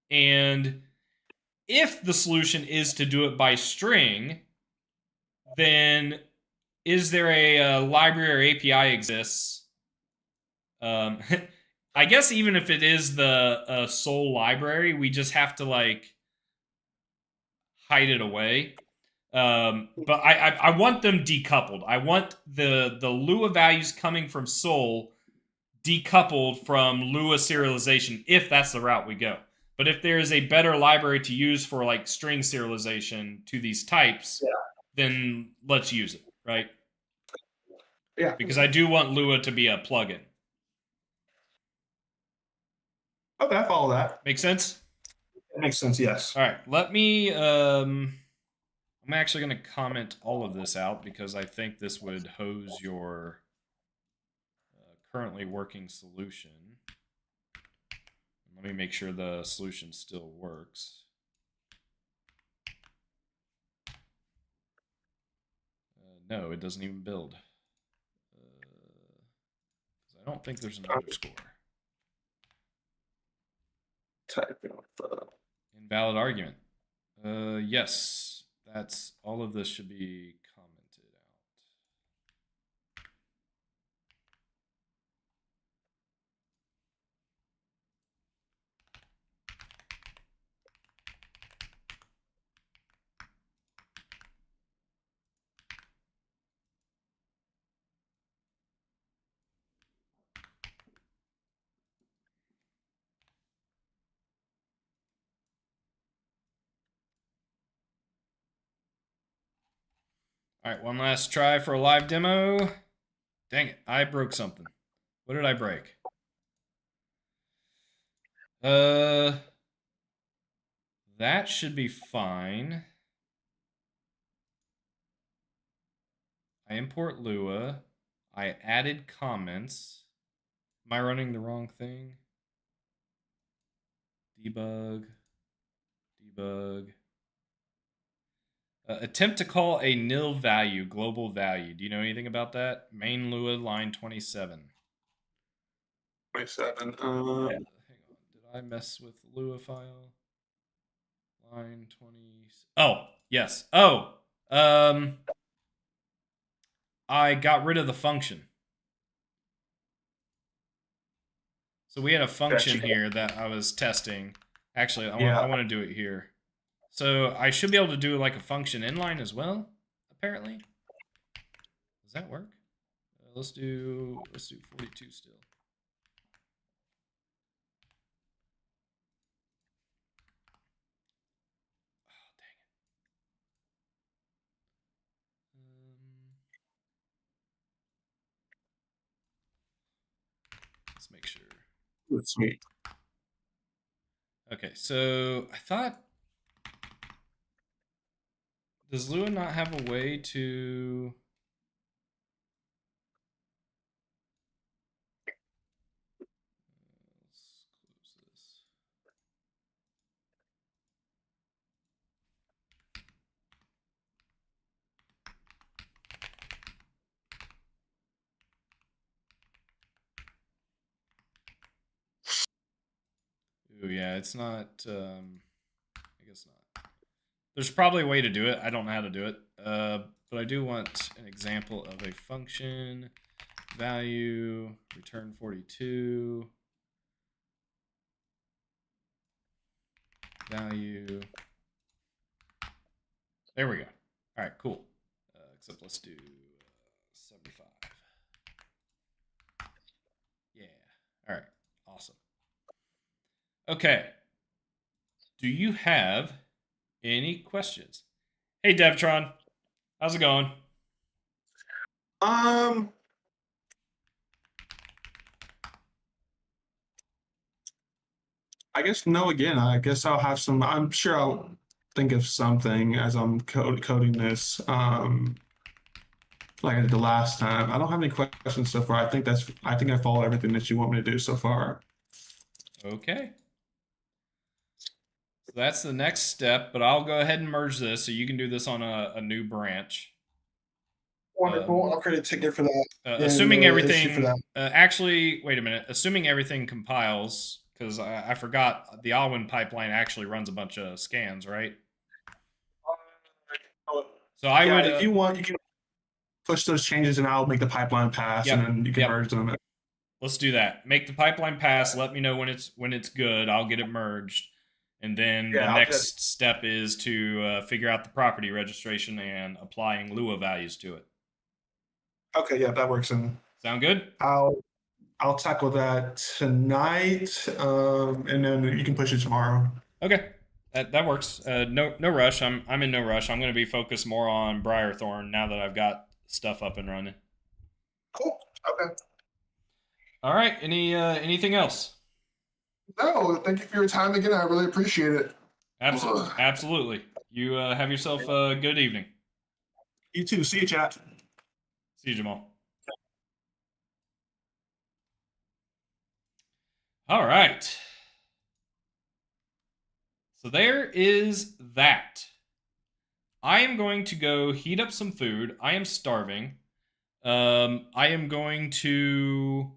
and if the solution is to do it by string, then is there a library or API exists? I guess even if it is the sole library, we just have to like hide it away. But I want them decoupled. I want the Lua values coming from Sol decoupled from Lua serialization if that's the route we go. But if there is a better library to use for like string serialization to these types, then let's use it, right?
Yeah.
Because I do want Lua to be a plugin.
Okay, I follow that.
Make sense?
It makes sense. Yes.
All right. Let me. I'm actually going to comment all of this out because I think this would hose your currently working solution. Let me make sure the solution still works. No, it doesn't even build. I don't think there's an underscore.
Type in the
Invalid argument. Yes, that's all of this should be commented out. All right, one last try for a live demo. Dang it, I broke something. What did I break? That should be fine. I import Lua. I added comments. Am I running the wrong thing? Debug. Attempt to call a nil value, global value. Do you know anything about that? Main Lua, line 27.
27.
Hang on. Did I mess with Lua file? Line 20. Oh, yes. Oh, I got rid of the function. So we had a function
Gotcha.
here that I was testing. Actually,
Yeah.
I want to do it here. So I should be able to do like a function inline as well, apparently. Does that work? Let's do 42 still. Oh, dang it. Let's make sure.
Sweet.
Okay, so I thought, does Lua not have a way to? Let's close this. Ooh, yeah, it's not. I guess not. There's probably a way to do it. I don't know how to do it. But I do want an example of a function value return 42 value. There we go. All right, cool. Except let's do 75. Yeah. All right. Awesome. Okay. Do you have any questions? Hey, Devtron. How's it going?
Um, I guess no. Again, I guess I'll have some. I'm sure I'll think of something as I'm coding this. Like I did the last time. I don't have any questions so far. I think I follow everything that you want me to do so far.
Okay. So that's the next step, but I'll go ahead and merge this so you can do this on a new branch.
Wonderful. I'll create a ticket for that and
Assuming
issue for
everything,
that.
actually, wait a minute. Assuming everything compiles, because I forgot the Awen pipeline actually runs a bunch of scans, right? So I
Yeah,
would,
if you want, you can push those changes and I'll make the pipeline pass and
yep,
then you can
yep.
merge them.
Let's do that. Make the pipeline pass. Let me know when it's good. I'll get it merged, and then the
Yeah, I'll do that.
next step is to figure out the property registration and applying Lua values to it.
Okay, yeah, that works. And
Sound good?
I'll I'll tackle that tonight, and then you can push it tomorrow.
Okay, that works. No rush. I'm in no rush. I'm going to be focused more on Briarthorn now that I've got stuff up and running.
Cool. Okay.
All right. Anything else?
No, thank you for your time again. I really appreciate it.
Absolutely. You have yourself a good evening.
You too. See you, chat.
See you, Jamal. All right. So there is that. I am going to go heat up some food. I am starving. I am going to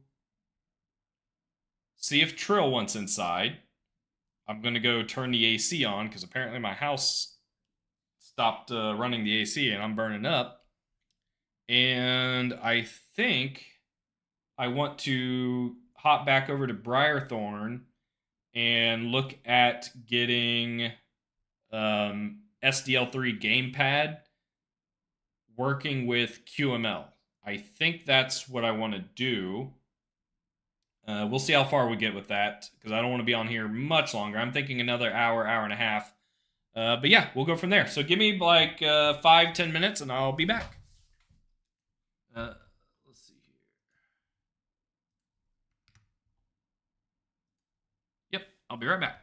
see if Trill wants inside. I'm going to go turn the AC on because apparently my house stopped running the AC and I'm burning up. And I think I want to hop back over to Briarthorn and look at getting SDL3 gamepad working with QML. I think that's what I want to do. We'll see how far we get with that because I don't want to be on here much longer. I'm thinking another hour, hour and a half. But yeah, we'll go from there. So give me like 5, 10 minutes and I'll be back. Let's see here. Yep, I'll be right back.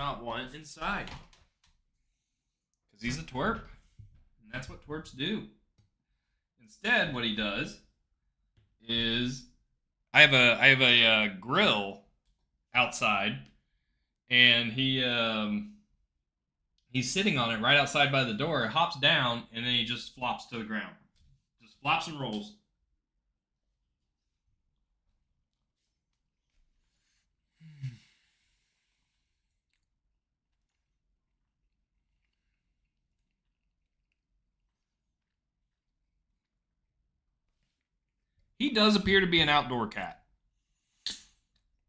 not want inside. Because he's a twerp. And that's what twerps do. Instead, what he does is I have a grill outside, and he's sitting on it right outside by the door. It hops down, and then he just flops to the ground. Just flops and rolls. He does appear to be an outdoor cat.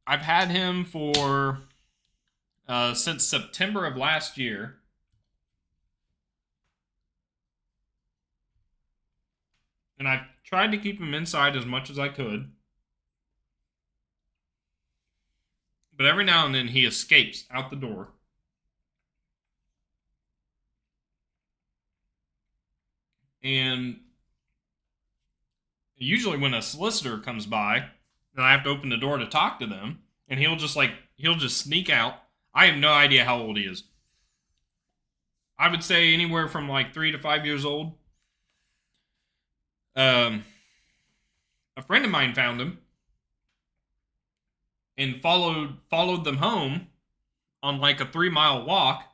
I've had him for since September of last year. And I've tried to keep him inside as much as I could. But every now and then he escapes out the door. And usually when a solicitor comes by, then I have to open the door to talk to them. And he'll just sneak out. I have no idea how old he is. I would say anywhere from like 3 to 5 years old. A friend of mine found him and followed them home on like a 3-mile walk,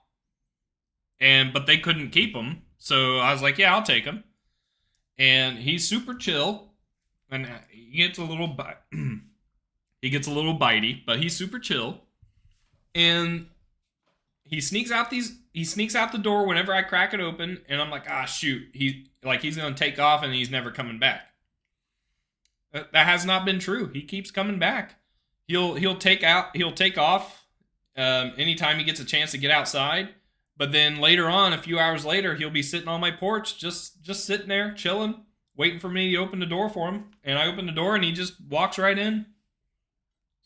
but they couldn't keep him, so I was like, yeah, I'll take him. And he's super chill, and he gets a little bitey, but he's super chill. And he sneaks out the door whenever I crack it open, and I'm like, shoot, he's gonna take off and he's never coming back. That has not been true. He keeps coming back. He'll take off anytime he gets a chance to get outside. But then later on, a few hours later, he'll be sitting on my porch, just sitting there, chilling, waiting for me to open the door for him. And I open the door, and he just walks right in.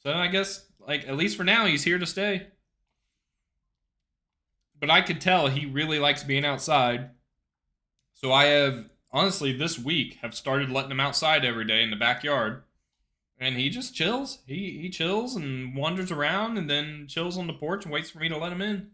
So I guess, like, at least for now, he's here to stay. But I could tell he really likes being outside. So I have, honestly, this week, have started letting him outside every day in the backyard. And he just chills. He chills and wanders around, and then chills on the porch and waits for me to let him in.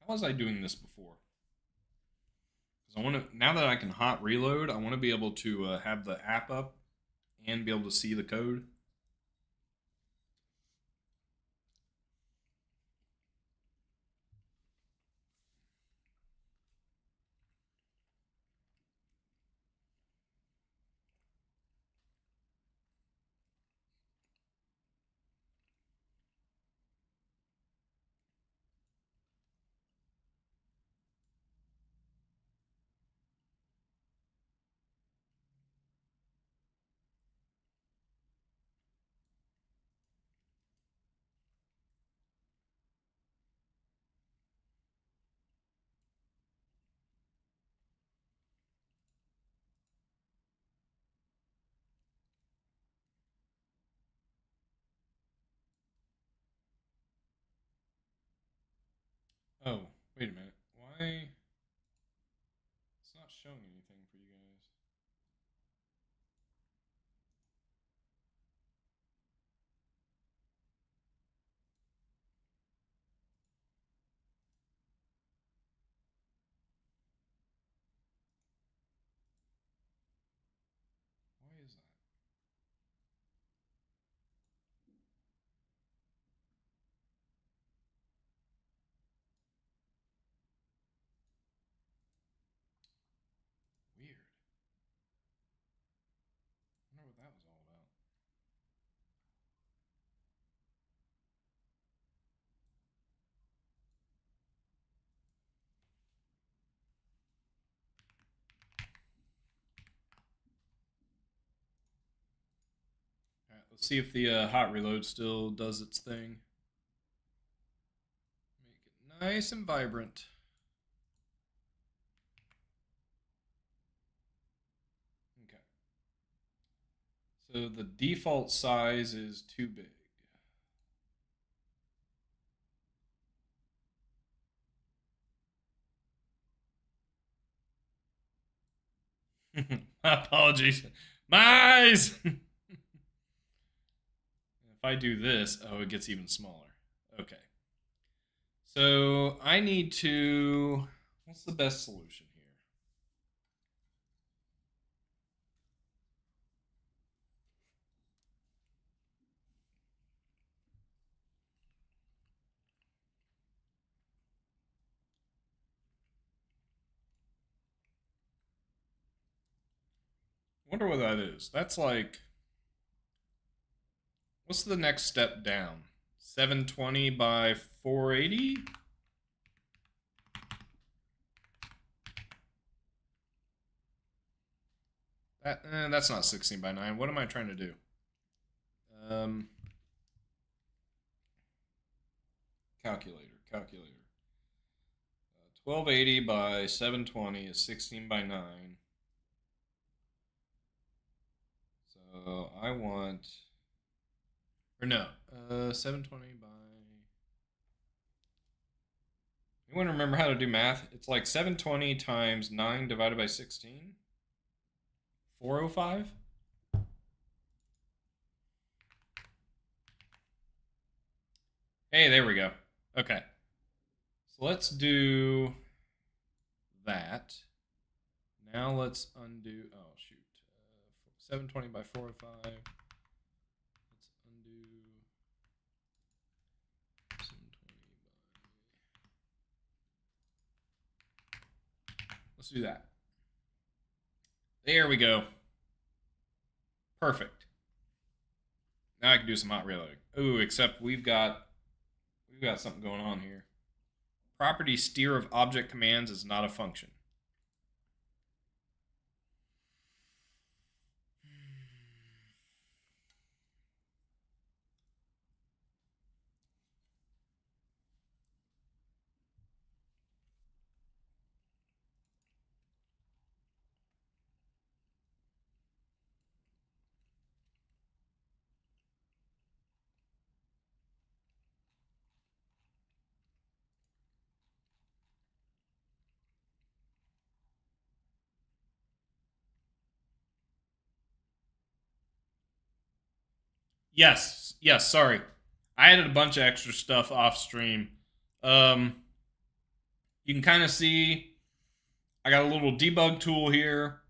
How was I doing this before? Because I want to, now that I can hot reload, I want to be able to have the app up and be able to see the code. Oh, wait a minute. Why? It's not showing anything for you guys. Why is that? Weird. I wonder what that was all about. All right, let's see if the hot reload still does its thing. Make it nice and vibrant. So the default size is too big. My apologies. My eyes! If I do this, oh, it gets even smaller. Okay. So I need to. What's the best solution here? Wonder what that is. That's like. What's the next step down? 720 by 480? That's not 16 by 9. What am I trying to do? Um, calculator. 1280 by 720 is 16 by 9. So I want. Or no. 720 by. You want to remember how to do math? It's like 720 times 9 divided by 16? 405? Hey, there we go. Okay. So let's do that. Now let's undo. Oh, shoot. 720 by 405. Let's undo 720 by. Let's do that. There we go. Perfect. Now I can do some hot reloading. Ooh, except we've got something going on here. Property steer of object commands is not a function. Yes, sorry. I added a bunch of extra stuff off stream. Um, you can kind of see I got a little debug tool here.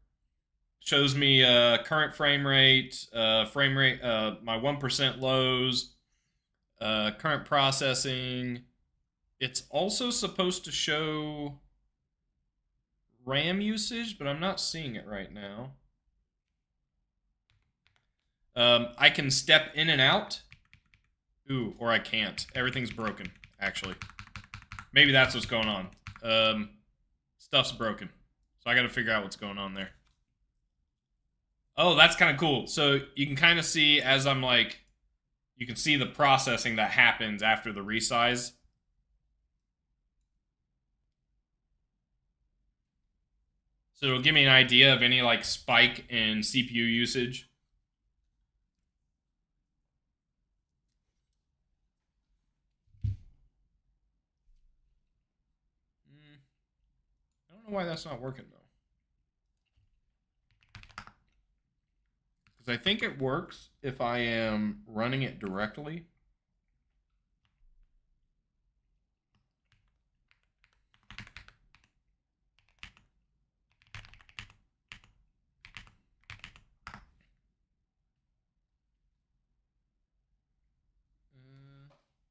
Shows me current frame rate, my 1% lows, current processing. It's also supposed to show RAM usage, but I'm not seeing it right now. I can step in and out. Ooh, or I can't. Everything's broken, actually. Maybe that's what's going on. Stuff's broken. So I gotta figure out what's going on there. Oh, that's kind of cool. So you can kind of see as I'm like, you can see the processing that happens after the resize. So it'll give me an idea of any like spike in CPU usage. I don't know why that's not working though. Because I think it works if I am running it directly.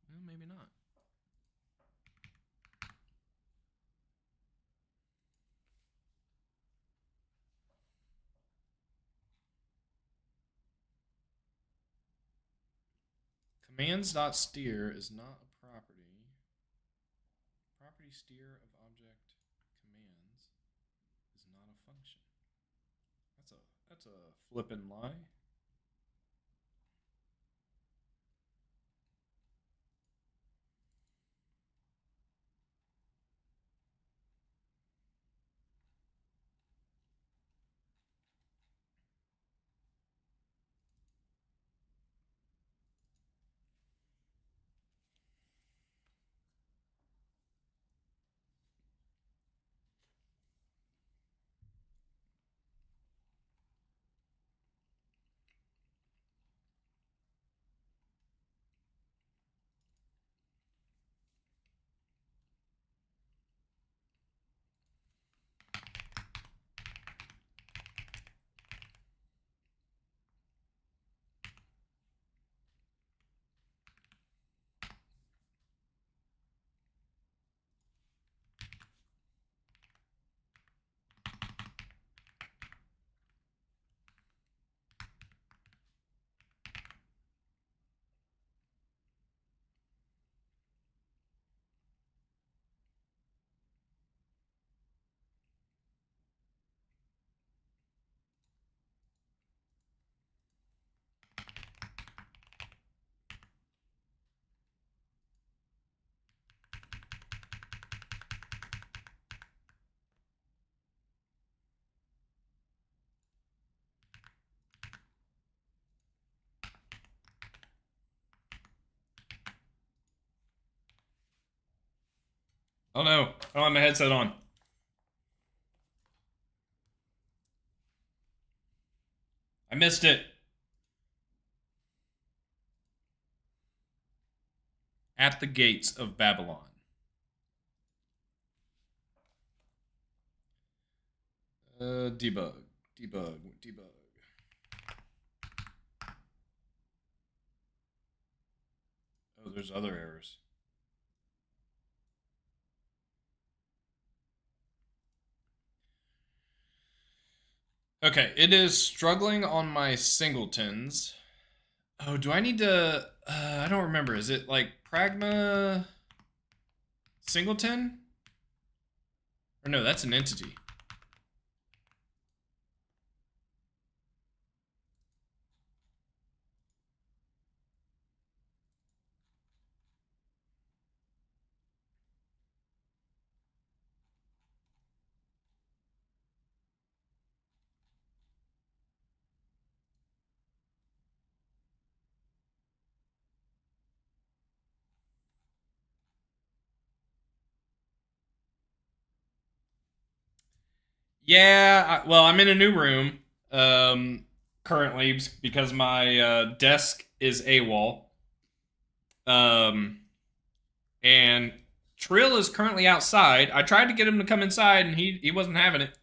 Well, maybe not. Commands.steer is not a property. Property steer of object commands is not a function. That's a flippin' lie. Oh no, I don't have my headset on. I missed it. At the gates of Babylon. Debug. Debug. Debug. Oh, there's other errors. Okay, it is struggling on my singletons. Oh, do I need to? I don't remember. Is it like Pragma Singleton? Or no, that's an entity. Yeah, well, I'm in a new room currently because my desk is AWOL. Um, and Trill is currently outside. I tried to get him to come inside, and he wasn't having it.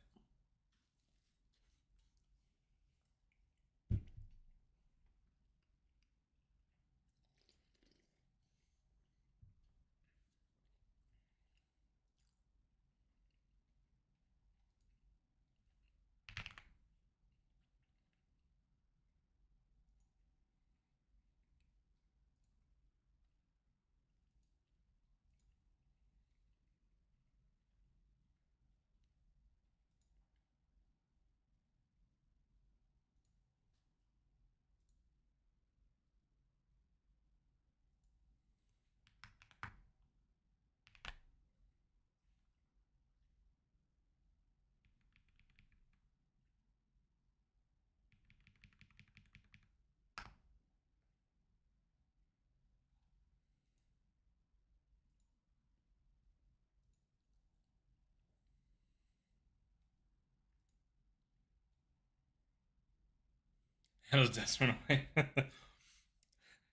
That was desperate away.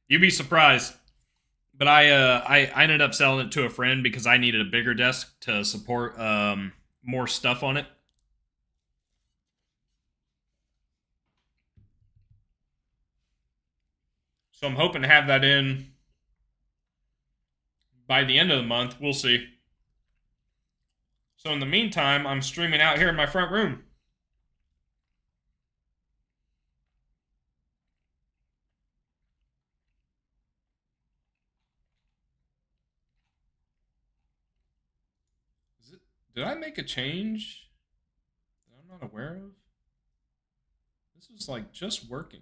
You'd be surprised. But I ended up selling it to a friend because I needed a bigger desk to support more stuff on it. So I'm hoping to have that in by the end of the month. We'll see. So in the meantime, I'm streaming out here in my front room. Is it? Did I make a change that I'm not aware of? This was like just working.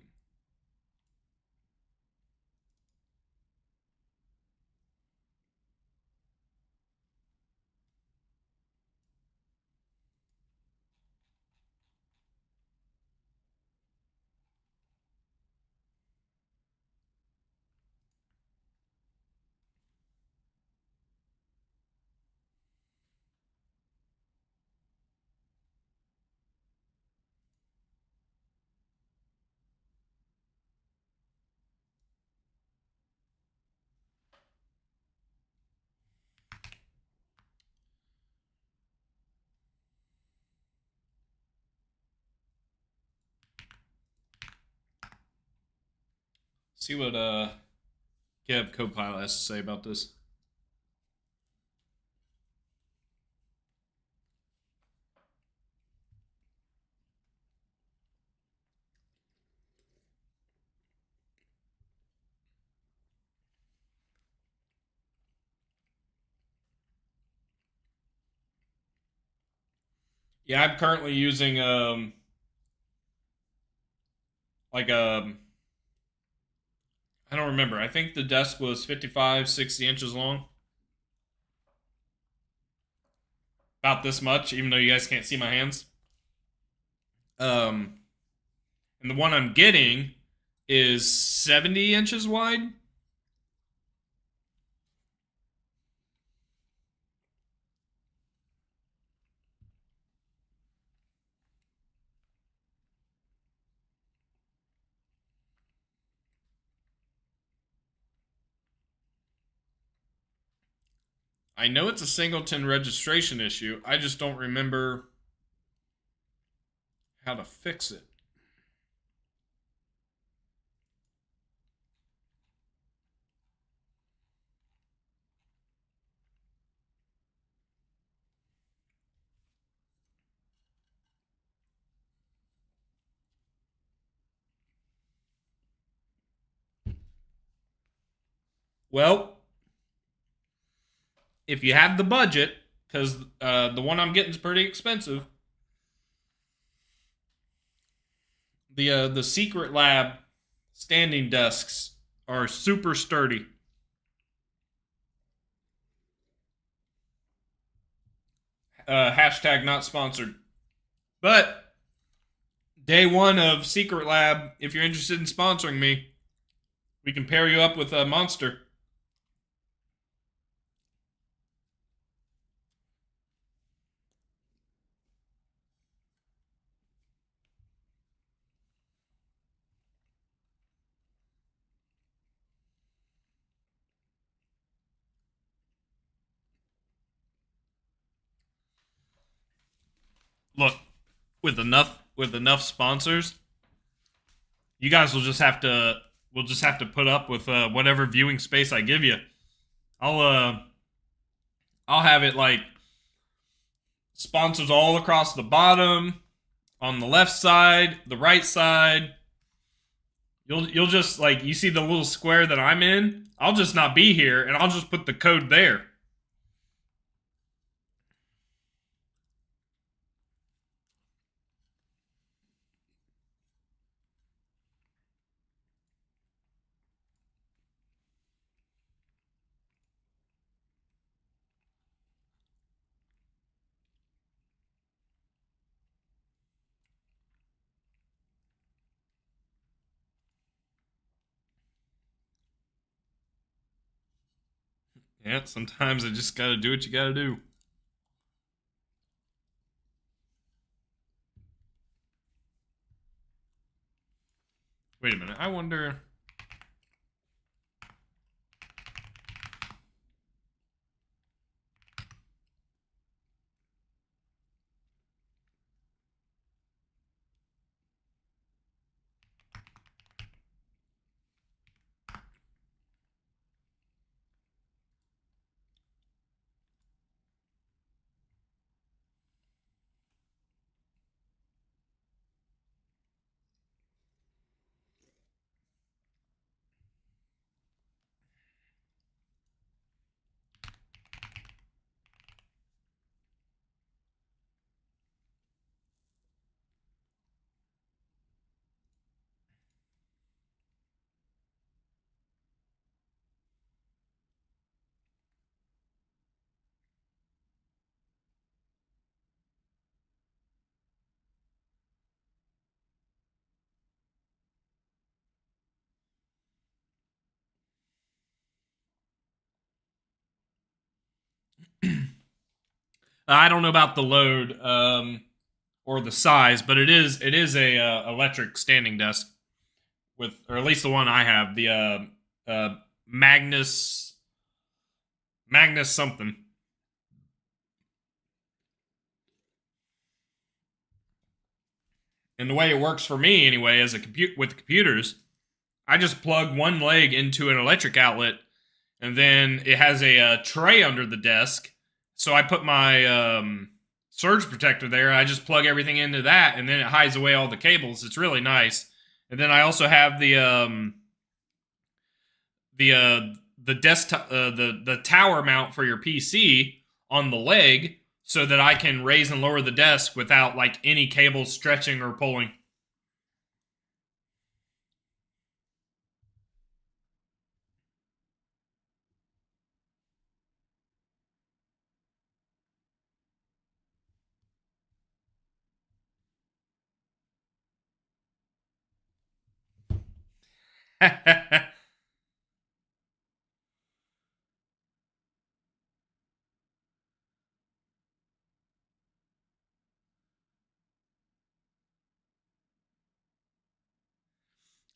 See what GitHub Copilot has to say about this. Yeah, I'm currently using like I don't remember. I think the desk was 55, 60 inches long. About this much, even though you guys can't see my hands. Um, and the one I'm getting is 70 inches wide. I know it's a singleton registration issue. I just don't remember how to fix it. Well, if you have the budget, because the one I'm getting is pretty expensive, the secret lab standing desks are super sturdy. Hashtag not sponsored. But day one of Secret Lab, if you're interested in sponsoring me, we can pair you up with a monster. Look, with enough sponsors, you guys will just have to we'll just have to put up with whatever viewing space I give you. I'll uh I'll have it like sponsors all across the bottom, on the left side, the right side. You'll just like you see the little square that I'm in. I'll just not be here, and I'll just put the code there. Yeah, sometimes I just gotta do what you gotta do. Wait a minute. I wonder. I don't know about the load or the size, but it is a electric standing desk with, or at least the one I have, the Magnus something. And the way it works for me anyway, as a compute with computers, I just plug one leg into an electric outlet, and then it has a tray under the desk. So I put my surge protector there. I just plug everything into that, and then it hides away all the cables. It's really nice. And then I also have the uh, the desktop the tower mount for your PC on the leg, so that I can raise and lower the desk without like any cables stretching or pulling.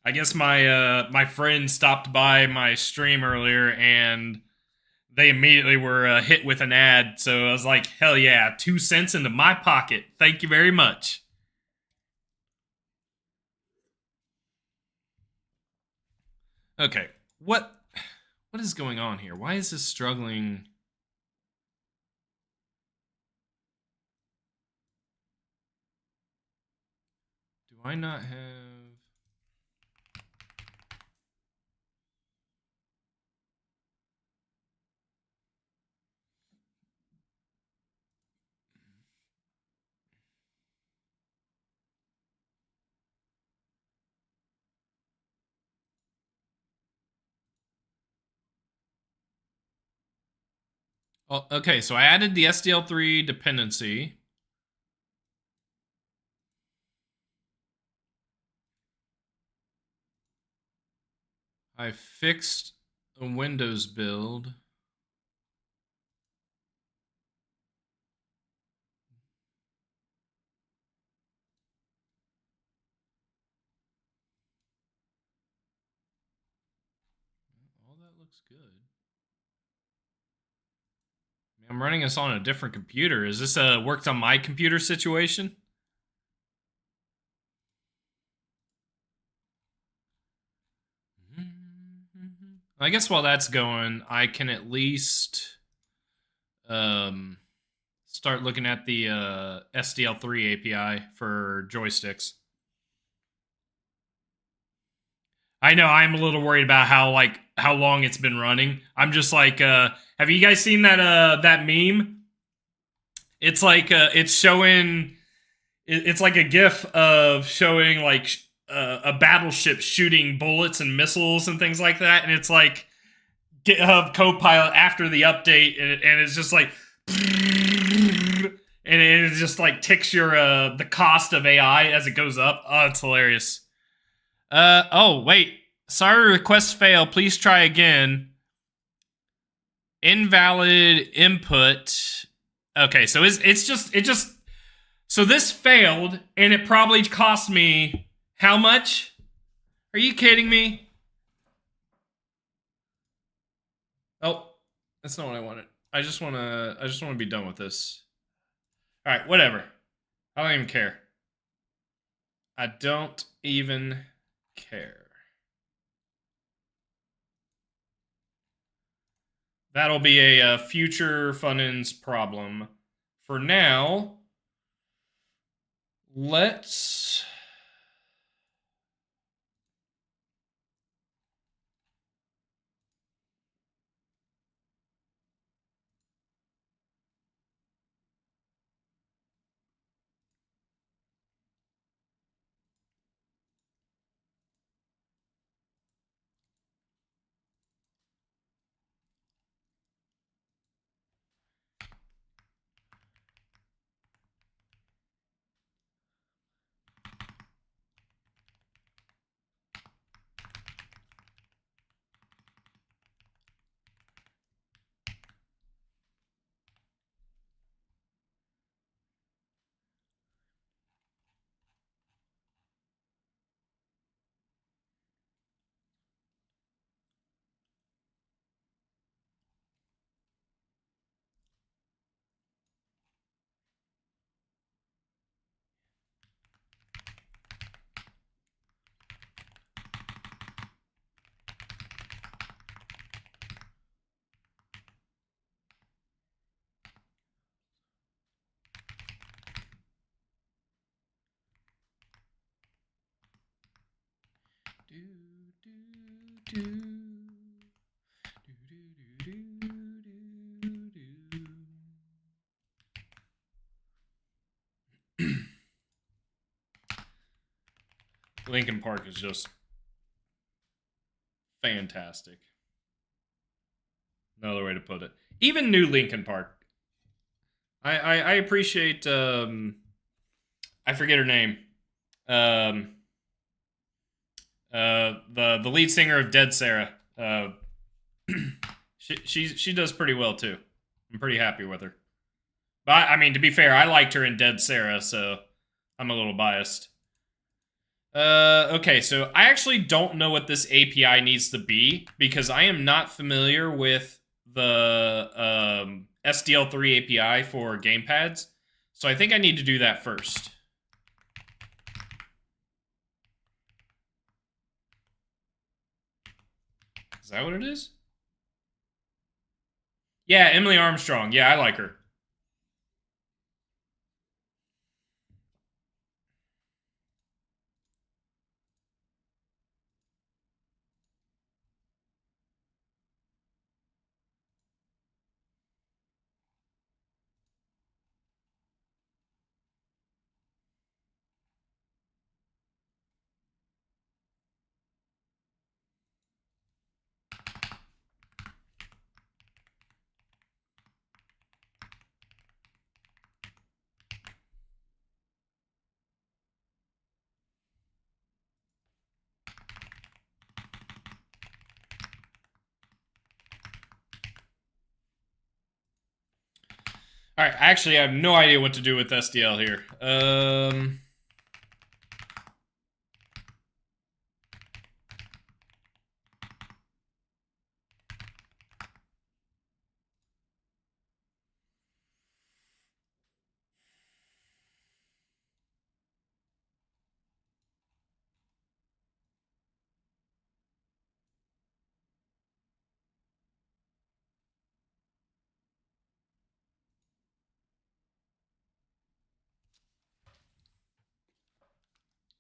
I guess my friend stopped by my stream earlier, and they immediately were hit with an ad. So I was like, hell yeah, 2 cents into my pocket. Thank you very much. Okay, what is going on here? Why is this struggling? Do I not have... Oh, okay, so I added the SDL3 dependency. I fixed a Windows build. All that looks good. I'm running this on a different computer. Is this worked on my computer situation? I guess while that's going, I can at least start looking at the SDL3 API for joysticks. I know I'm a little worried about how long it's been running. I'm just like, have you guys seen that meme? It's like it's showing. It's like a GIF of showing like a battleship shooting bullets and missiles and things like that, and it's like GitHub Copilot after the update, and it's just like, and it just like ticks your the cost of AI as it goes up. Oh, it's hilarious. Oh wait, sorry, request failed. Please try again. Invalid input. Okay, so it just so this failed, and it probably cost me how much? Are you kidding me? Oh, that's not what I wanted. I just wanna be done with this. Alright, whatever. I don't even care. I don't even care. That'll be a future fun-ins problem. For now, let's... Lincoln Park is just fantastic. No other way to put it. Even new Lincoln Park. I appreciate I forget her name. The lead singer of Dead Sarah. She does pretty well too. I'm pretty happy with her. But I mean, to be fair, I liked her in Dead Sarah, so I'm a little biased. Okay, so I actually don't know what this API needs to be because I am not familiar with the SDL3 API for gamepads. So I think I need to do that first. Is that what it is? Yeah, Emily Armstrong. Yeah, I like her. All right, actually, I have no idea what to do with SDL here.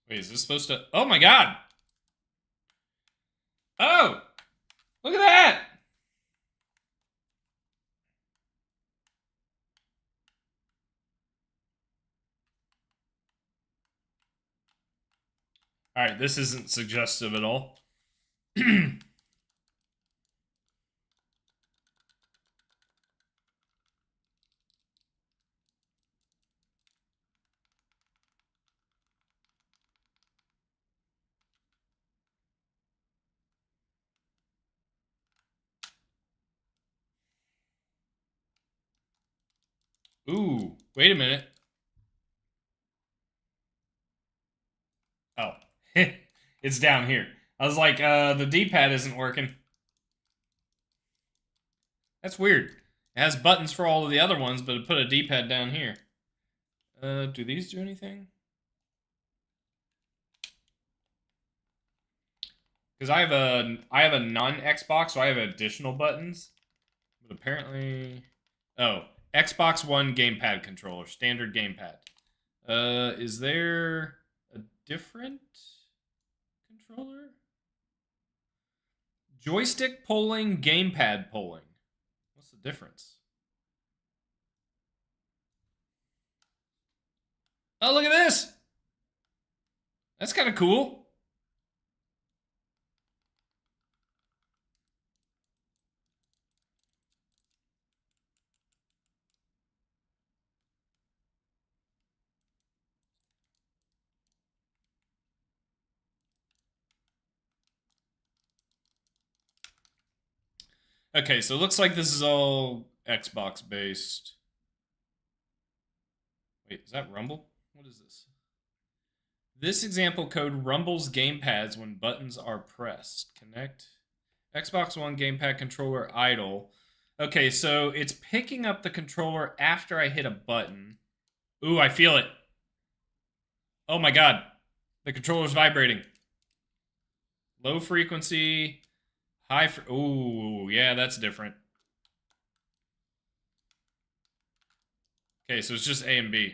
Wait, is this supposed to? Oh my god! Oh, look at that! All right, this isn't suggestive at all. Ooh, wait a minute. Oh, it's down here. I was like, the D-pad isn't working. That's weird. It has buttons for all of the other ones, but it put a D-pad down here. Do these do anything? Because I have a non-Xbox, so I have additional buttons. But apparently, oh, Xbox One gamepad controller, standard gamepad. Is there a different controller? Joystick polling, gamepad polling. What's the difference? Oh, look at this! That's kind of cool. Okay, so it looks like this is all Xbox based. Wait, is that Rumble? What is this? This example code rumbles gamepads when buttons are pressed. Connect Xbox One gamepad controller idle. Okay, so it's picking up the controller after I hit a button. Ooh, I feel it. Oh my god. The controller's vibrating. Low frequency, ooh, yeah, that's different. Okay, so it's just A and B.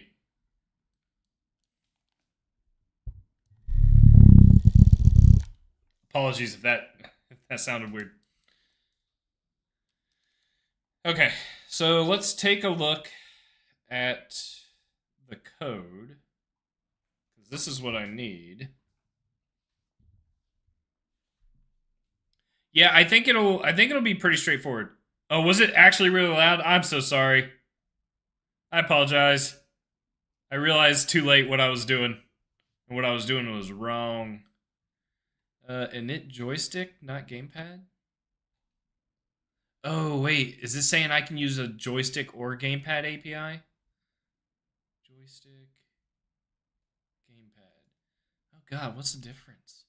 Apologies if that sounded weird. Okay, so let's take a look at the code, because this is what I need. Yeah, I think it'll be pretty straightforward. Oh, was it actually really loud? I'm so sorry. I apologize. I realized too late what I was doing. And what I was doing was wrong. Init joystick, not gamepad? Oh, wait. Is this saying I can use a joystick or gamepad API? Joystick, gamepad. Oh, God, what's the difference?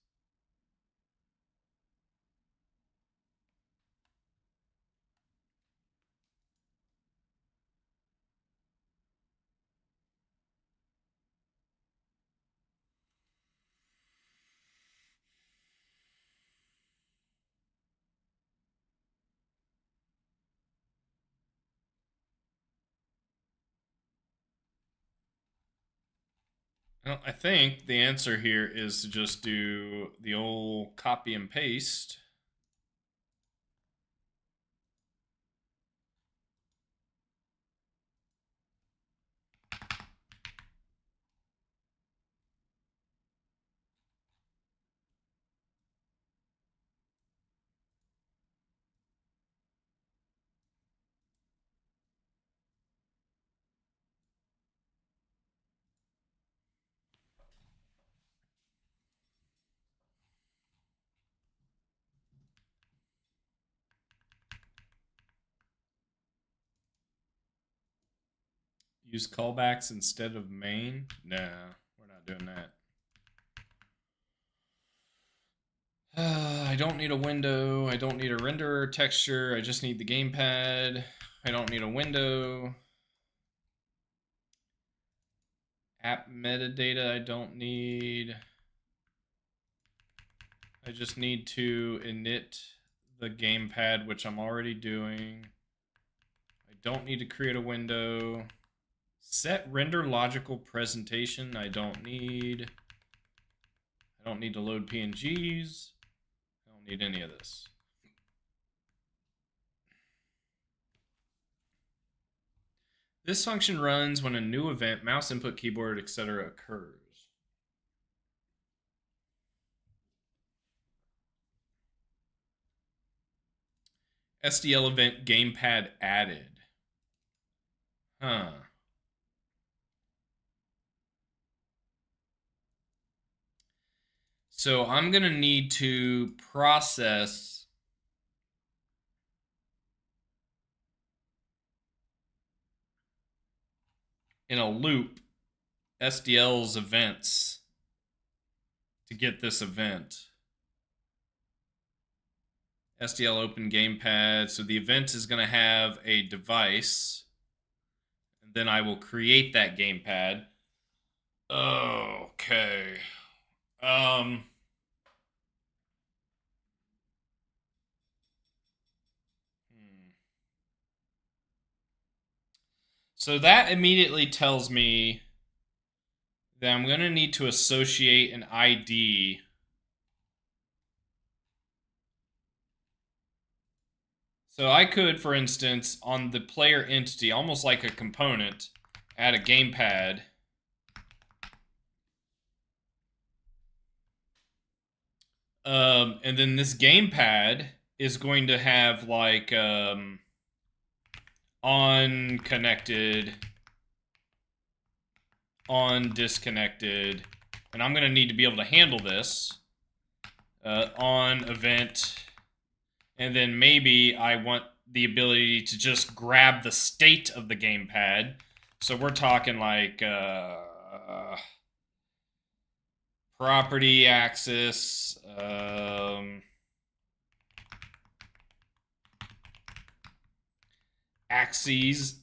Well, I think the answer here is to just do the old copy and paste. Use callbacks instead of main? Nah, we're not doing that. I don't need a window. I don't need a renderer texture. I just need the gamepad. I don't need a window. App metadata I don't need. I just need to init the gamepad, which I'm already doing. I don't need to create a window. Set render logical presentation I don't need. I don't need to load PNGs. I don't need any of this. This function runs when a new event, mouse input, keyboard, etc. occurs. SDL event gamepad added. Huh. So I'm going to need to process in a loop SDL's events to get this event. SDL open gamepad. So the event is going to have a device. And then I will create that gamepad. Okay. So that immediately tells me that I'm going to need to associate an ID So I could, for instance, on the player entity, almost like a component, add a gamepad. And then this gamepad is going to have like on connected, on disconnected, and I'm going to need to be able to handle this on event. And then maybe I want the ability to just grab the state of the gamepad. So we're talking like property axis, axes,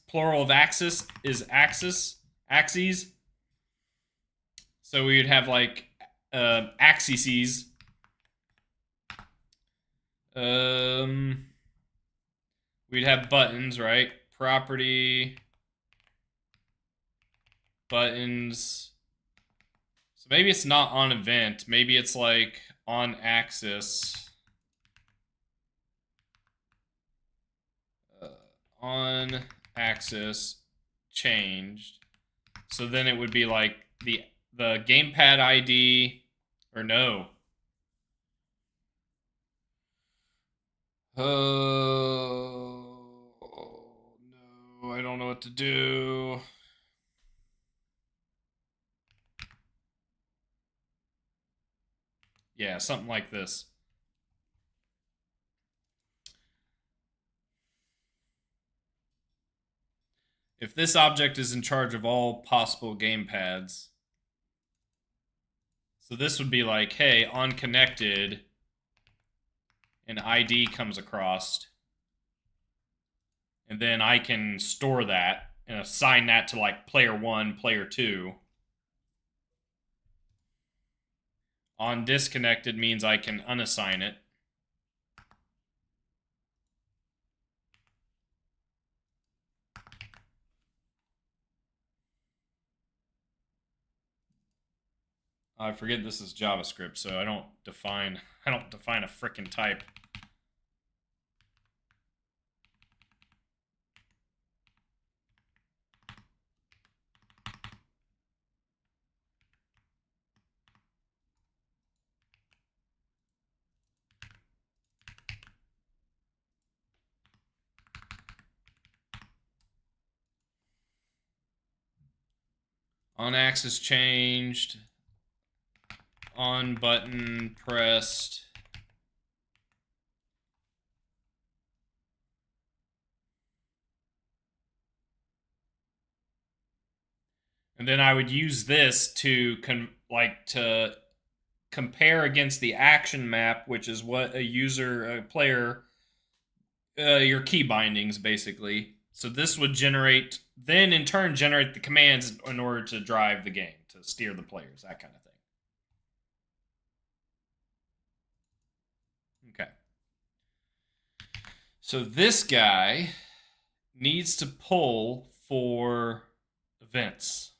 plural of axis is axis, axes. So we would have like axes. We'd have buttons, right? Property, buttons. So maybe it's not on event. Maybe it's like on axis. On axis changed. So then it would be like the gamepad ID, or no. Oh, no, I don't know what to do. Yeah, something like this. If this object is in charge of all possible gamepads, so this would be like, hey, on connected, an ID comes across, and then I can store that and assign that to like player 1, player 2. On disconnected means I can unassign it. I forget this is JavaScript, so I don't define a frickin' type. On axis changed. On button pressed. And then I would use this to compare against the action map, which is what a player, your key bindings basically. So this would then in turn generate the commands in order to drive the game, to steer the players, that kind of thing. Okay. So this guy needs to pull for events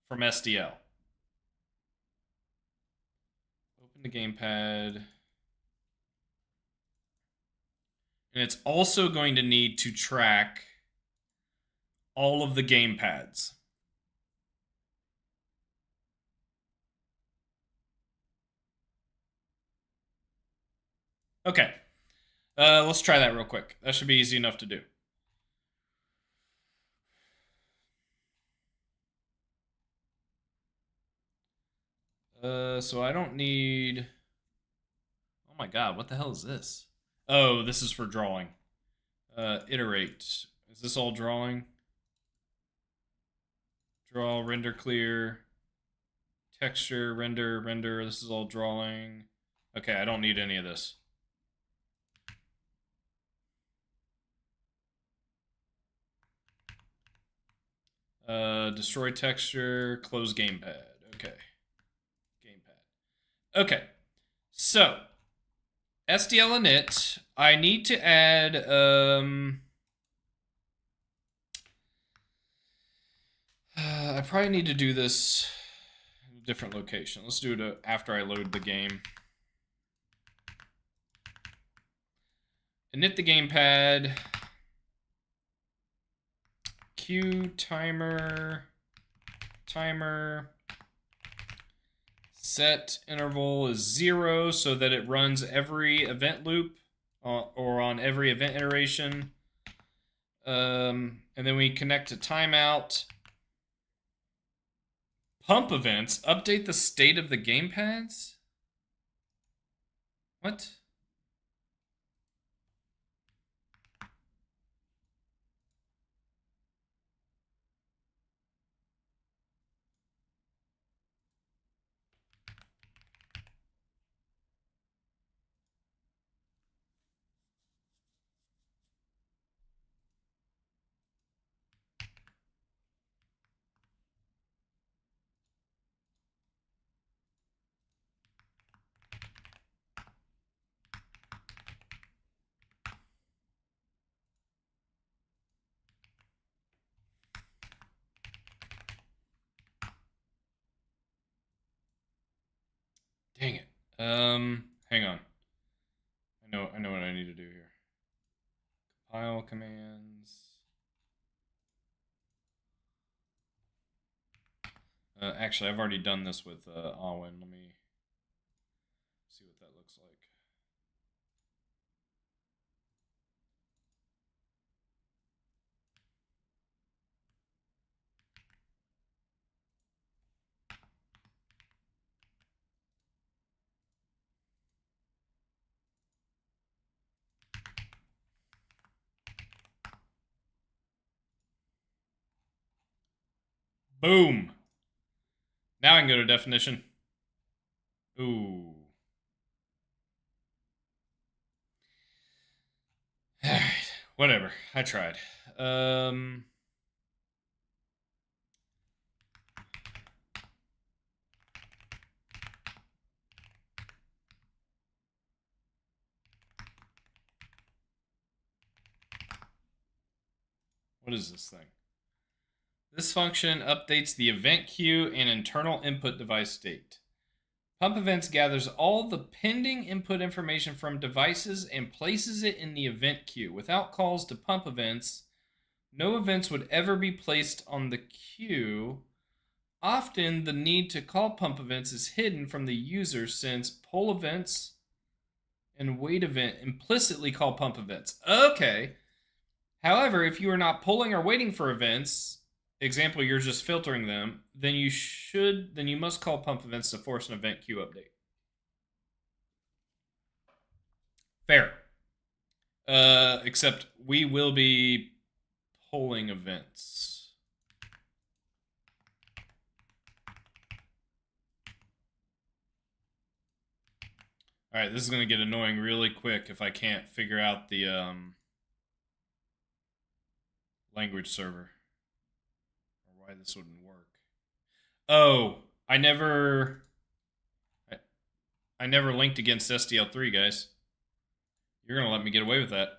from SDL. Open the gamepad. And it's also going to need to track all of the gamepads. Okay. Let's try that real quick. That should be easy enough to do. So I don't need... Oh my god, what the hell is this? Oh, this is for drawing. Iterate. Is this all drawing? Draw, render clear. Texture, render, render. This is all drawing. Okay, I don't need any of this. Destroy texture, close gamepad. Okay. Gamepad. Okay. So, SDL init, I need to add, I probably need to do this in a different location. Let's do it after I load the game. Init the gamepad. Q timer. Set interval is 0 so that it runs every event loop or on every event iteration. And then we connect to timeout. Pump events. Update the state of the gamepads? What? Dang it. Hang on. I know what I need to do here. Compile commands. Actually, I've already done this with Awen. Let me see what that looks like. Boom. Now I can go to definition. Ooh. Alright. Whatever. I tried. What is this thing? This function updates the event queue and internal input device state. Pump events gathers all the pending input information from devices and places it in the event queue. Without calls to pump events, no events would ever be placed on the queue. Often, the need to call pump events is hidden from the user since pull events and wait event implicitly call pump events. Okay. However, if you are not pulling or waiting for events, example, you're just filtering them, then you must call pump events to force an event queue update. Fair. Except we will be pulling events. All right, this is going to get annoying really quick if I can't figure out the language server or why this wouldn't work. Oh, I never linked against SDL3, guys. You're going to let me get away with that.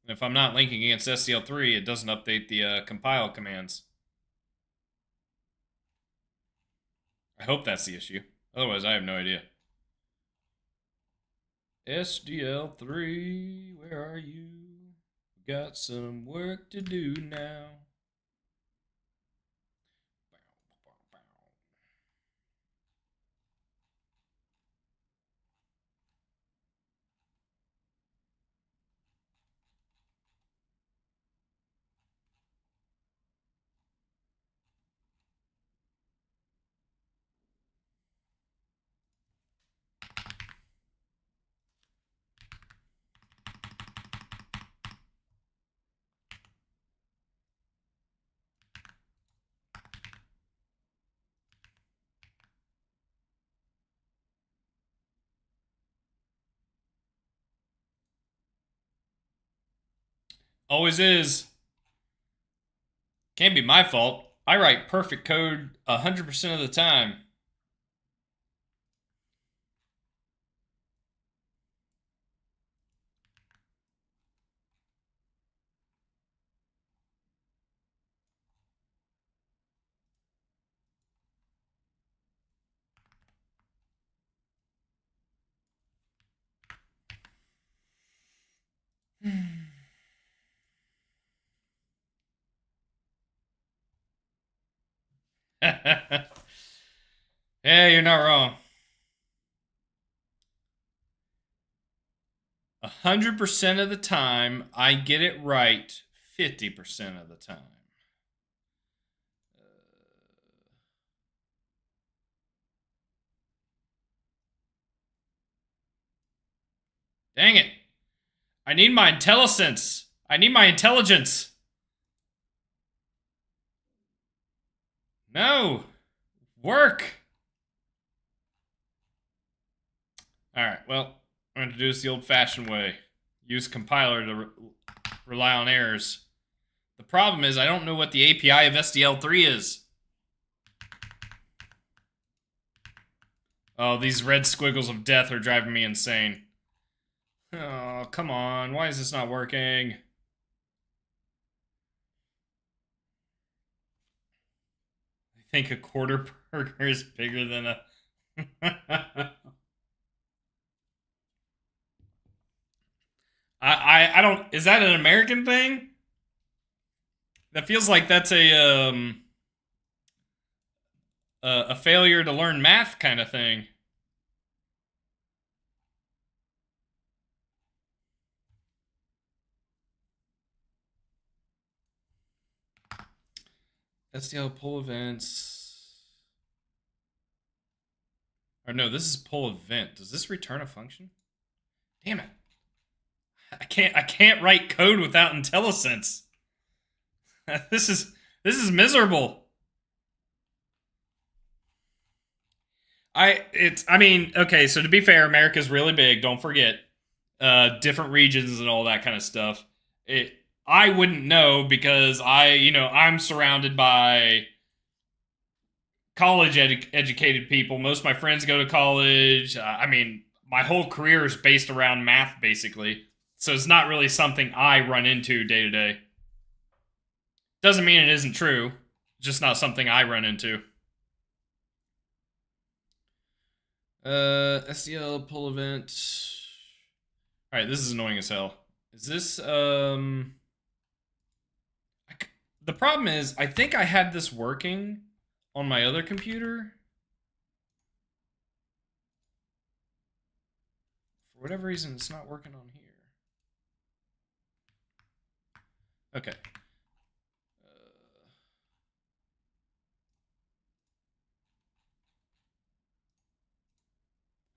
And if I'm not linking against SDL3, it doesn't update the compile commands. I hope that's the issue. Otherwise, I have no idea. SDL3, where are you? Got some work to do now. Always is. Can't be my fault. I write perfect code 100% of the time. Yeah, you're not wrong. 100% of the time, I get it right 50% of the time. Dang it. I need my intelligence. I need my intelligence. No. Work. Alright, well, I'm going to do this the old-fashioned way. Use compiler to rely on errors. The problem is I don't know what the API of SDL3 is. Oh, these red squiggles of death are driving me insane. Oh, come on. Why is this not working? I think a quarter burger is bigger than a... I don't... Is that an American thing? That feels like that's a failure to learn math kind of thing. SDL pull events. Or no, this is pull event. Does this return a function? Damn it. I can't write code without IntelliSense. This is miserable. I mean, okay, so to be fair, America's really big, don't forget. Different regions and all that kind of stuff. I wouldn't know because I'm surrounded by college educated people. Most of my friends go to college. I mean, my whole career is based around math, basically. So it's not really something I run into day to day. Doesn't mean it isn't true. Just not something I run into. SDL pull event. All right, this is annoying as hell. Is this the problem is I think I had this working on my other computer. For whatever reason, it's not working on here. Okay.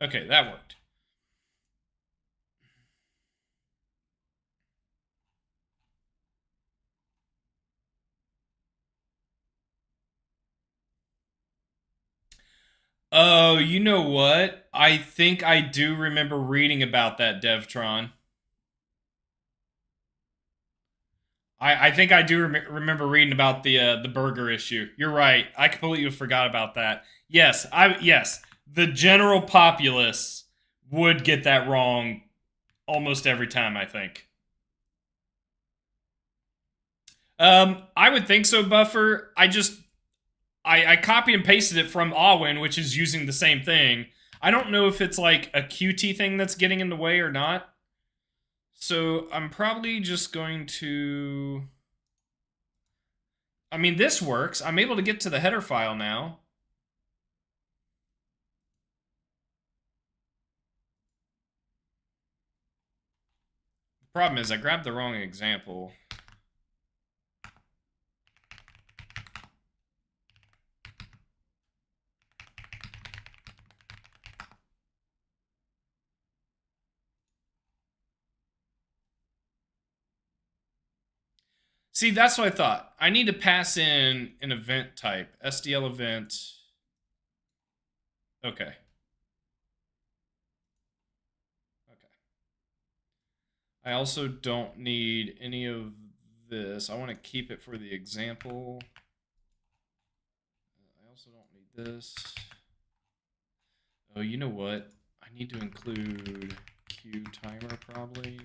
Okay, that worked. Oh, you know what? I think I do remember reading about that, Devtron. I think I do remember reading about the burger issue. You're right. I completely forgot about that. Yes. The general populace would get that wrong almost every time. I think. I would think so, Buffer. I copy and pasted it from Awen, which is using the same thing. I don't know if it's like a QT thing that's getting in the way or not. So I'm probably just going to. I mean, this works. I'm able to get to the header file now. The problem is I grabbed the wrong example. See, that's what I thought. I need to pass in an event type. SDL event. Okay. Okay. I also don't need any of this. I want to keep it for the example. I also don't need this. Oh, you know what? I need to include queue timer probably.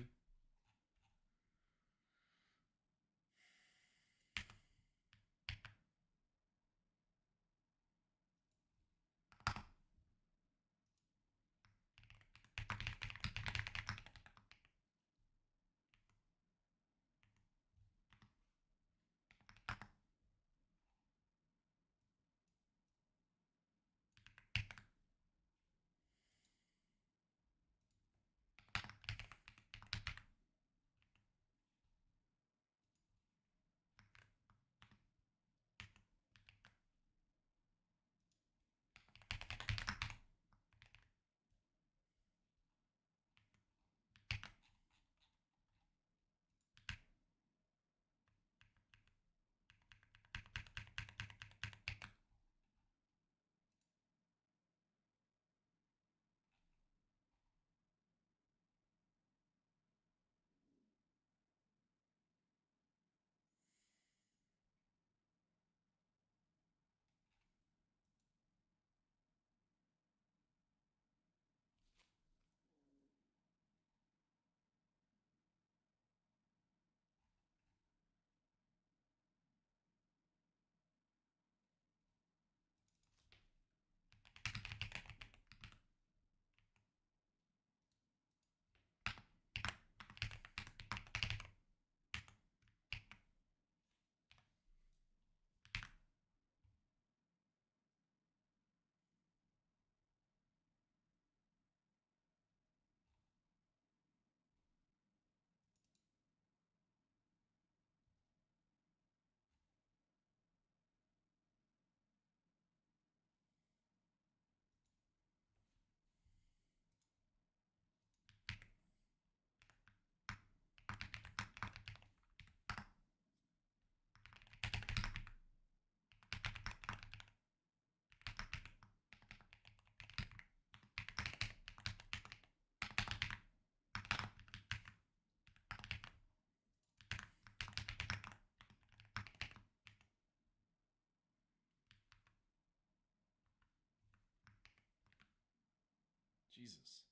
Jesus.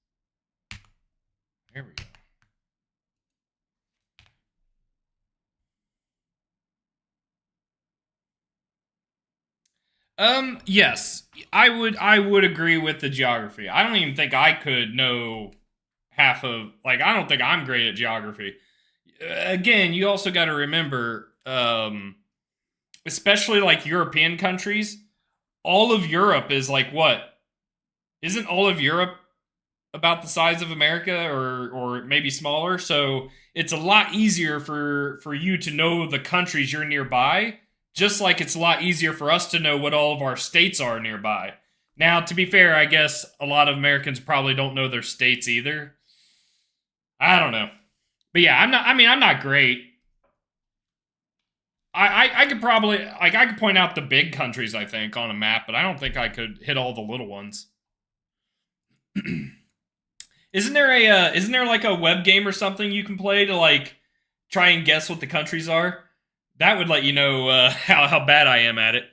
There we go. Yes, I would agree with the geography. I don't even think I could know half of like I don't think I'm great at geography. Again, you also got to remember especially like European countries, all of Europe is like what? Isn't all of Europe about the size of America or maybe smaller? So it's a lot easier for you to know the countries you're nearby, just like it's a lot easier for us to know what all of our states are nearby. Now, to be fair, I guess a lot of Americans probably don't know their states either. I don't know. But yeah, I'm not I mean, I'm not great. I could probably like I could point out the big countries I think on a map, but I don't think I could hit all the little ones. Isn't there like a web game or something you can play to like try and guess what the countries are? That would let you know how bad I am at it.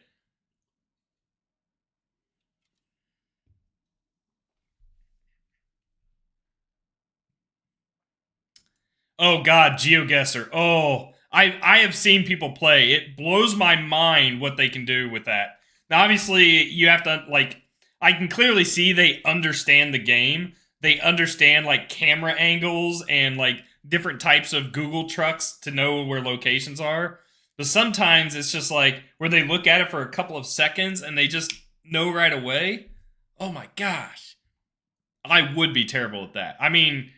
Oh God, GeoGuessr. Oh, I have seen people play. It blows my mind what they can do with that. Now, obviously, you have to like. I can clearly see they understand the game. They understand like camera angles and like different types of Google trucks to know where locations are. But sometimes it's just like where they look at it for a couple of seconds and they just know right away. Oh my gosh, I would be terrible at that. I mean,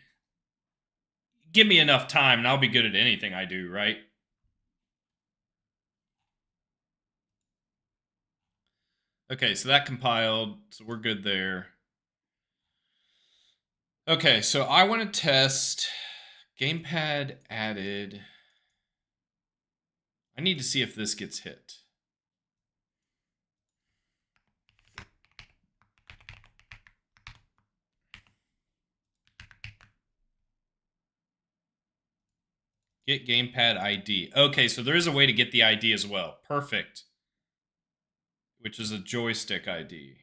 give me enough time and I'll be good at anything I do, right? Okay, so that compiled, so we're good there. Okay, so I want to test gamepad added. I need to see if this gets hit. Get gamepad ID. Okay, so there is a way to get the ID as well. Perfect. Which is a joystick ID.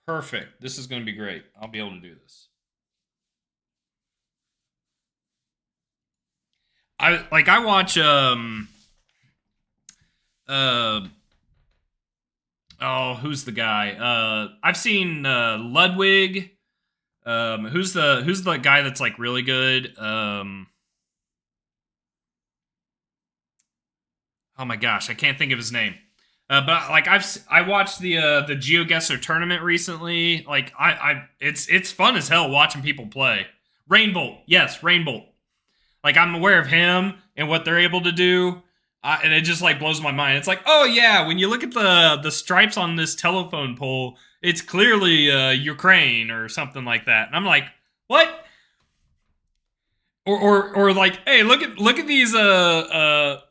Perfect. This is going to be great. I'll be able to do this. I watch uh oh, who's the guy? I've seen Ludwig. Who's the guy that's like really good? Oh my gosh, I can't think of his name. But like I watched the GeoGuessr tournament recently. Like it's fun as hell watching people play. Rainbolt, yes, Rainbolt. Like I'm aware of him and what they're able to do, and it just like blows my mind. It's like, oh yeah, when you look at the stripes on this telephone pole, it's clearly Ukraine or something like that. And I'm like, what? Or like, hey, look at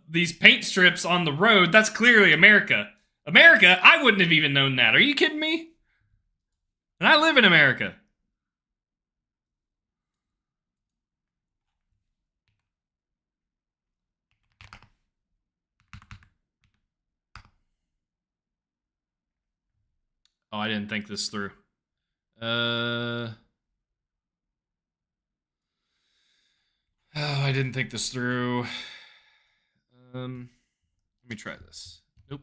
these paint strips on the road. That's clearly America. America? I wouldn't have even known that. Are you kidding me? And I live in America. Oh, I didn't think this through. Uh Oh, I didn't think this through. Let me try this. Nope.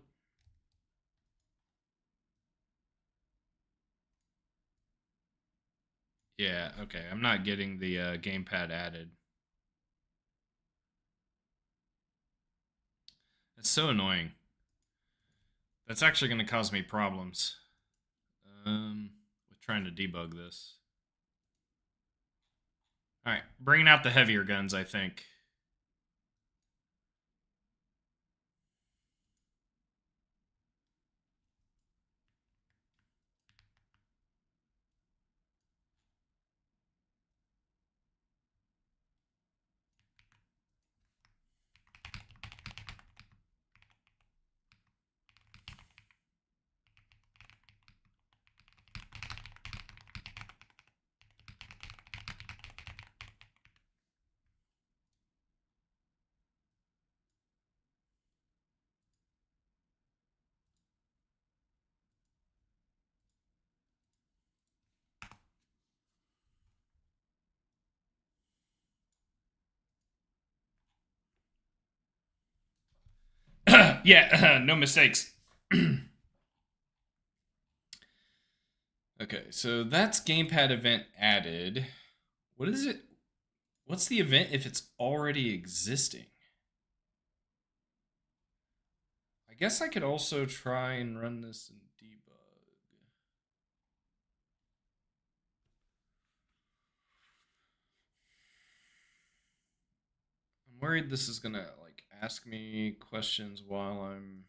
Yeah, okay. I'm not getting the gamepad added. That's so annoying. That's actually going to cause me problems. With trying to debug this. All right, bringing out the heavier guns, I think. Yeah, no mistakes. Okay, so that's gamepad event added. What is it? What's the event if it's already existing? I guess I could also try and run this in debug. I'm worried this is gonna like ask me questions while I'm.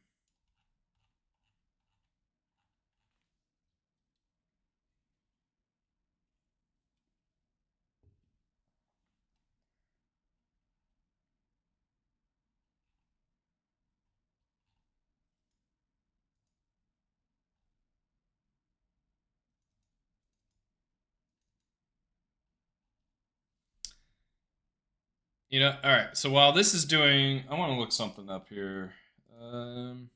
All right. So while this is doing, I want to look something up here. Um,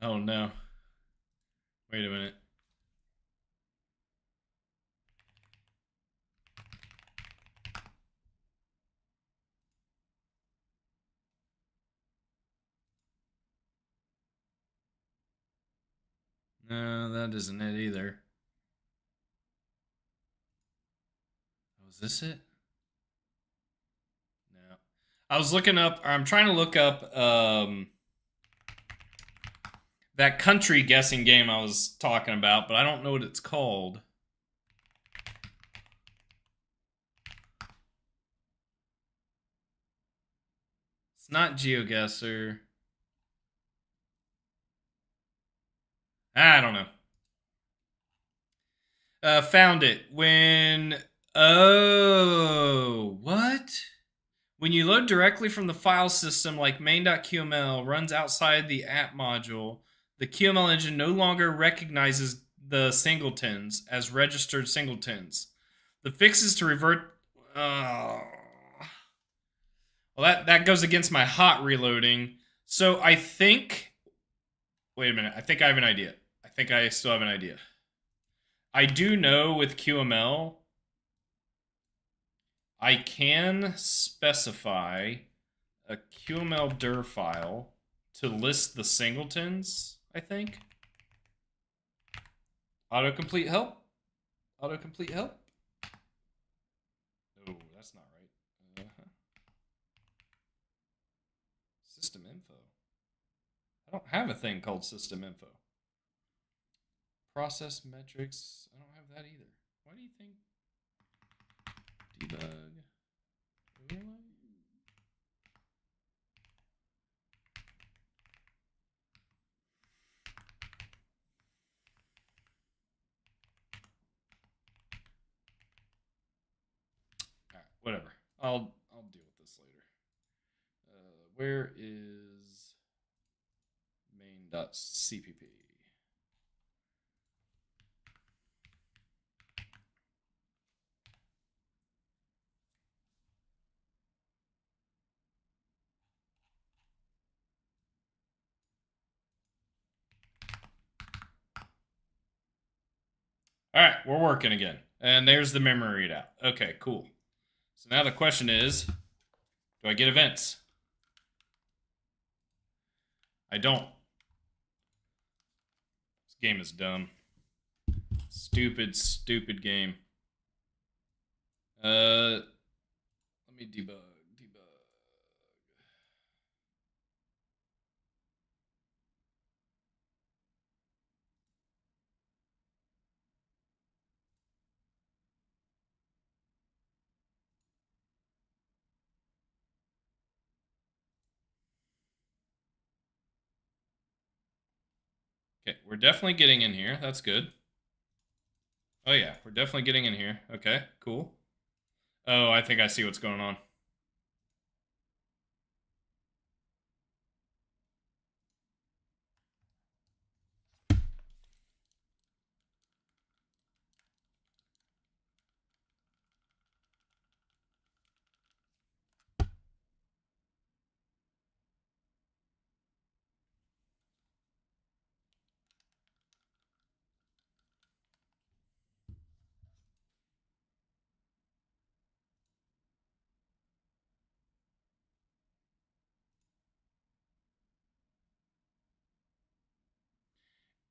oh no. Wait a minute. No, that isn't it either. Oh, is this it? No. I was looking up, or I'm trying to look up that country guessing game I was talking about, but I don't know what it's called. It's not GeoGuessr. I don't know. Found it. What? When you load directly from the file system like main.qml runs outside the app module, the QML engine no longer recognizes the singletons as registered singletons. The fix is to revert. Well, that goes against my hot reloading. So I think. Wait a minute. I think I have an idea. I think I still have an idea. I do know with QML, I can specify a QML dir file to list the singletons, I think. Autocomplete help? Autocomplete help? No, that's not right. System info. I don't have a thing called system info. Process metrics. I don't have that either. Why do you think? Debug. Alright, whatever. I'll deal with this later. Where is main.cpp? All right, we're working again. And there's the memory readout. Okay, cool. So now the question is, do I get events? I don't. This game is dumb. Stupid, stupid game. Let me debug. Okay, we're definitely getting in here. That's good. Oh yeah, we're definitely getting in here. Okay, cool. Oh, I think I see what's going on.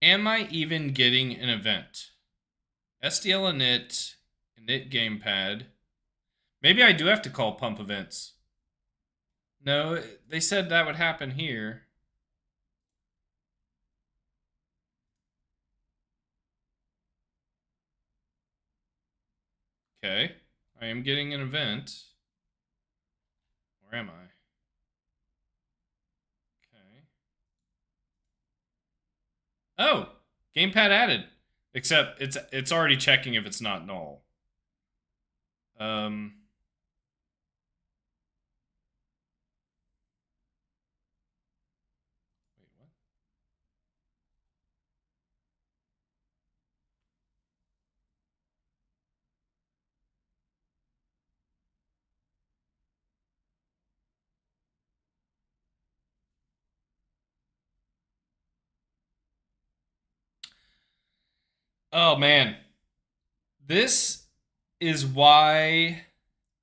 Am I even getting an event? SDL init gamepad. Maybe I do have to call pump events. No, they said that would happen here. Okay, I am getting an event. Where am I? Okay. Oh, gamepad added. Except it's already checking if it's not null. Wait, what? Oh man, this is why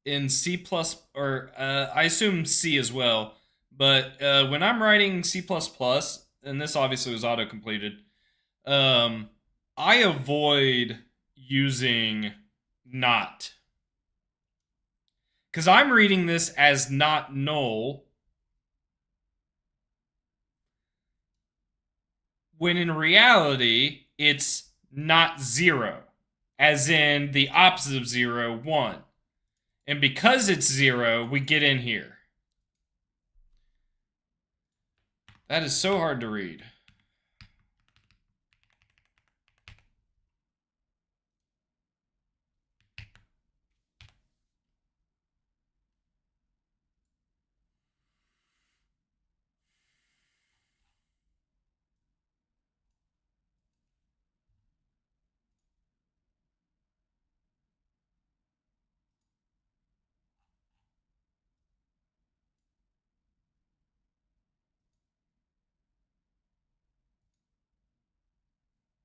in C plus or I assume C as well. But when I'm writing C plus plus, and this obviously was auto completed, I avoid using not because I'm reading this as not null when in reality it's not zero, as in the opposite of 0, 1. And because it's 0, we get in here. That is so hard to read.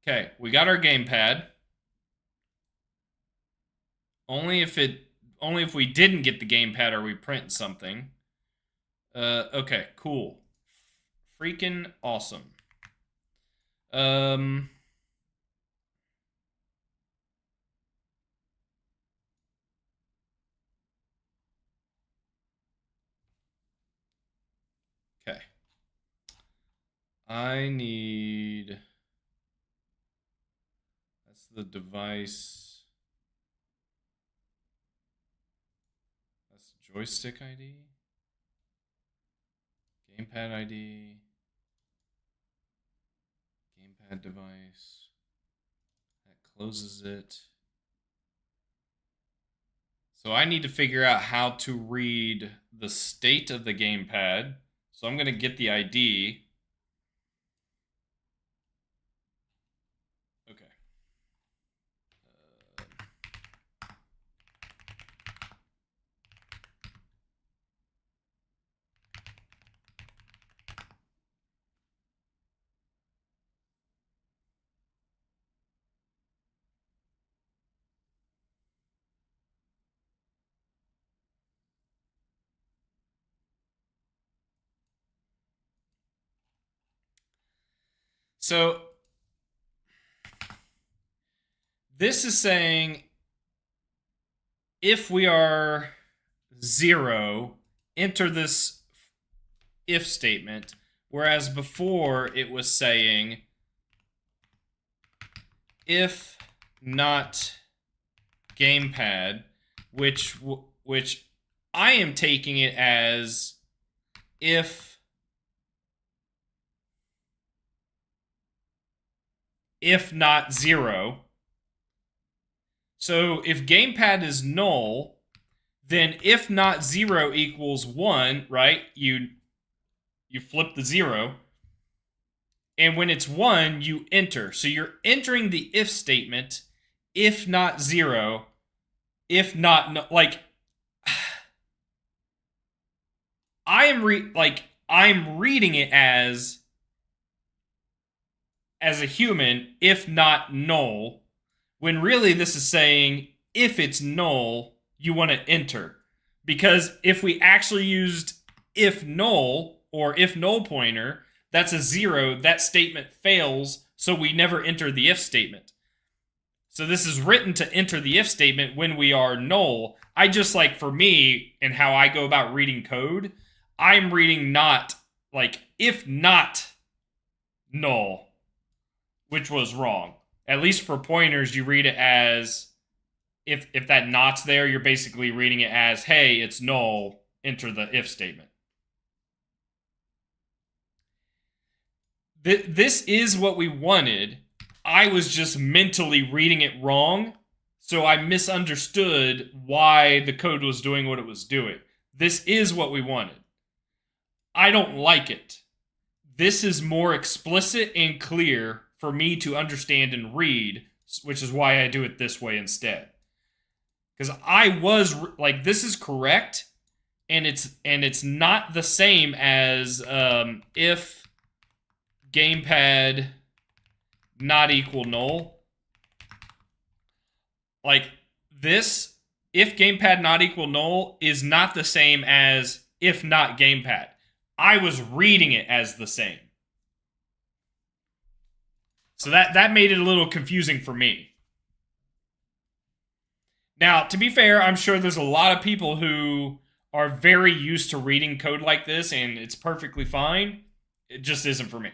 Okay, we got our gamepad. Only if we didn't get the gamepad are we printing something. Okay, cool. Freaking awesome. Okay. I need that's the device. That's joystick ID. Gamepad ID. Gamepad device. That closes it. So I need to figure out how to read the state of the gamepad. So I'm going to get the ID. Okay. So this is saying if we are 0, enter this if statement, whereas before it was saying if not gamepad, which I am taking it as if not 0. So if gamepad is null, then if not 0 equals 1, right? You flip the 0. And when it's 1, you enter. So you're entering the if statement, if not 0, if not no, like I'm reading it as a human, if not null, when really this is saying if it's null, you want to enter. Because if we actually used if null or if null pointer, that's a 0. That statement fails, so we never enter the if statement. So this is written to enter the if statement when we are null. I just like, for me and how I go about reading code, I'm reading not like if not null, which was wrong. At least for pointers, you read it as if that not's there, you're basically reading it as, hey, it's null, enter the if statement. This is what we wanted. I was just mentally reading it wrong, so I misunderstood why the code was doing what it was doing. This is what we wanted. I don't like it. This is more explicit and clear for me to understand and read, which is why I do it this way instead. Because I was like, this is correct, and it's not the same as if gamepad not equal null. Like this, if gamepad not equal null is not the same as if not gamepad. I was reading it as the same. So that made it a little confusing for me. Now, to be fair, I'm sure there's a lot of people who are very used to reading code like this, and it's perfectly fine. It just isn't for me.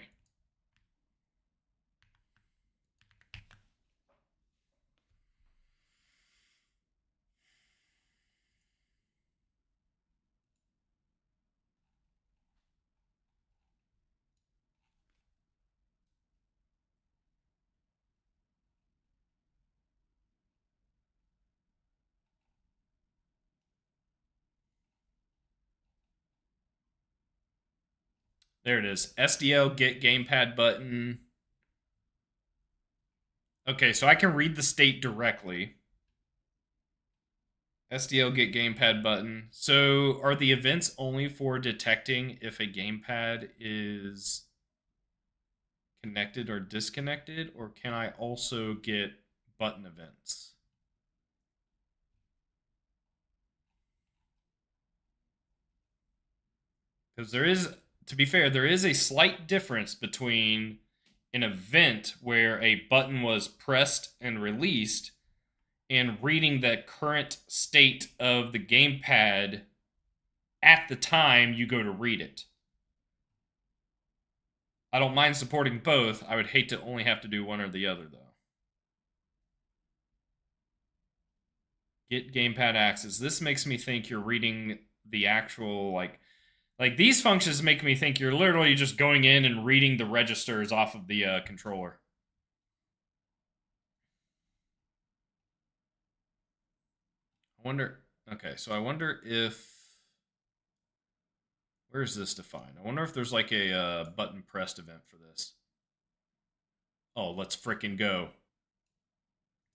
There it is. SDL get gamepad button. Okay, so I can read the state directly. SDL get gamepad button. So are the events only for detecting if a gamepad is connected or disconnected, or can I also get button events? Because there is, to be fair, there is a slight difference between an event where a button was pressed and released and reading the current state of the gamepad at the time you go to read it. I don't mind supporting both. I would hate to only have to do one or the other, though. Get gamepad access. This makes me think you're reading the actual, like these functions make me think you're literally just going in and reading the registers off of the controller. I wonder, okay, so I wonder if, where's this defined? I wonder if there's like a button pressed event for this. Oh, let's frickin' go.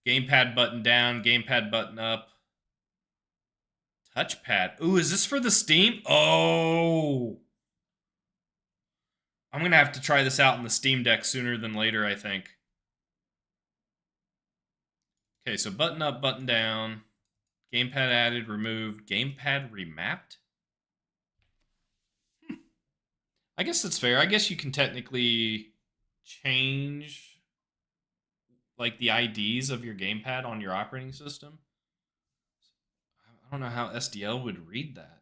Gamepad button down, gamepad button up. Touchpad. Ooh, is this for the Steam? Oh. I'm going to have to try this out in the Steam Deck sooner than later, I think. Okay, so button up, button down. Gamepad added, removed. Gamepad remapped? I guess that's fair. I guess you can technically change like the IDs of your gamepad on your operating system. I don't know how SDL would read that.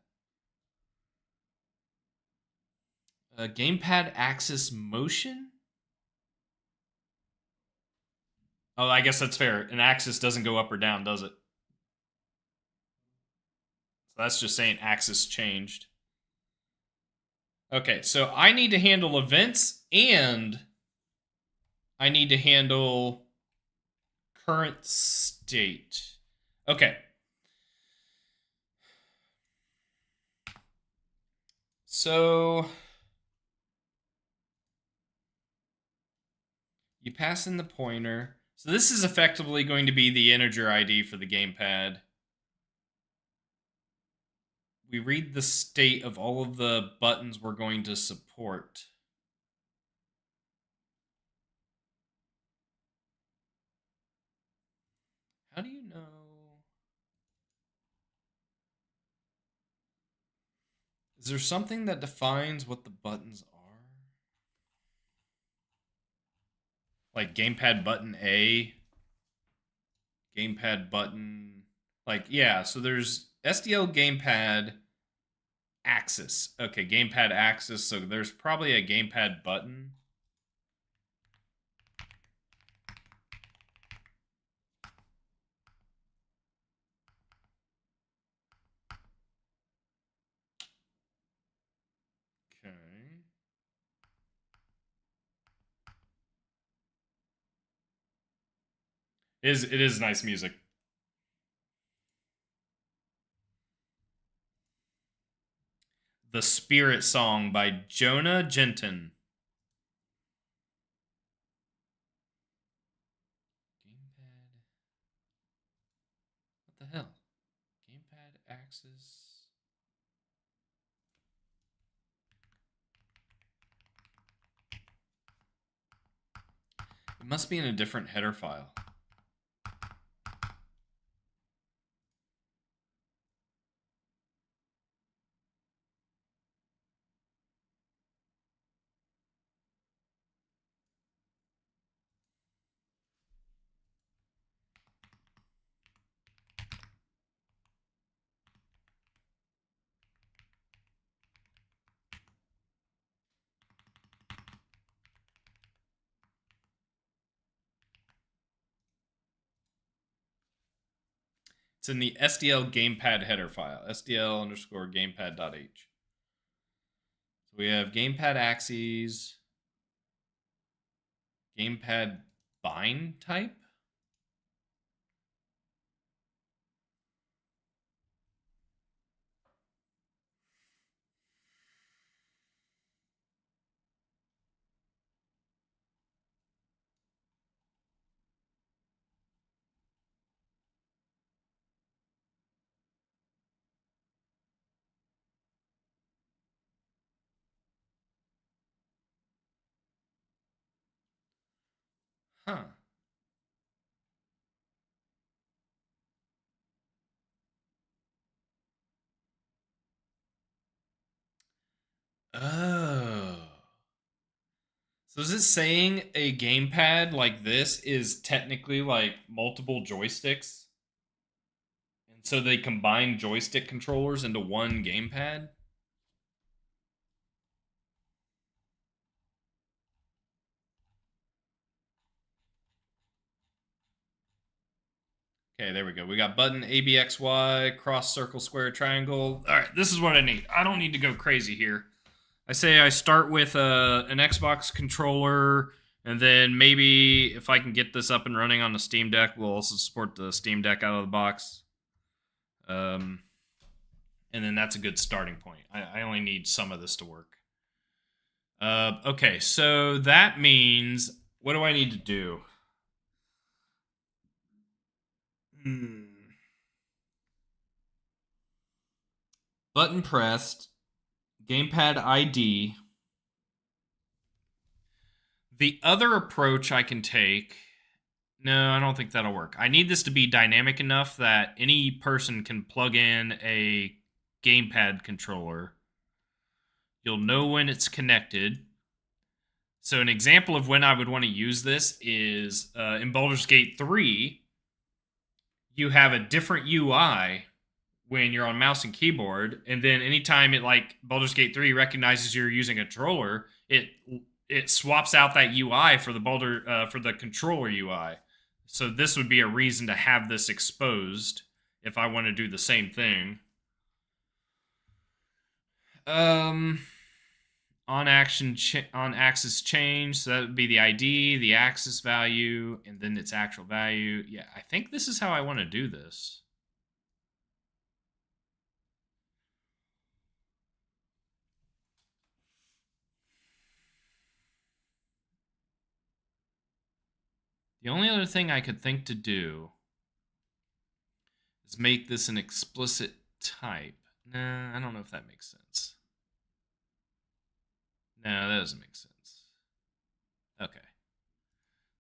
Gamepad axis motion? Oh, I guess that's fair. An axis doesn't go up or down, does it? So that's just saying axis changed. Okay, so I need to handle events and I need to handle current state. Okay. So you pass in the pointer. So this is effectively going to be the integer ID for the gamepad. We read the state of all of the buttons we're going to support. How do you know? Is there something that defines what the buttons are? like gamepad button A, gamepad button, like yeah. So there's SDL gamepad axis. Okay, gamepad axis. So there's probably a gamepad button. Okay. It is nice music. The Spirit Song by Jonah Genton. Gamepad. What the hell? Gamepad axis. It must be in a different header file. It's in the SDL gamepad header file, SDL underscore gamepad.h. So we have gamepad axes, gamepad bind type. Huh. Oh. So is it saying a gamepad like this is technically like multiple joysticks? And so they combine joystick controllers into one gamepad? Okay, there we go. We got button ABXY, cross, circle, square, triangle. All right, this is what I need. I don't need to go crazy here. I say I start with an Xbox controller, and then maybe if I can get this up and running on the Steam Deck, we'll also support the Steam Deck out of the box. And then that's a good starting point. I only need some of this to work. Okay, so that means what do I need to do? Button pressed, gamepad ID. The other approach I can take. No, I don't think that'll work. I need this to be dynamic enough that any person can plug in a gamepad controller. You'll know when it's connected. So, an example of when I would want to use this is in Baldur's Gate 3, you have a different UI when you're on mouse and keyboard, and then anytime it like Baldur's Gate 3 recognizes you're using a controller, it swaps out that UI for the controller UI. So this would be a reason to have this exposed if I want to do the same thing. Um on axis change, so that would be the ID, the axis value, and then its actual value. Yeah, I think this is how I want to do this. The only other thing I could think to do is make this an explicit type. Nah, I don't know if that makes sense. No, that doesn't make sense. Okay.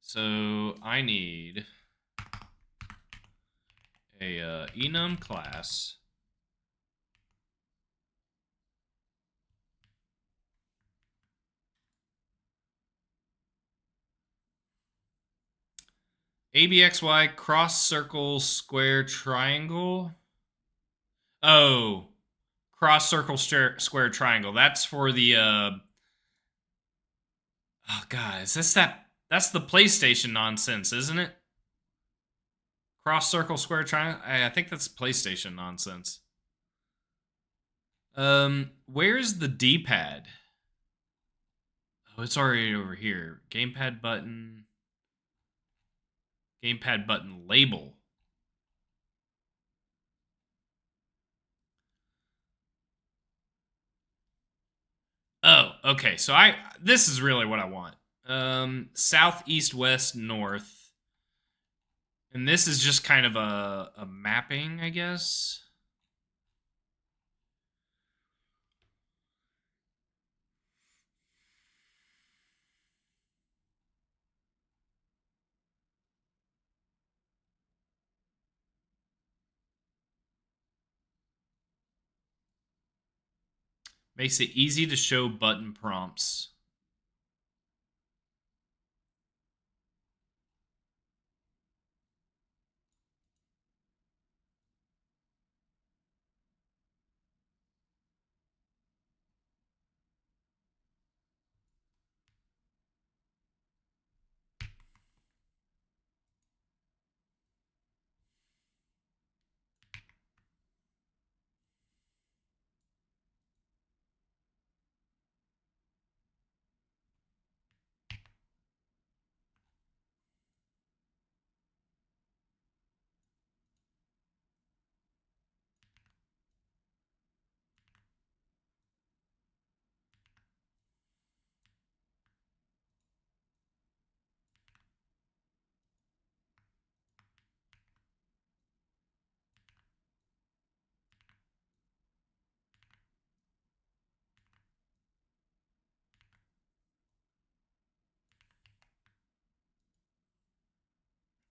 So I need a enum class. ABXY cross circle square triangle. Oh, cross circle square triangle. That's for the oh god, is this that's the PlayStation nonsense, isn't it? Cross circle square triangle. I think that's PlayStation nonsense. Where's the D-pad? Oh, it's already over here. Gamepad button. Gamepad button label. Oh, okay. So this is really what I want. South, east, west, north. And this is just kind of a mapping, I guess. Makes it easy to show button prompts.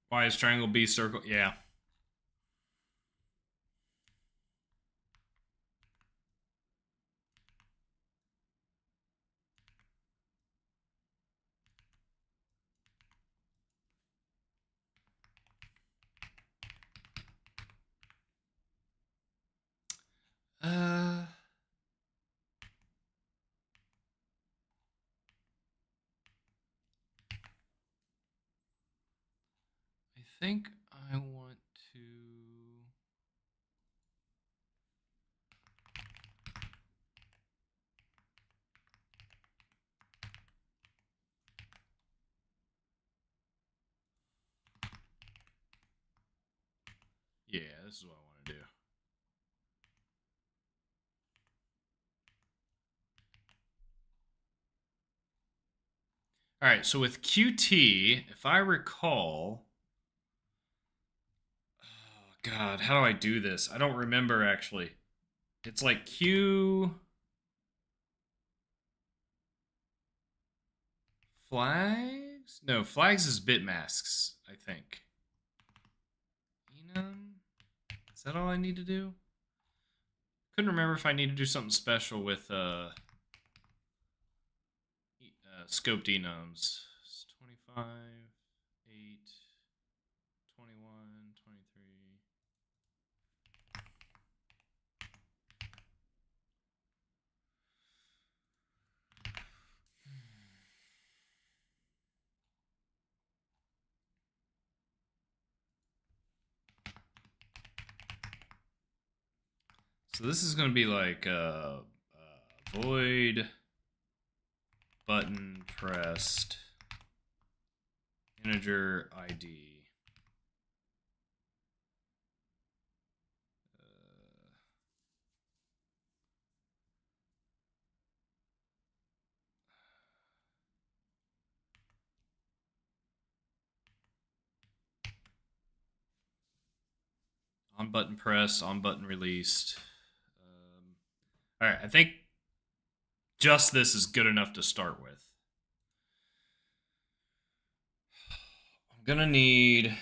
Why is triangle B circle? Yeah. Uh, I think I want to. Yeah, this is what I want to do. All right, so with QT, if I recall, oh god, how do I do this? I don't remember actually. It's like Q flags? No, flags is bit masks, I think. Enum? Is that all I need to do? Couldn't remember if I need to do something special with scoped enums. 25, 8, 21, 23. So this is going to be like void button pressed integer ID. On button pressed, on button released. All right, I think just this is good enough to start with. I'm gonna need.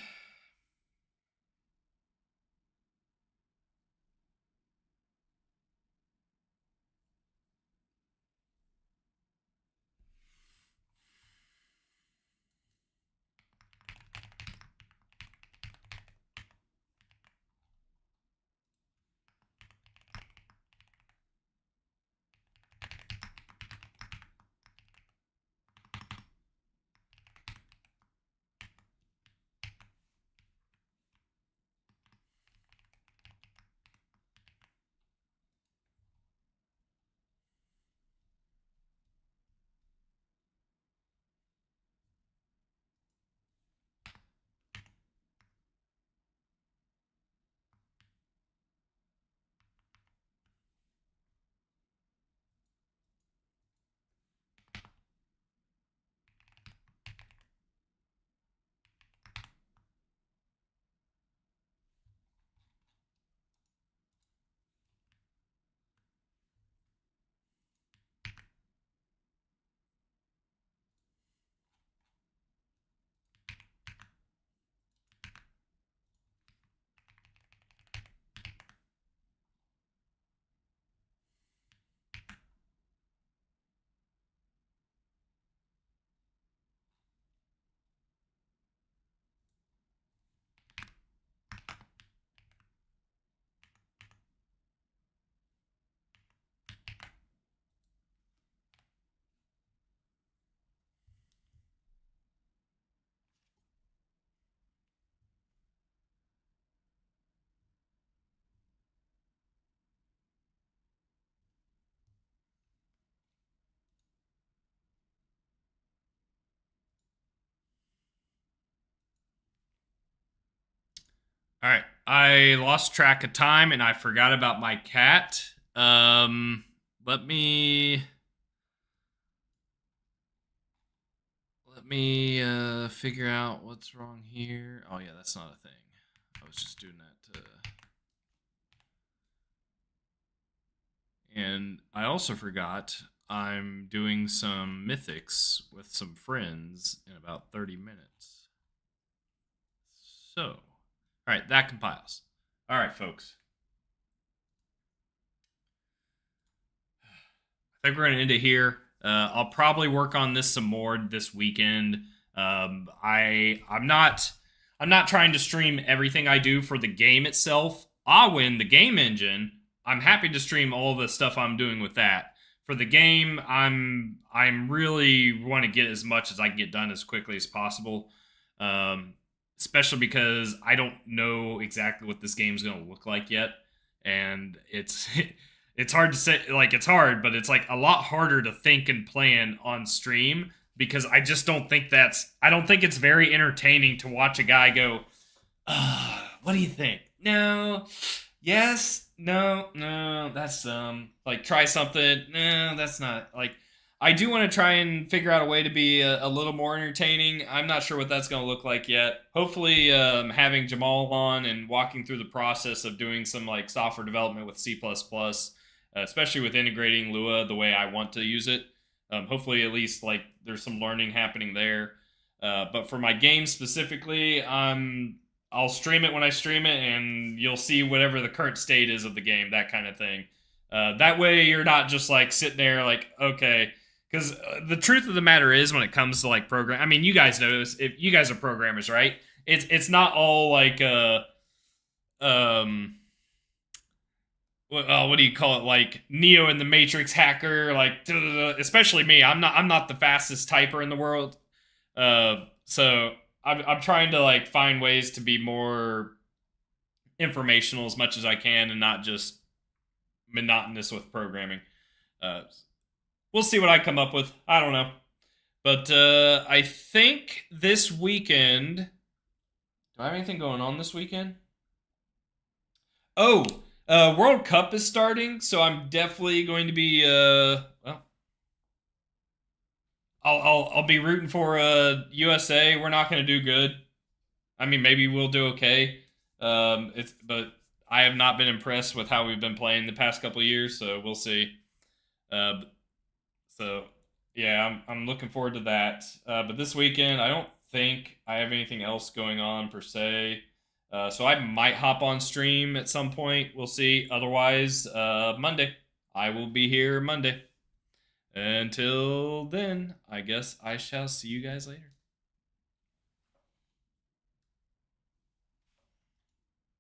All right. I lost track of time and I forgot about my cat. Let me figure out what's wrong here. Oh yeah, that's not a thing. I was just doing that to... And I also forgot I'm doing some mythics with some friends in about 30 minutes. So, all right, that compiles. All right, folks. I think we're going to end it here. I'll probably work on this some more this weekend. I'm not trying to stream everything I do for the game itself. Awen, the game engine, I'm happy to stream all the stuff I'm doing with that. For the game, I'm really want to get as much as I can get done as quickly as possible. Um, Especially because I don't know exactly what this game's going to look like yet, and it's hard to say. Like, it's hard, but it's like a lot harder to think and plan on stream because I just don't think I don't think it's very entertaining to watch a guy go, what do you think? No, yes, no, that's like, try something. No, that's not like, I do want to try and figure out a way to be a little more entertaining. I'm not sure what that's going to look like yet. Hopefully, having Jamal on and walking through the process of doing some like software development with C++, especially with integrating Lua the way I want to use it. Hopefully, at least like there's some learning happening there. But for my game specifically, I'll stream it when I stream it, and you'll see whatever the current state is of the game, that kind of thing. That way, you're not just like sitting there like, okay. Because the truth of the matter is, when it comes to like program, I mean, you guys know this. If you guys are programmers, right? It's not all like um what do you call it, like Neo in the Matrix hacker, like especially me. I'm not the fastest typer in the world. So I'm trying to like find ways to be more informational as much as I can and not just monotonous with programming. Uh, we'll see what I come up with. I don't know. But I think this weekend. Do I have anything going on this weekend? Oh, World Cup is starting, so I'm definitely going to be. Well, I'll be rooting for USA. We're not going to do good. I mean, maybe we'll do okay. But I have not been impressed with how we've been playing the past couple of years, so we'll see. Uh, so yeah, I'm looking forward to that. But this weekend, I don't think I have anything else going on per se. So I might hop on stream at some point. We'll see. Otherwise, Monday. I will be here Monday. Until then, I guess I shall see you guys later.